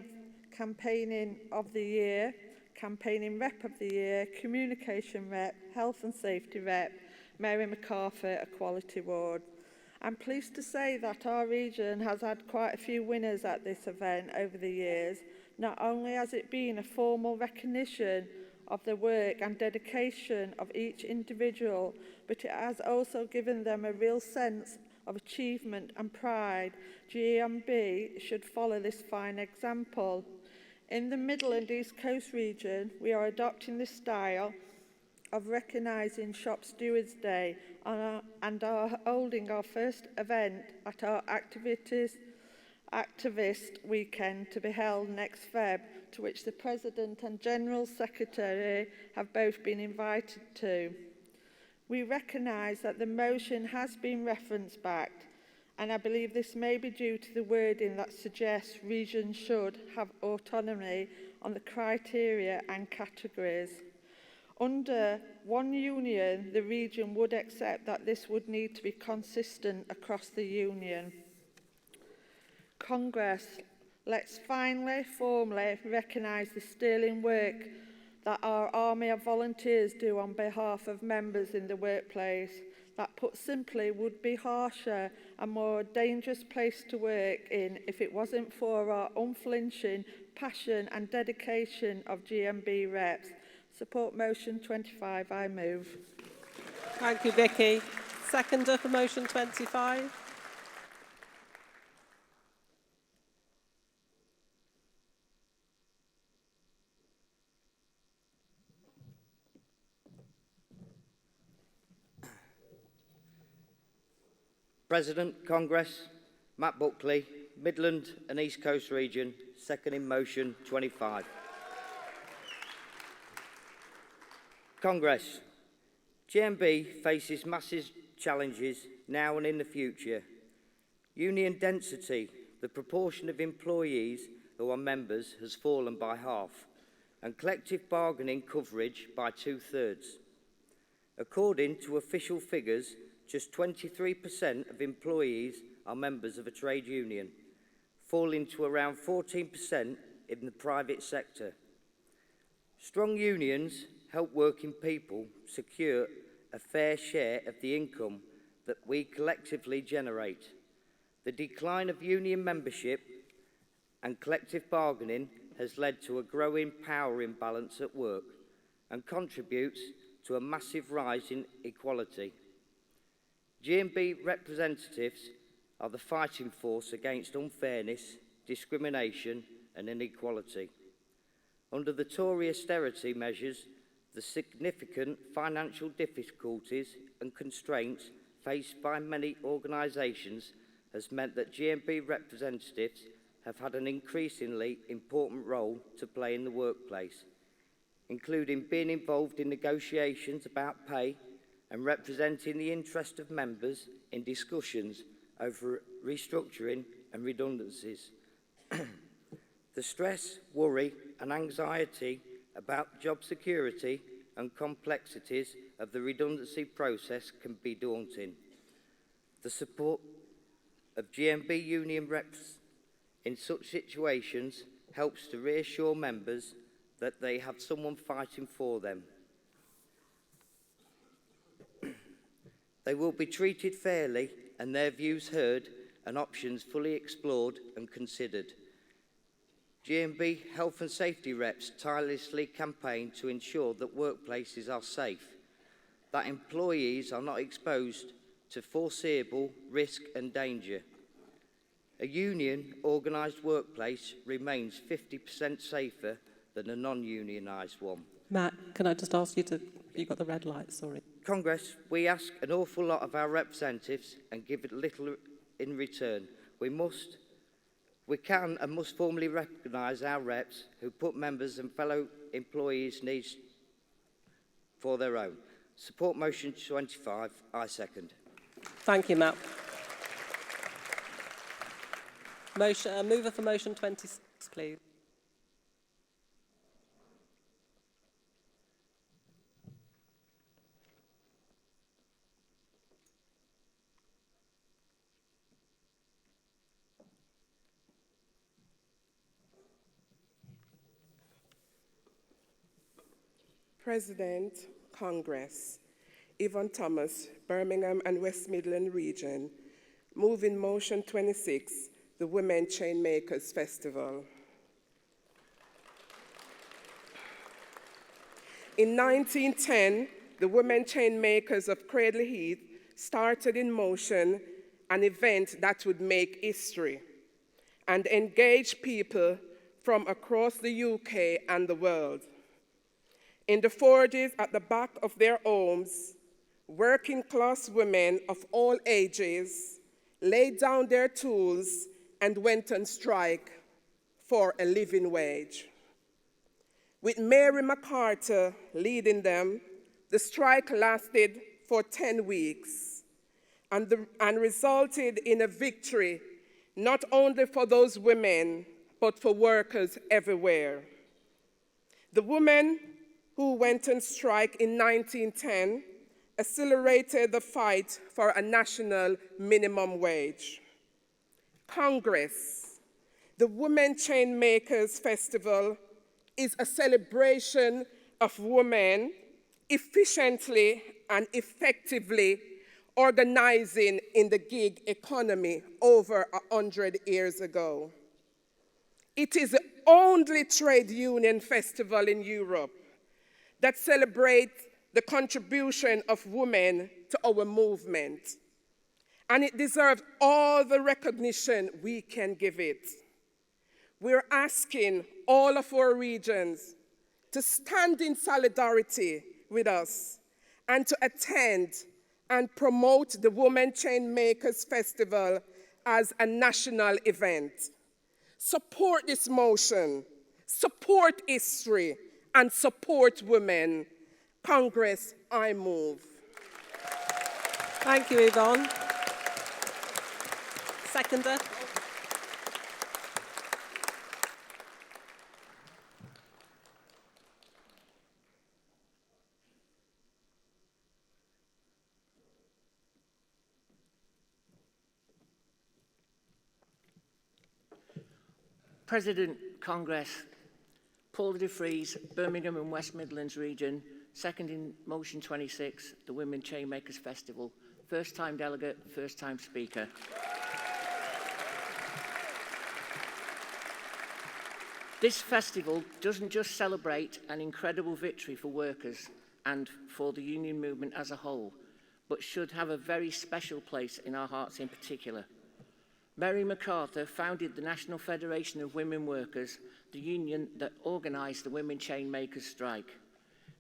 of the Year, Campaigning Rep of the Year, Communication Rep, Health and Safety Rep, Mary MacArthur Equality Award. I'm pleased to say that our region has had quite a few winners at this event over the years. Not only has it been a formal recognition of the work and dedication of each individual, but it has also given them a real sense of achievement and pride. GMB should follow this fine example. In the Middle and East Coast region, we are adopting this style of recognising Shop Stewards Day and are holding our first event at our activist weekend to be held next Feb, to which the President and General Secretary have both been invited to. We recognise that the motion has been reference backed, and I believe this may be due to the wording that suggests regions should have autonomy on the criteria and categories. Under one union, the region would accept that this would need to be consistent across the union. Congress, let's finally, formally recognise the sterling work that our army of volunteers do on behalf of members in the workplace. That, put simply, would be harsher and more dangerous place to work in if it wasn't for our unflinching passion and dedication of GMB reps. Support motion 25, I move. Thank you, Vicky. Seconder for motion 25. President, Congress, Matt Buckley, Midland and East Coast Region, seconding motion 25. Congress, GMB faces massive challenges now and in the future. Union density, the proportion of employees who are members, has fallen by half, and collective bargaining coverage by 2/3. According to official figures, just 23% of employees are members of a trade union, falling to around 14% in the private sector. Strong unions help working people secure a fair share of the income that we collectively generate. The decline of union membership and collective bargaining has led to a growing power imbalance at work and contributes to a massive rise in equality. GMB representatives are the fighting force against unfairness, discrimination and inequality. Under the Tory austerity measures, the significant financial difficulties and constraints faced by many organisations has meant that GMB representatives have had an increasingly important role to play in the workplace, including being involved in negotiations about pay and representing the interest of members in discussions over restructuring and redundancies. The stress, worry and anxiety about job security and complexities of the redundancy process can be daunting. The support of GMB union reps in such situations helps to reassure members that they have someone fighting for them. They will be treated fairly and their views heard and options fully explored and considered. GMB health and safety reps tirelessly campaign to ensure that workplaces are safe, that employees are not exposed to foreseeable risk and danger. A union-organised workplace remains 50% safer than a non-unionised one. Matt, can I just ask you to... You got the red light, sorry. Congress, we ask an awful lot of our representatives and give it little in return. We can and must formally recognise our reps who put members and fellow employees' needs for their own. Support motion 25. I second. Thank you, Matt. Mover for motion 26, please. President, Congress, Yvonne Thomas, Birmingham and West Midland Region, moving motion 26, the Women Chainmakers Festival. In 1910, the Women Chainmakers of Cradle Heath started in motion an event that would make history and engage people from across the UK and the world. In the 40s, at the back of their homes, working-class women of all ages laid down their tools and went on strike for a living wage. With Mary MacArthur leading them, the strike lasted for 10 weeks and resulted in a victory not only for those women, but for workers everywhere. The women who went on strike in 1910 accelerated the fight for a national minimum wage. Congress, the Women Chainmakers Festival, is a celebration of women efficiently and effectively organizing in the gig economy over 100 years ago. It is the only trade union festival in Europe that celebrates the contribution of women to our movement. And it deserves all the recognition we can give it. We're asking all of our regions to stand in solidarity with us and to attend and promote the Women Chainmakers Festival as a national event. Support this motion, support history, and support women. Congress, I move. Thank you, Yvonne. Seconder. President, Congress, Paul de Vries, Birmingham and West Midlands Region, seconding motion 26, the Women Chainmakers Festival. First time delegate, first time speaker. This festival doesn't just celebrate an incredible victory for workers and for the union movement as a whole, but should have a very special place in our hearts in particular. Mary MacArthur founded the National Federation of Women Workers, the union that organised the Women Chainmakers strike.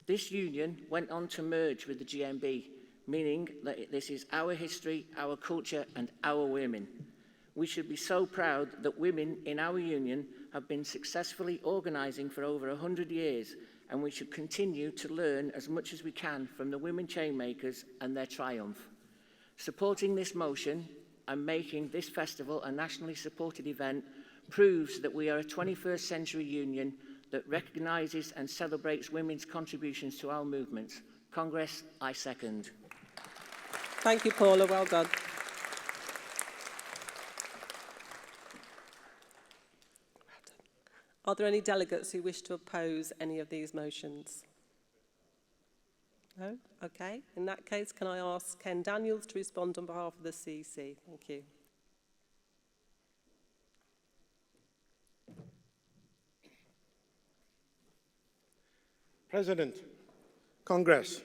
This union went on to merge with the GMB, meaning that this is our history, our culture, and our women. We should be so proud that women in our union have been successfully organising for over 100 years, and we should continue to learn as much as we can from the Women Chainmakers and their triumph. Supporting this motion and making this festival a nationally supported event proves that we are a 21st century union that recognises and celebrates women's contributions to our movements. Congress, I second. Thank you, Paula. Well done. Are there any delegates who wish to oppose any of these motions? No? Okay. In that case, can I ask Ken Daniels to respond on behalf of the CEC? Thank you. President, Congress,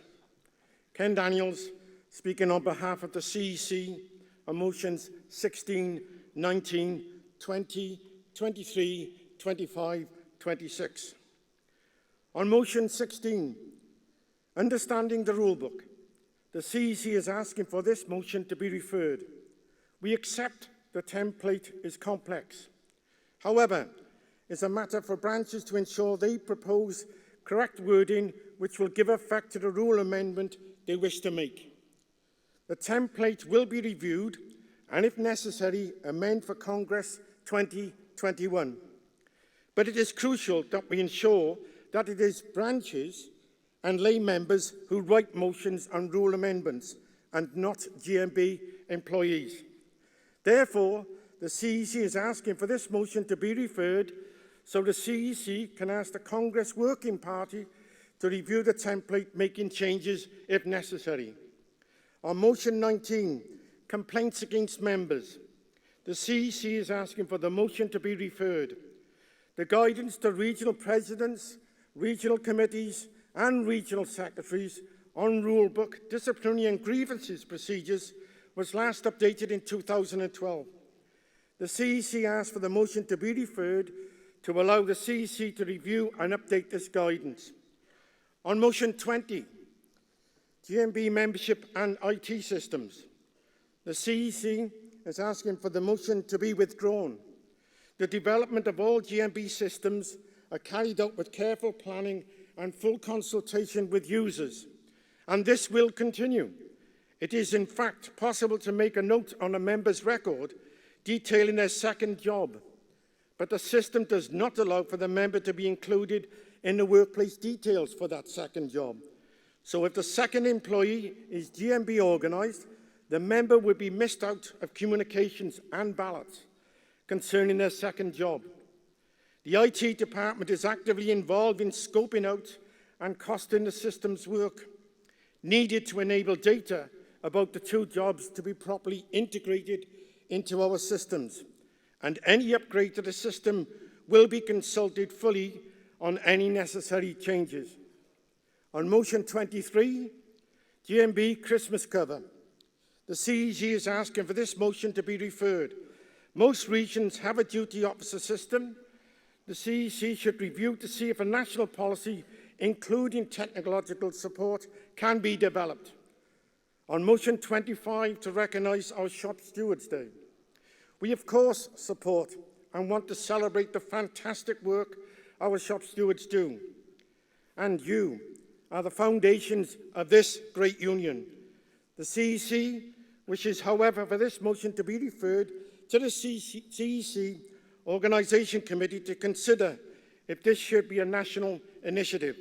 Ken Daniels speaking on behalf of the CEC on motions 16, 19, 20, 23, 25, 26. On motion 16, understanding the rulebook, the CEC is asking for this motion to be referred. We accept the template is complex. However, it's a matter for branches to ensure they propose correct wording which will give effect to the rule amendment they wish to make. The template will be reviewed and, if necessary, amend for Congress 2021. But it is crucial that we ensure that it is branches and lay members who write motions on rule amendments and not GMB employees. Therefore, the CEC is asking for this motion to be referred so the CEC can ask the Congress Working Party to review the template, making changes if necessary. On motion 19, complaints against members, the CEC is asking for the motion to be referred. The guidance to regional presidents, regional committees and regional secretaries on rulebook, disciplinary and grievances procedures was last updated in 2012. The CEC asked for the motion to be referred to allow the CEC to review and update this guidance. On motion 20, GMB membership and IT systems, the CEC is asking for the motion to be withdrawn. The development of all GMB systems are carried out with careful planning and full consultation with users, and this will continue. It is in fact possible to make a note on a member's record detailing their second job, but the system does not allow for the member to be included in the workplace details for that second job. So if the second employee is GMB organised, the member would be missed out of communications and ballots concerning their second job. The IT department is actively involved in scoping out and costing the system's work needed to enable data about the two jobs to be properly integrated into our systems, and any upgrade to the system will be consulted fully on any necessary changes. On motion 23, GMB Christmas cover, the CEC is asking for this motion to be referred. Most regions have a duty officer system. The CEC should review to see if a national policy, including technological support, can be developed. On motion 25, to recognise our Shop Stewards Day, we of course support and want to celebrate the fantastic work our shop stewards do. And you are the foundations of this great union. The CEC wishes, however, for this motion to be referred to the CEC Organisation Committee to consider if this should be a national initiative.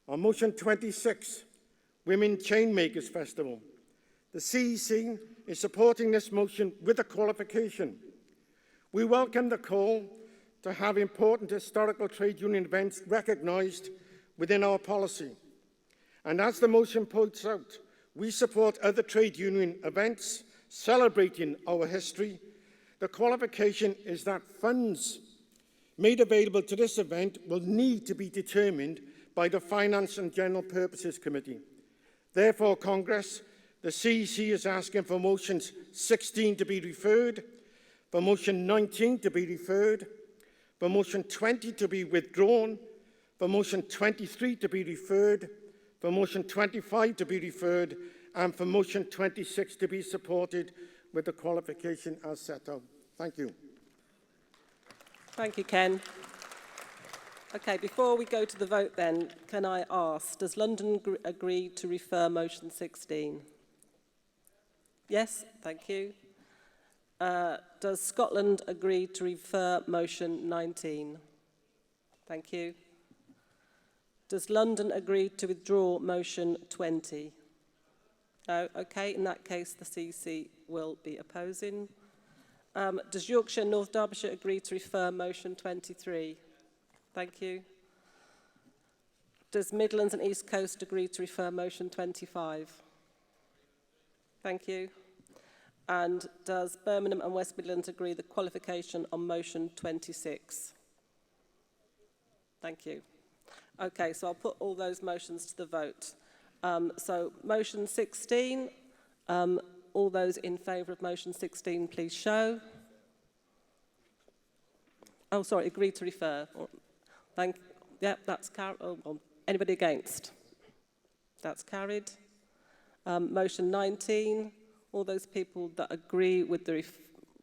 On motion 26, Women Chainmakers Festival, the CEC is supporting this motion with a qualification. We welcome the call to have important historical trade union events recognised within our policy. And as the motion points out, we support other trade union events celebrating our history. The qualification is that funds made available to this event will need to be determined by the Finance and General Purposes Committee. Therefore, Congress, the CEC is asking for motions 16 to be referred, for motion 19 to be referred, for motion 20 to be withdrawn, for motion 23 to be referred, for motion 25 to be referred, and for motion 26 to be supported with the qualification as set out. Thank you. Thank you, Ken. Okay, before we go to the vote then, can I ask, does London agree to refer motion 16? Yes, thank you. Does Scotland agree to refer motion 19? Thank you. Does London agree to withdraw motion 20? No, okay, in that case the CC will be opposing. Does Yorkshire and North Derbyshire agree to refer motion 23? Thank you. Does Midlands and East Coast agree to refer motion 25? Thank you. And does Birmingham and West Midlands agree the qualification on motion 26? Thank you. Okay, so I'll put all those motions to the vote. So motion 16, all those in favour of motion 16, please show. Oh, sorry, agree to refer. Yep, that's carried. Oh, anybody against? That's carried. Motion 19, all those people that agree with the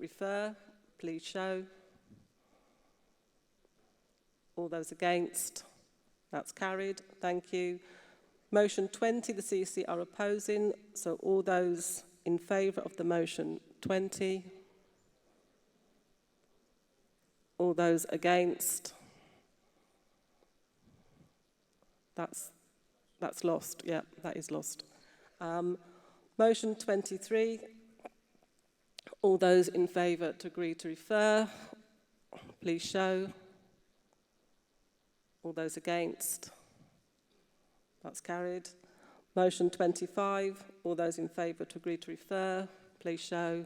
refer, please show. All those against? That's carried. Thank you. Motion 20, the CC are opposing. So all those in favour of the motion 20. All those against. That's lost. Yeah, that is lost. Motion 23. All those in favour to agree to refer, please show. All those against. That's carried. Motion 25, all those in favour to agree to refer, please show.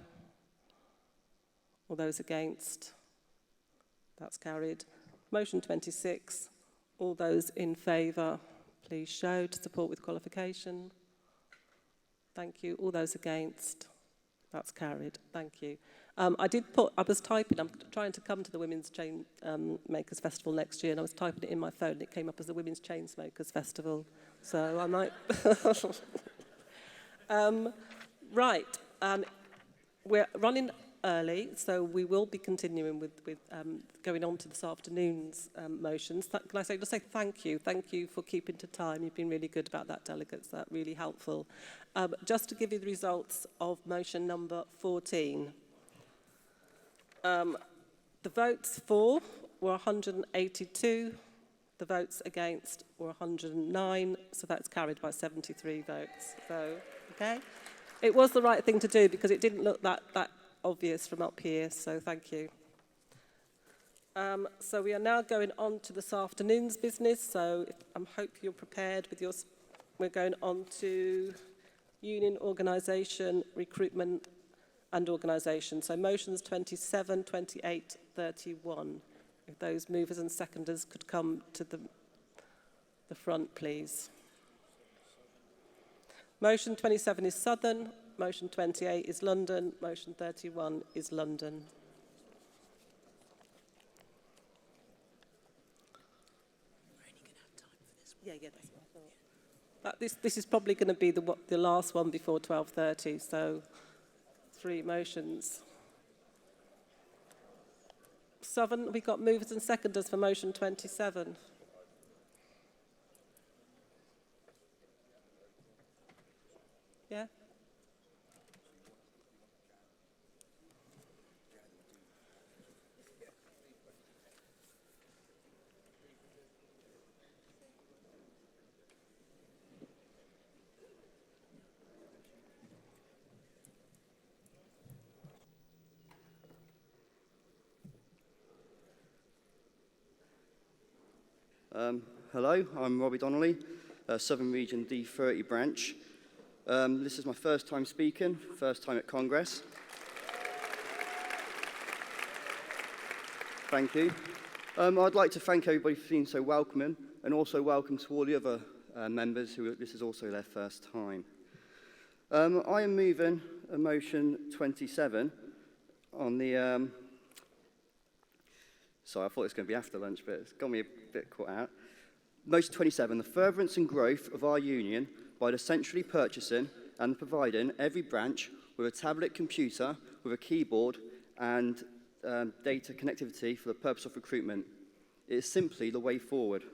All those against. That's carried. Motion 26, all those in favour, please show to support with qualification. Thank you. All those against. That's carried. Thank you. I was typing, I'm trying to come to the Women's Chain Makers Festival next year, and I was typing it in my phone, and it came up as the Women's Chain Smokers Festival. So I might... right. We're running early, so we will be continuing with going on to this afternoon's motions. Can I just say thank you? Thank you for keeping to time. You've been really good about that, delegates. That's really helpful. Just to give you the results of motion number 14. The votes for were 182. The votes against were 109. So that's carried by 73 votes. So, okay. It was the right thing to do because it didn't look that obvious from up here, so thank you. So we are now going on to this afternoon's business, so I hope you're prepared with your... We're going on to union organisation, recruitment and organisation. So motions 27, 28, 31. If those movers and seconders could come to the front, please. Motion 27 is Southern. Motion 28 is London. Motion 31 is London. Yeah, that's what I thought. This is probably going to be the last one before 12:30, so 3 motions. Southern, we got movers and seconders for motion 27. Yeah? Hello, I'm Robbie Donnelly, Southern Region D30 branch. This is my first time speaking, first time at Congress. Thank you. I'd like to thank everybody for being so welcoming, and also welcome to all the other members who this is also their first time. I am moving a motion 27 on the... Sorry, I thought it was going to be after lunch, but it's got me a bit caught out. Motion 27, the furtherance and growth of our union by the centrally purchasing and providing every branch with a tablet computer with a keyboard and data connectivity for the purpose of recruitment. It is simply the way forward.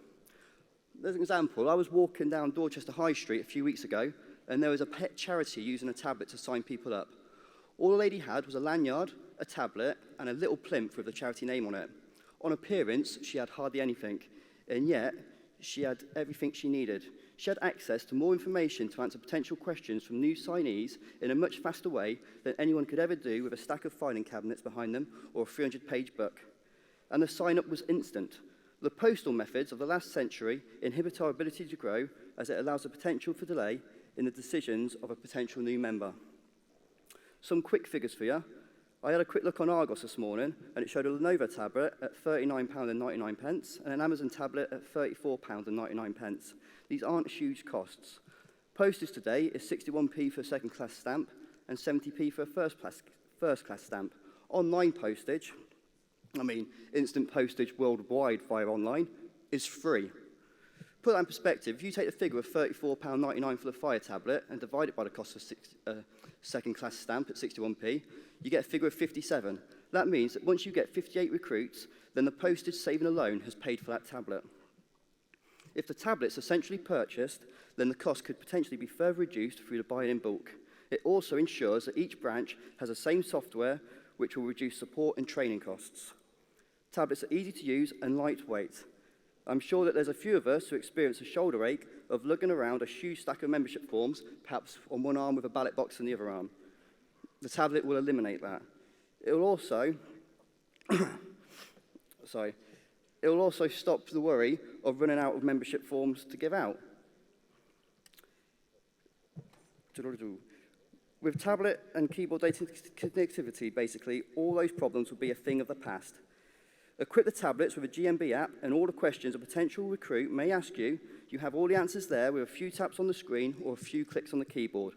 There's an example. I was walking down Dorchester High Street a few weeks ago, and there was a pet charity using a tablet to sign people up. All the lady had was a lanyard, a tablet, and a little plinth with the charity name on it. On appearance, she had hardly anything, and yet she had everything she needed. She had access to more information to answer potential questions from new signees in a much faster way than anyone could ever do with a stack of filing cabinets behind them or a 300-page book. And the sign-up was instant. The postal methods of the last century inhibit our ability to grow, as it allows the potential for delay in the decisions of a potential new member. Some quick figures for you. I had a quick look on Argos this morning, and it showed a Lenovo tablet at £39.99 and an Amazon tablet at £34.99. These aren't huge costs. Postage today is 61p for a second-class stamp and 70p for a first-class stamp. Online postage, instant postage worldwide via online, is free. Put that in perspective, if you take the figure of £34.99 for the Fire tablet and divide it by the cost of a second-class stamp at 61p, you get a figure of 57. That means that once you get 58 recruits, then the postage saving alone has paid for that tablet. If the tablet's essentially purchased, then the cost could potentially be further reduced through the buy-in in bulk. It also ensures that each branch has the same software, which will reduce support and training costs. Tablets are easy to use and lightweight. I'm sure that there's a few of us who experience a shoulder ache of lugging around a huge stack of membership forms, perhaps on one arm with a ballot box in the other arm. The tablet will eliminate that. It will also stop the worry of running out of membership forms to give out. With tablet and keyboard data connectivity, basically, all those problems will be a thing of the past. Equip the tablets with a GMB app, and all the questions a potential recruit may ask you, you have all the answers there with a few taps on the screen or a few clicks on the keyboard.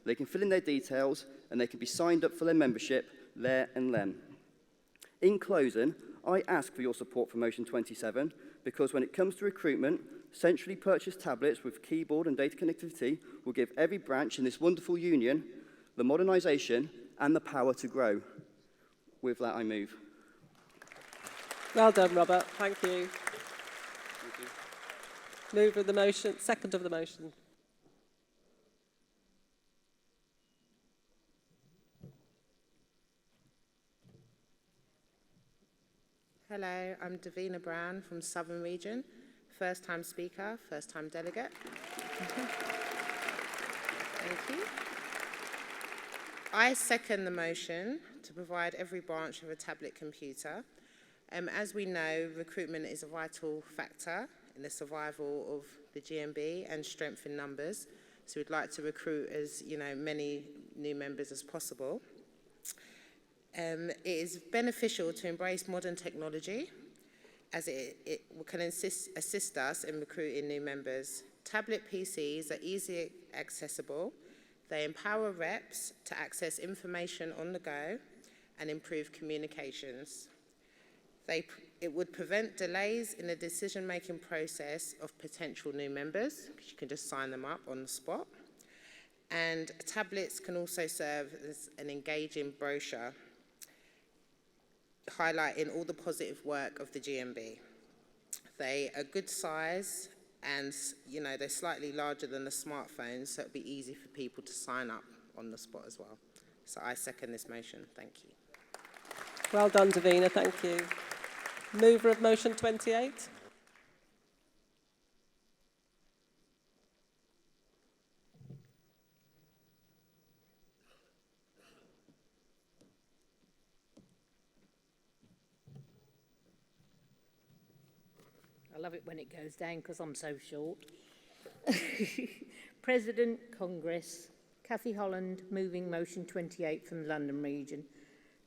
They can fill in their details, and they can be signed up for their membership there and then. In closing, I ask for your support for Motion 27, because when it comes to recruitment, centrally purchased tablets with keyboard and data connectivity will give every branch in this wonderful union the modernisation and the power to grow. With that, I move. Well done, Robert. Thank you. Mover of the motion, second of the motion. Hello, I'm Davina Brown from Southern Region. First-time speaker, first-time delegate. Thank you. I second the motion to provide every branch with a tablet computer. As we know, recruitment is a vital factor in the survival of the GMB and strength in numbers. So we'd like to recruit as many new members as possible. It is beneficial to embrace modern technology as it can assist us in recruiting new members. Tablet PCs are easily accessible. They empower reps to access information on the go and improve communications. It would prevent delays in the decision-making process of potential new members, because you can just sign them up on the spot. And tablets can also serve as an engaging brochure, highlighting all the positive work of the GMB. They are good size, and they're slightly larger than the smartphones, so it'll be easy for people to sign up on the spot as well. So I second this motion. Thank you. Well done, Davina. Thank you. Mover of motion 28. I love it when it goes down because I'm so short. President Congress, Cathy Holland, moving motion 28 from the London region.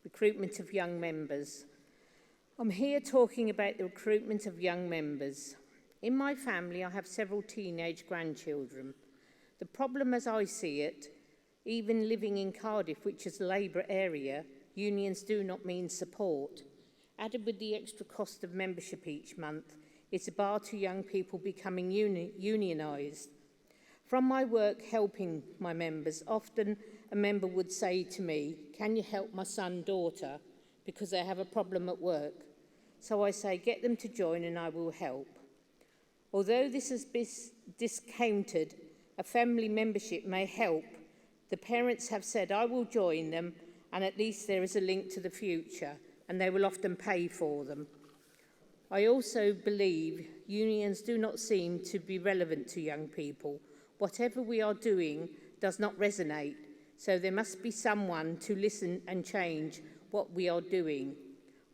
Recruitment of young members. I'm here talking about the recruitment of young members. In my family, I have several teenage grandchildren. The problem as I see it, even living in Cardiff, which is a Labour area, unions do not mean support. Added with the extra cost of membership each month, it's a bar to young people becoming unionised. From my work helping my members, often a member would say to me, "Can you help my son, daughter, because they have a problem at work?" So I say, "Get them to join and I will help." Although this has been discounted, a family membership may help. The parents have said, "I will join them," and at least there is a link to the future, and they will often pay for them. I also believe unions do not seem to be relevant to young people. Whatever we are doing does not resonate, so there must be someone to listen and change what we are doing.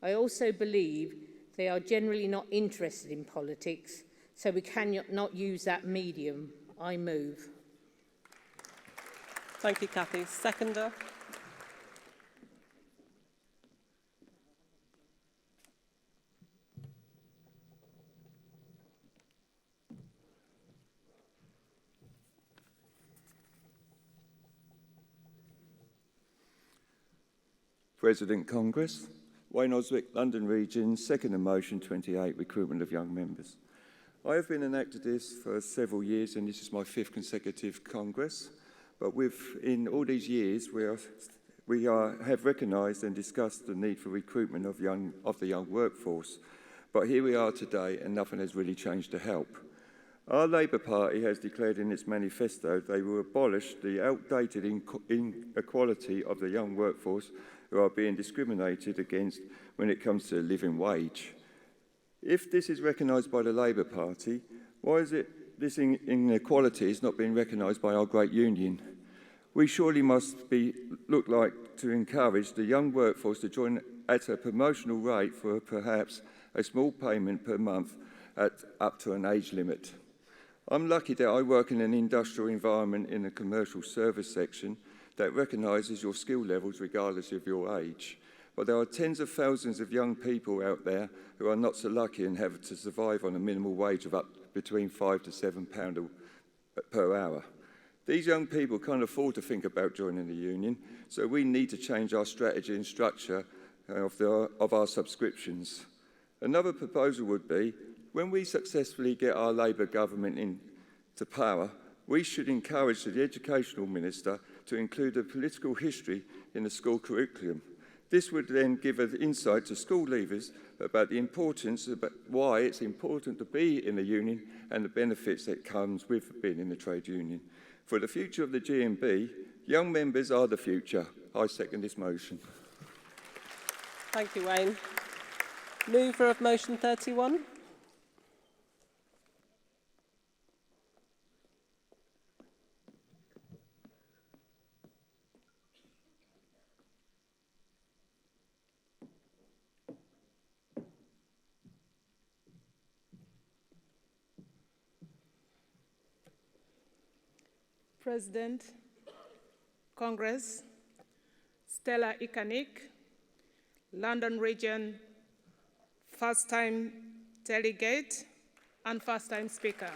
I also believe they are generally not interested in politics, so we cannot use that medium. I move. Thank you, Cathy. Seconder. President Congress, Wayne Oswick, London Region, second in motion 28, recruitment of young members. I have been an activist for several years, and this is my 5th consecutive Congress. But in all these years, we have recognised and discussed the need for recruitment of the young workforce. But here we are today, and nothing has really changed to help. Our Labour Party has declared in its manifesto they will abolish the outdated inequality of the young workforce who are being discriminated against when it comes to the living wage. If this is recognised by the Labour Party, why is it this inequality is not being recognised by our great union? We surely must look like to encourage the young workforce to join at a promotional rate for perhaps a small payment per month at up to an age limit. I'm lucky that I work in an industrial environment in a commercial service section that recognises your skill levels regardless of your age. But there are tens of thousands of young people out there who are not so lucky and have to survive on a minimal wage of up between £5 to £7 per hour. These young people can't afford to think about joining the union, so we need to change our strategy and structure of our subscriptions. Another proposal would be, when we successfully get our Labour government into power, we should encourage the Educational Minister to include a political history in the school curriculum. This would then give an insight to school leavers about the importance, about why it's important to be in a union and the benefits that comes with being in a trade union. For the future of the GMB, young members are the future. I second this motion. Thank you, Wayne. Mover of motion 31. President, Congress, Stella Ikanik, London Region, first-time delegate and first-time speaker.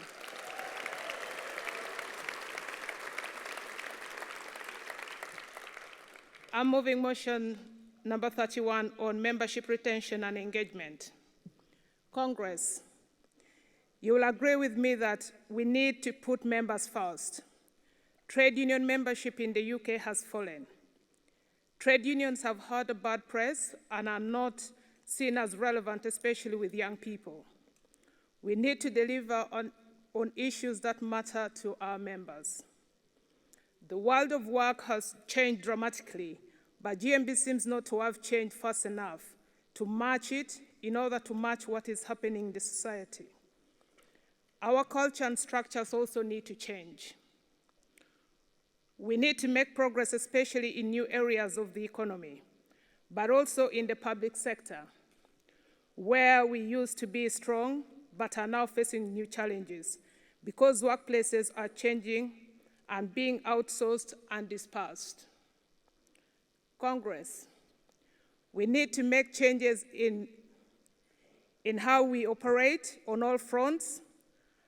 I'm moving motion number 31 on membership retention and engagement. Congress, you will agree with me that we need to put members first. Trade union membership in the UK has fallen. Trade unions have had a bad press and are not seen as relevant, especially with young people. We need to deliver on issues that matter to our members. The world of work has changed dramatically, but GMB seems not to have changed fast enough to match it in order to match what is happening in the society. Our culture and structures also need to change. We need to make progress, especially in new areas of the economy, but also in the public sector, where we used to be strong, but are now facing new challenges because workplaces are changing and being outsourced and dispersed. Congress, we need to make changes in how we operate on all fronts,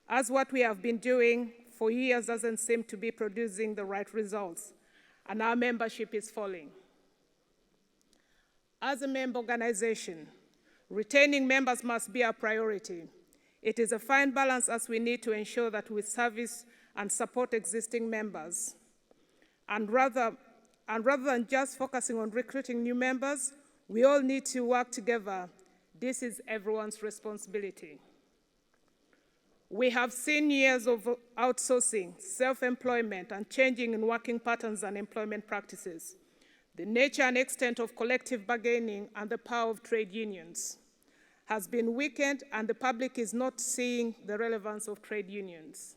as what we have been doing for years doesn't seem to be producing the right results, and our membership is falling. As a member organization, retaining members must be our priority. It is a fine balance as we need to ensure that we service and support existing members. And rather than just focusing on recruiting new members, we all need to work together. This is everyone's responsibility. We have seen years of outsourcing, self-employment, and changing in working patterns and employment practices, the nature and extent of collective bargaining, and the power of trade unions. has been weakened and the public is not seeing the relevance of trade unions.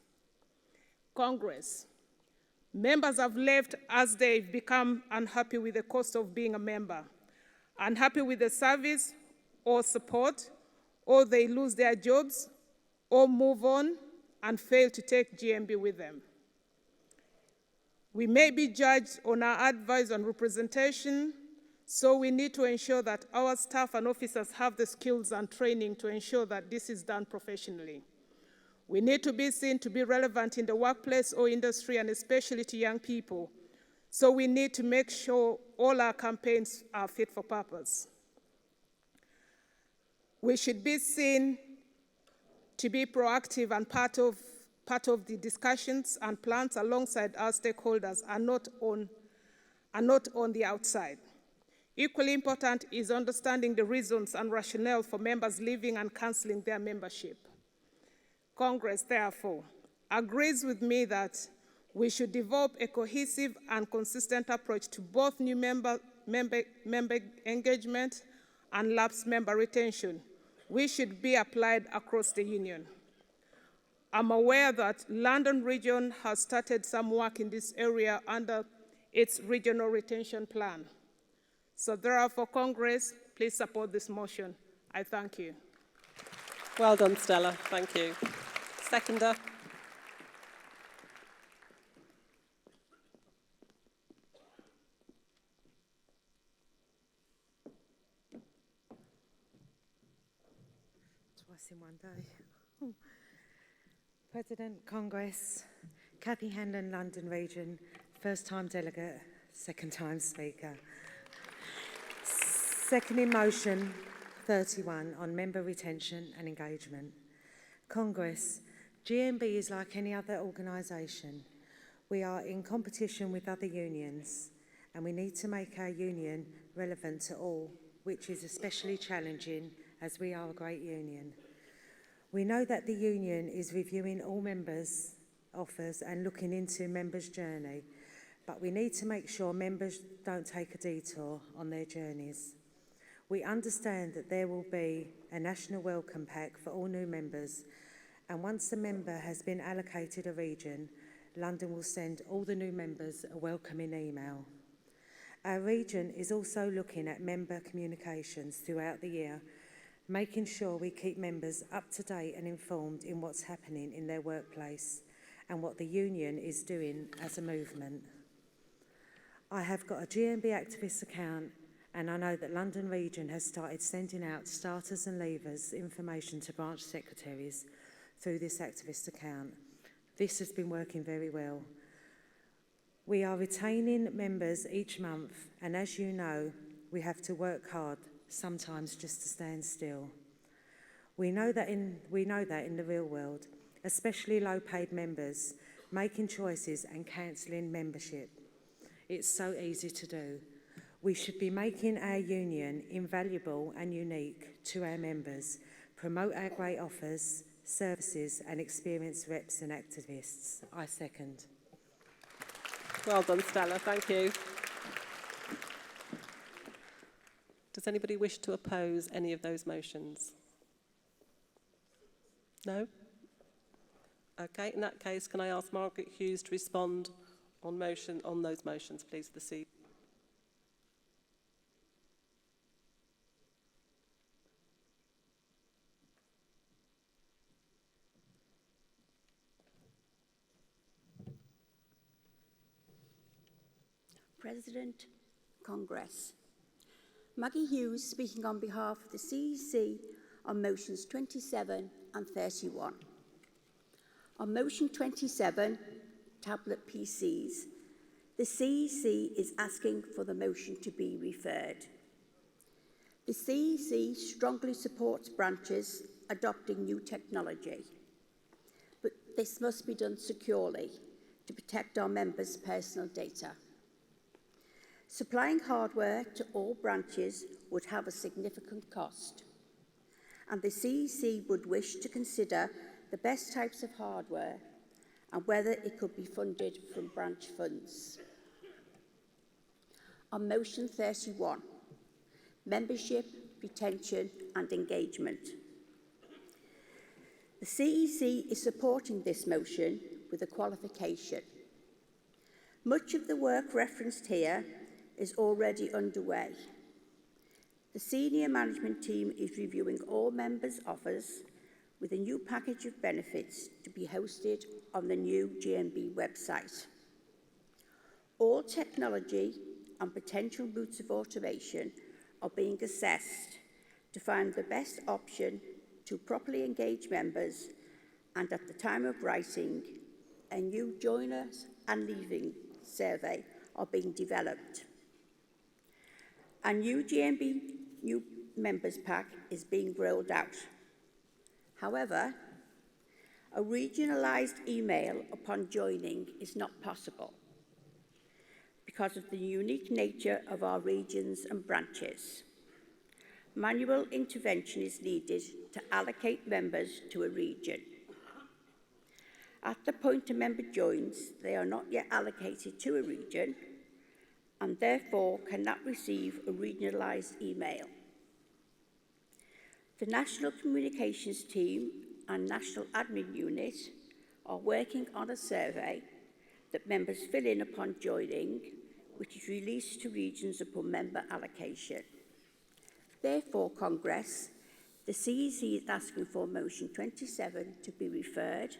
Congress. Members have left as they've become unhappy with the cost of being a member, unhappy with the service or support, or they lose their jobs, or move on and fail to take GMB with them. We may be judged on our advice and representation, so we need to ensure that our staff and officers have the skills and training to ensure that this is done professionally. We need to be seen to be relevant in the workplace or industry, and especially to young people. So we need to make sure all our campaigns are fit for purpose. We should be seen to be proactive and part of the discussions and plans alongside our stakeholders, and not on the outside. Equally important is understanding the reasons and rationale for members leaving and cancelling their membership. Congress, therefore, agrees with me that we should develop a cohesive and consistent approach to both new member engagement and lapsed member retention, which should be applied across the Union. I'm aware that London Region has started some work in this area under its regional retention plan. So therefore, Congress, please support this motion. I thank you. Well done, Stella. Thank you. Seconder. Twice in one day. President, Congress, Cathy Hanlon, London Region, first time delegate, second time speaker. Seconding motion 31 on member retention and engagement. Congress, GMB is like any other organisation. We are in competition with other unions, and we need to make our union relevant to all, which is especially challenging as we are a great union. We know that the union is reviewing all members' offers and looking into members' journey, but we need to make sure members don't take a detour on their journeys. We understand that there will be a national welcome pack for all new members, and once the member has been allocated a region, London will send all the new members a welcoming email. Our region is also looking at member communications throughout the year, making sure we keep members up to date and informed in what's happening in their workplace and what the union is doing as a movement. I have got a GMB activist account, and I know that London Region has started sending out starters and leavers information to branch secretaries through this activist account. This has been working very well. We are retaining members each month, and as you know, we have to work hard, sometimes just to stand still. We know that in the real world, especially low-paid members, making choices and cancelling membership. It's so easy to do. We should be making our union invaluable and unique to our members, promote our great offers, services and experienced reps and activists. I second. Well done, Stella. Thank you. Does anybody wish to oppose any of those motions? No? Okay, in that case, can I ask Margaret Hughes to respond on those motions, please, this evening? President, Congress. Maggie Hughes speaking on behalf of the CEC on motions 27 and 31. On motion 27, tablet PCs, the CEC is asking for the motion to be referred. The CEC strongly supports branches adopting new technology, but this must be done securely to protect our members' personal data. Supplying hardware to all branches would have a significant cost, and the CEC would wish to consider the best types of hardware and whether it could be funded from branch funds. On motion 31, membership retention and engagement. The CEC is supporting this motion with a qualification. Much of the work referenced here is already underway. The senior management team is reviewing all members' offers with a new package of benefits to be hosted on the new GMB website. All technology and potential routes of automation are being assessed to find the best option to properly engage members, and at the time of writing, a new joiners and leaving survey are being developed. A new GMB new members pack is being rolled out. However, a regionalised email upon joining is not possible because of the unique nature of our regions and branches. Manual intervention is needed to allocate members to a region. At the point a member joins, they are not yet allocated to a region and therefore cannot receive a regionalised email. The National Communications Team and National Admin Unit are working on a survey that members fill in upon joining, which is released to regions upon member allocation. Therefore, Congress, the CEC is asking for motion 27 to be referred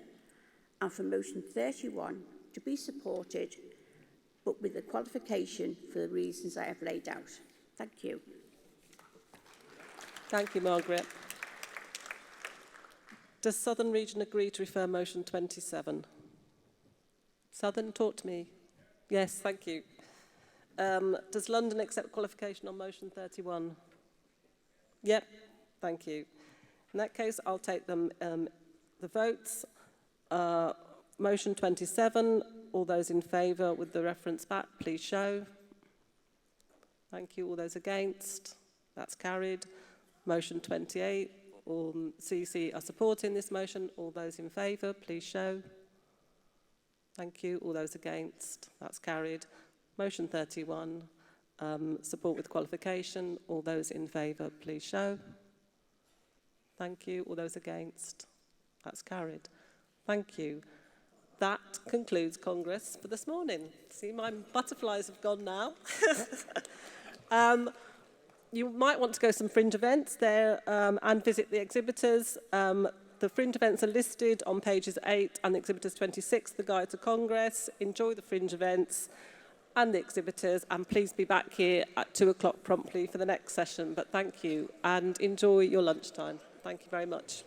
and for motion 31 to be supported, but with the qualification for the reasons I have laid out. Thank you. Thank you, Margaret. Does Southern Region agree to refer motion 27? Southern, talk to me. Yes, thank you. Does London accept qualification on motion 31? Yep, thank you. In that case, I'll take them the votes. Motion 27, all those in favour with the reference back, please show. Thank you. All those against? That's carried. Motion 28, all CC are supporting this motion. All those in favour, please show. Thank you. All those against? That's carried. Motion 31, support with qualification. All those in favour, please show. Thank you. All those against? That's carried. Thank you. That concludes Congress for this morning. See, my butterflies have gone now. You might want to go to some fringe events there and visit the exhibitors. The fringe events are listed on pages 8 and exhibitors 26, the Guide to Congress. Enjoy the fringe events and the exhibitors, and please be back here at 2 o'clock promptly for the next session. But thank you, and enjoy your lunchtime. Thank you very much.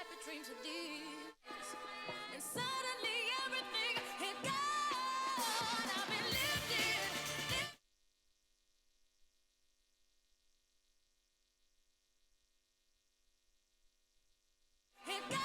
happy dreams of these. And suddenly everything had gone. I've been lifted. Had gone.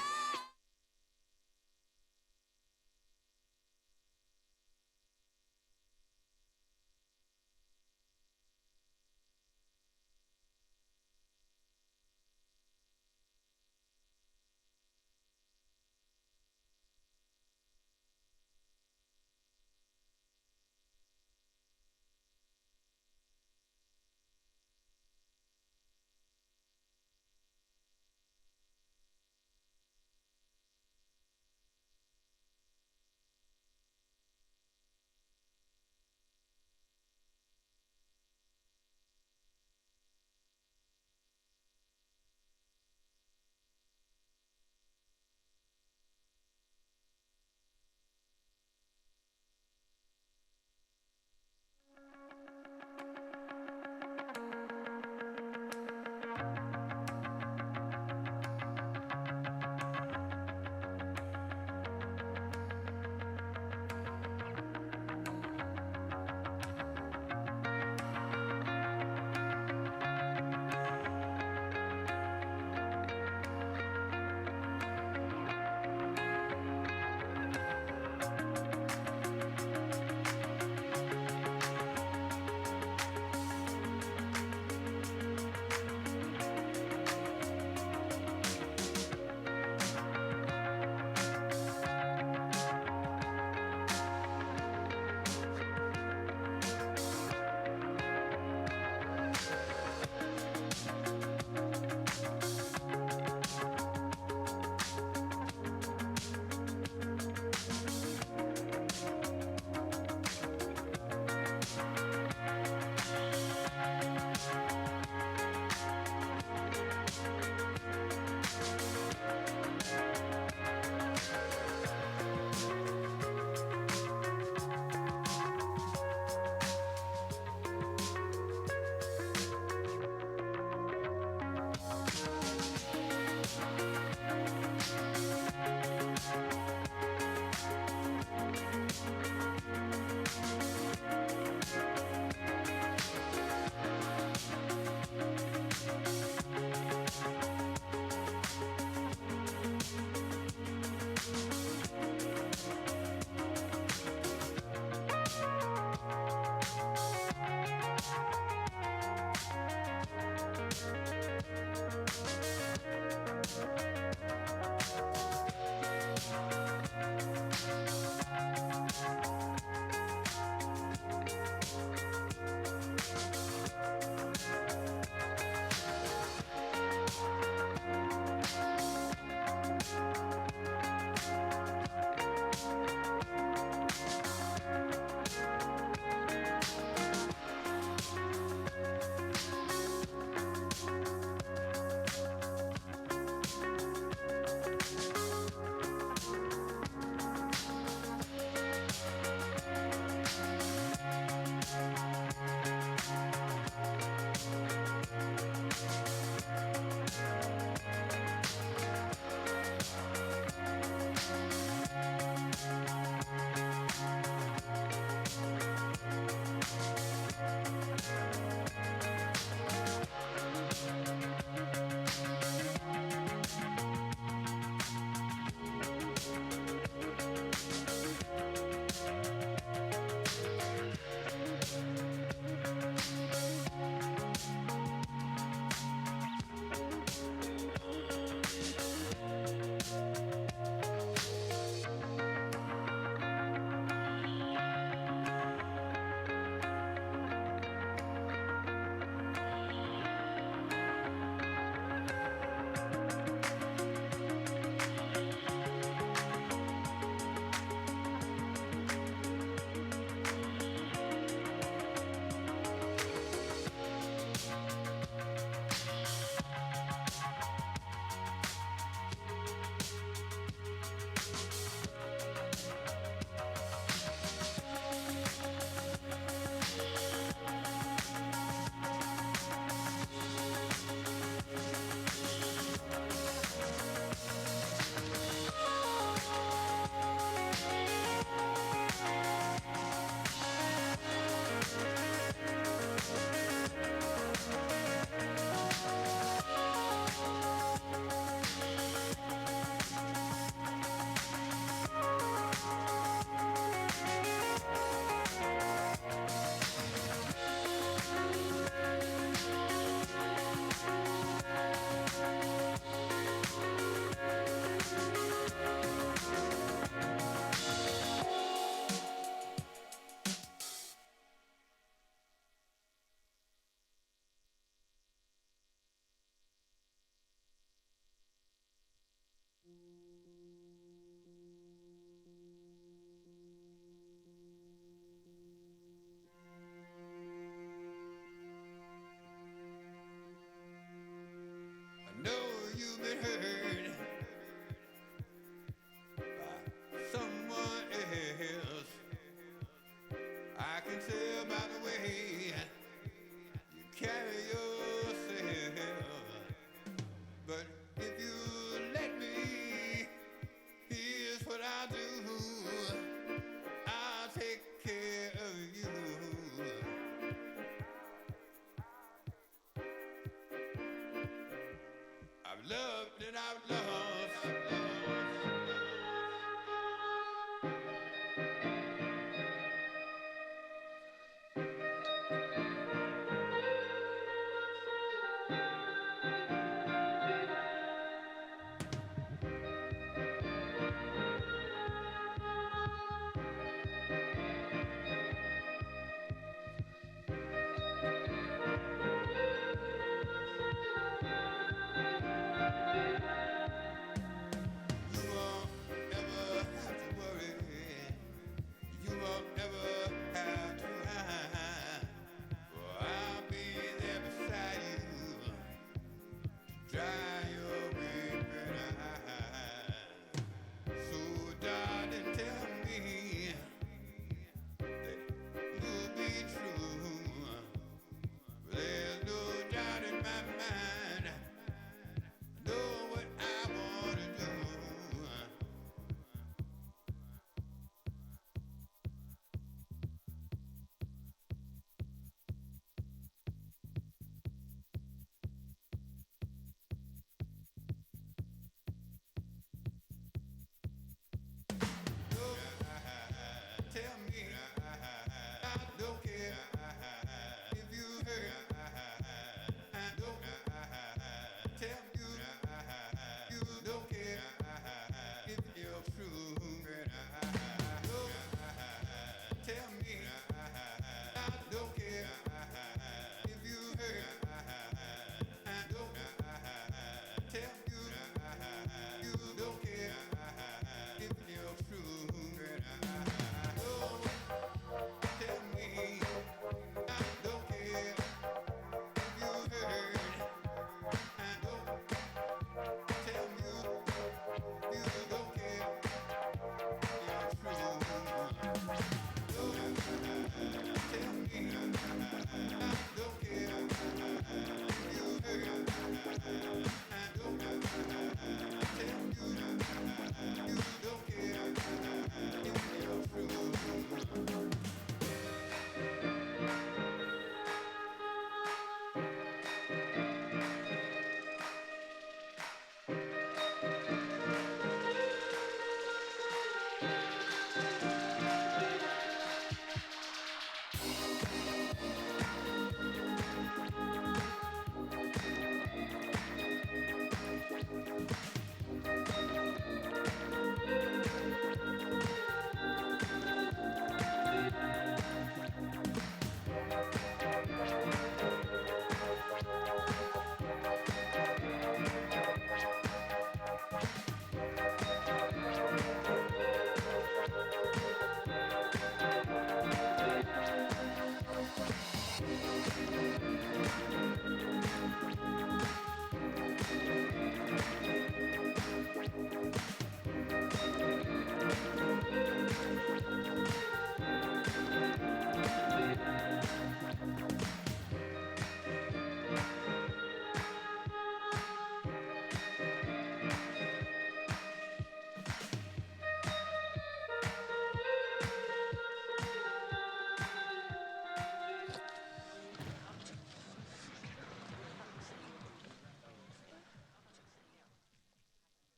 love, let out love.